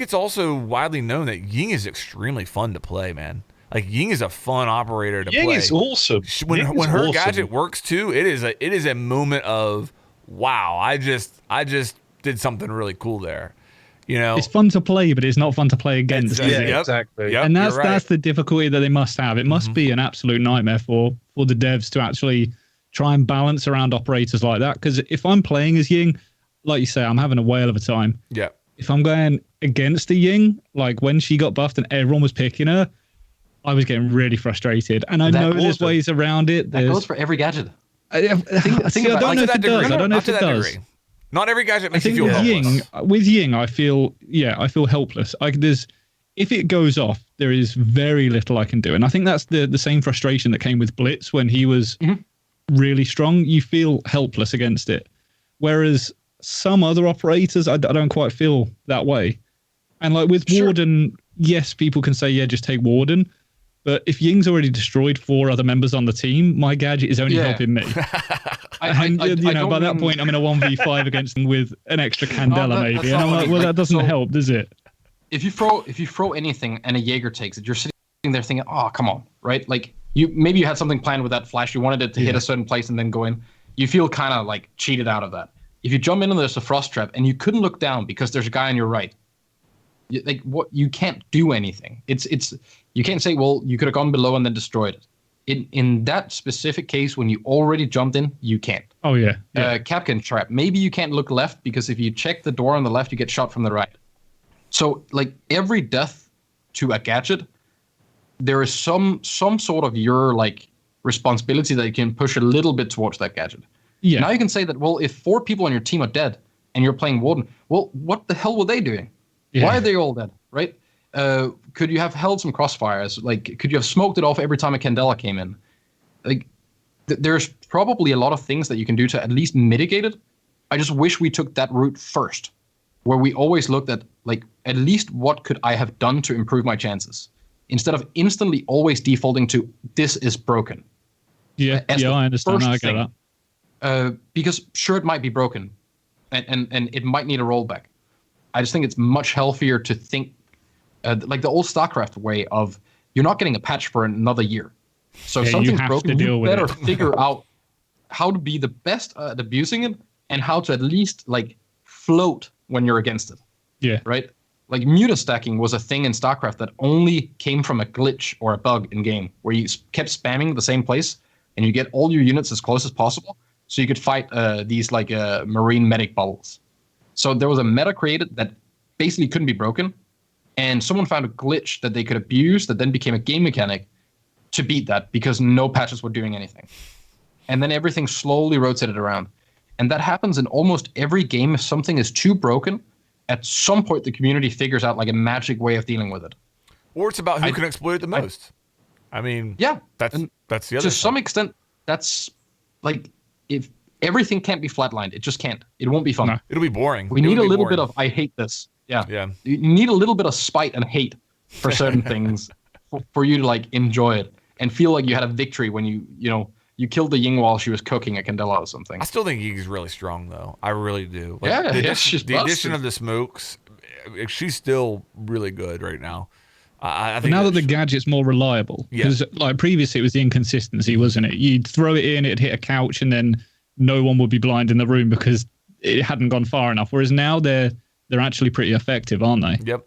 it's also widely known that Ying is extremely fun to play, man. Like, Ying is a fun operator to play. Ying is awesome. When her gadget works too, it is a moment of wow. I just did something really cool there. It's fun to play, but it's not fun to play against. Exactly. And that's the difficulty that they must have. It must be an absolute nightmare for the devs to actually try and balance around operators like that. Because if I'm playing as Ying, like you say, I'm having a whale of a time. Yeah. If I'm going against a Ying, like when she got buffed and everyone was picking her, I was getting really frustrated. And I know there's ways around it. That goes for every gadget. I don't know if it does. I don't know if it does. Not every gadget makes you feel helpless. With Ying, I feel helpless. if it goes off, there is very little I can do. And I think that's the same frustration that came with Blitz when he was really strong. You feel helpless against it. Whereas some other operators, I don't quite feel that way. And like with Warden, yes, people can say, yeah, just take Warden. But if Ying's already destroyed 4 other members on the team, my gadget is only helping me. By that point, I'm in a 1v5 against them with an extra Candela maybe. And I'm like, well, that doesn't help, does it? If you throw anything and a Jaeger takes it, you're sitting there thinking, oh, come on, right? Like maybe you had something planned with that flash. You wanted it to hit a certain place and then go in. You feel kind of like cheated out of that. If you jump in and there's a frost trap and you couldn't look down because there's a guy on your right, you can't do anything. It's you can't say, well, you could have gone below and then destroyed it. In that specific case, when you already jumped in, you can't. Oh yeah. Capcan trap. Maybe you can't look left because if you check the door on the left, you get shot from the right. So like every death to a gadget, there is some sort of your like responsibility that you can push a little bit towards that gadget. Yeah. Now you can say that, well, if 4 people on your team are dead and you're playing Warden, well, what the hell were they doing? Yeah. Why are they all dead, right? Could you have held some crossfires? Like, could you have smoked it off every time a Candela came in? Like, there's probably a lot of things that you can do to at least mitigate it. I just wish we took that route first, where we always looked at, like, at least what could I have done to improve my chances, instead of instantly always defaulting to, this is broken. Yeah, I understand. I get that. Because sure, it might be broken, and it might need a rollback. I just think it's much healthier to think like the old StarCraft way of, you're not getting a patch for another year. So if something's broken, you better figure out how to be the best at abusing it and how to at least like float when you're against it. Yeah. Right? Like muta stacking was a thing in StarCraft that only came from a glitch or a bug in game where you kept spamming the same place and you get all your units as close as possible so you could fight these like marine medic bubbles. So there was a meta created that basically couldn't be broken, and someone found a glitch that they could abuse that then became a game mechanic to beat that because no patches were doing anything. And then everything slowly rotated around. And that happens in almost every game. If something is too broken, at some point the community figures out like a magic way of dealing with it. Or it's about who can exploit it the most. I mean, yeah, that's the other to thing. some extent, that's like, if everything can't be flatlined, it just can't. It won't be fun. No. It'll be boring. We need a little bit of, I hate this. Yeah. You need a little bit of spite and hate for certain things for you to like enjoy it and feel like you had a victory when you killed the Ying while she was cooking a Candela or something. I still think Ying's really strong though. I really do. Like, the addition of the smokes, she's still really good right now. I think now that the gadget's more reliable, because like previously it was the inconsistency, wasn't it? You'd throw it in, it'd hit a couch, and then no one would be blind in the room because it hadn't gone far enough. Whereas now they're actually pretty effective, aren't they? Yep.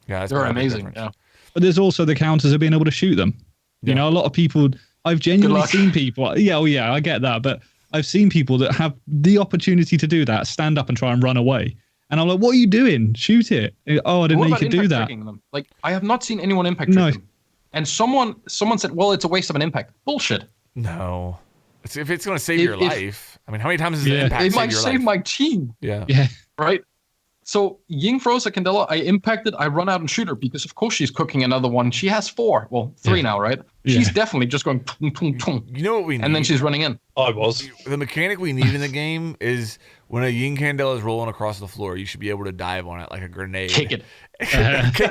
Yeah, they're amazing. Yeah. But there's also the counters of being able to shoot them. Yeah. You know, a lot of people. I've genuinely seen people. Yeah, I get that, but I've seen people that have the opportunity to do that, stand up and try and run away. And I'm like, what are you doing? Shoot it. Oh, I didn't know you could do that. Them? Like, I have not seen anyone impact trick them. And someone said, well, it's a waste of an impact. Bullshit. No. If it's going to save your life. I mean, how many times has the impact saved your life? It might save my team. Yeah. Right? So Ying throws a Candela. I impacted. I run out and shoot her because, of course, she's cooking another one. She has 4. Well, 3 now, right? She's definitely just going tung, tung, tung. You know what we need? And then she's running in. The mechanic we need in the game is when a Ying Candela is rolling across the floor, you should be able to dive on it like a grenade. Kick it. Kick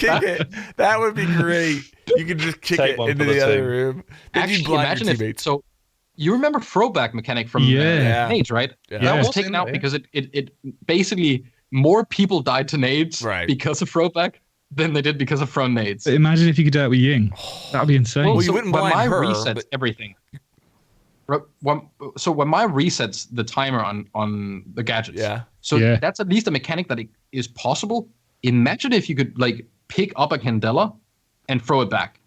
it. That would be great. You could just kick it into the other room. Then you blind your teammates. So you remember throwback mechanic from nades, right? Yeah. That was taken out because it basically more people died to nades because of throwback than they did because of thrown nades. But imagine if you could do it with Ying. That'd be insane. Well, you wouldn't blind her, resets everything. So when my resets the timer on the gadgets. So that's at least a mechanic that is possible. Imagine if you could like pick up a Candela and throw it back.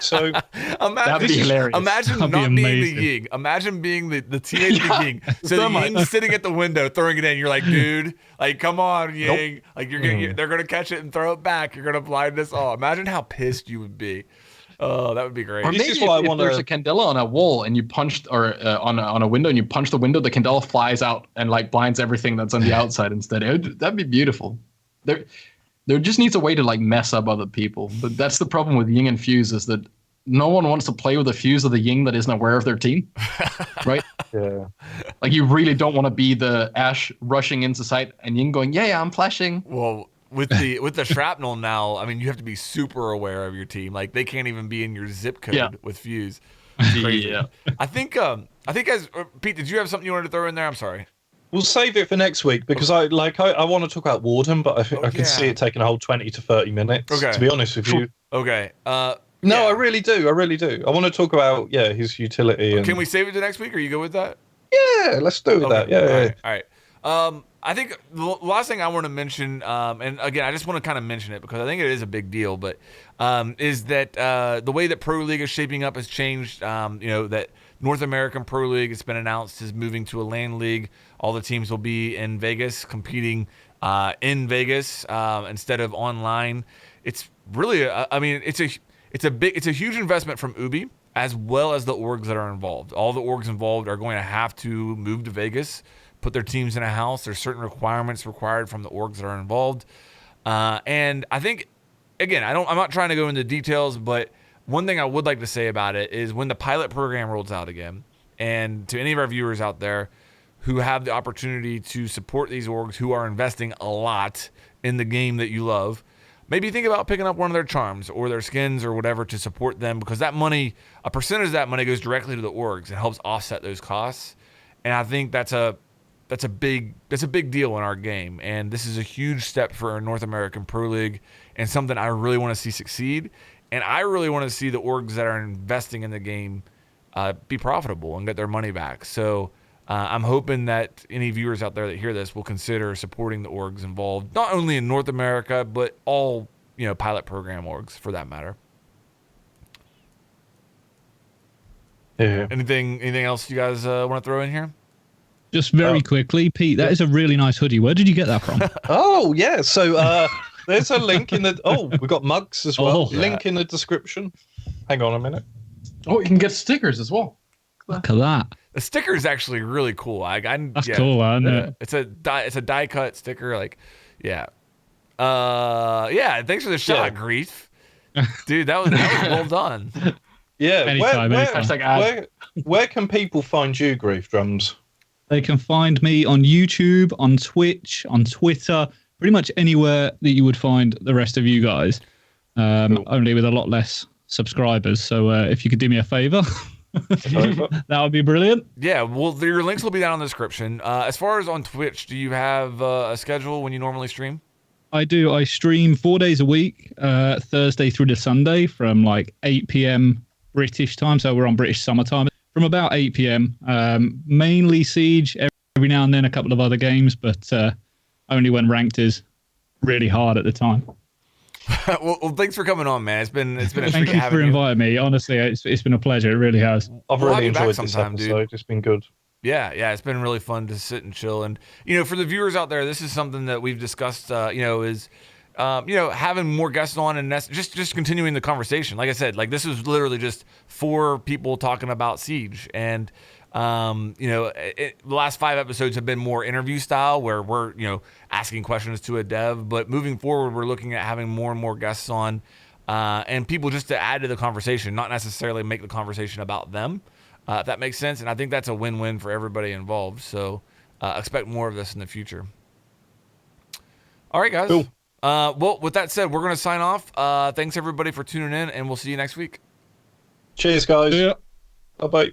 So that'd be hilarious. Imagine not being the Ying. Imagine being the teenage Ying. So the Ying's sitting at the window throwing it in. You're like, dude, like, come on, Ying. Like they're gonna catch it and throw it back. You're gonna blind us all. Imagine how pissed you would be. Oh, that would be great. Or maybe if there's a Candela on a wall and you punched, or on a window and you punch the window, the Candela flies out and like blinds everything that's on the outside instead. That'd be beautiful. There just needs a way to like mess up other people. But that's the problem with Ying and Fuse is that no one wants to play with the Fuse or the Ying that isn't aware of their team, right? Yeah. Like you really don't want to be the Ash rushing into site and Ying going, yeah, I'm flashing. Well, with the shrapnel now, I mean, you have to be super aware of your team. Like they can't even be in your zip code with Fuse. It's crazy. Yeah. I think guys, Pete, did you have something you wanted to throw in there? I'm sorry. We'll save it for next week because I want to talk about Warden, but I can see it taking a whole 20 to 30 minutes. Okay. To be honest with you. Okay. No, I really do. I want to talk about his utility. Can we save it to next week? Are you good with that? Yeah, let's do that. Yeah. All right. I think the last thing I want to mention, and again, I just want to kind of mention it because I think it is a big deal, but is that the way that Pro League is shaping up has changed. That North American Pro League, it's been announced, is moving to a LAN league. All the teams will be in Vegas, competing in Vegas instead of online. It's really, it's a huge investment from Ubi as well as the orgs that are involved. All the orgs involved are going to have to move to Vegas, put their teams in a house. There's certain requirements required from the orgs that are involved. And I think, again, I'm not trying to go into details, but one thing I would like to say about it is when the pilot program rolls out again, and to any of our viewers out there who have the opportunity to support these orgs who are investing a lot in the game that you love, maybe think about picking up one of their charms or their skins or whatever to support them, because that money, a percentage of that money goes directly to the orgs and helps offset those costs. And I think that's a big deal in our game. And this is a huge step for our North American Pro League and something I really want to see succeed. And I really want to see the orgs that are investing in the game be profitable and get their money back. So I'm hoping that any viewers out there that hear this will consider supporting the orgs involved, not only in North America, but all pilot program orgs for that matter. Yeah. Anything else you guys want to throw in here? Just very quickly, Pete, that is a really nice hoodie. Where did you get that from? Oh, yeah. So there's a link in the... Oh, we've got mugs as well. Oh, link in the description. Hang on a minute. Oh, you can get stickers as well. Look at that. The sticker is actually really cool. That's cool, isn't it? It's a die cut sticker. Thanks for the shot, Grief. Dude, that was well done. Yeah. Anytime. Where can people find you, Griefdrums? They can find me on YouTube, on Twitch, on Twitter, pretty much anywhere that you would find the rest of you guys, only with a lot less subscribers. So if you could do me a favor, that would be brilliant. Yeah, well, your links will be down in the description. As far as on Twitch, do you have a schedule when you normally stream? I do. I stream 4 days a week, Thursday through to Sunday from 8 p.m. British time. So we're on British summer time. From about 8 p.m. Mainly Siege, every now and then a couple of other games, but only when ranked is really hard at the time. well, thanks for coming on, man. It's been a treat Thank you for inviting me. Honestly, it's been a pleasure. It really has. I've really enjoyed this episode. Dude. It's been good. Yeah, it's been really fun to sit and chill. And for the viewers out there, this is something that we've discussed. Is having more guests on and just continuing the conversation. Like I said, this is literally just 4 people talking about Siege. And, the last 5 episodes have been more interview style where we're, asking questions to a dev. But moving forward, we're looking at having more and more guests on and people just to add to the conversation, not necessarily make the conversation about them, if that makes sense. And I think that's a win-win for everybody involved. So expect more of this in the future. All right, guys. Cool. Well, with that said, we're going to sign off. Thanks, everybody, for tuning in, and we'll see you next week. Cheers, guys. Yeah. Bye-bye.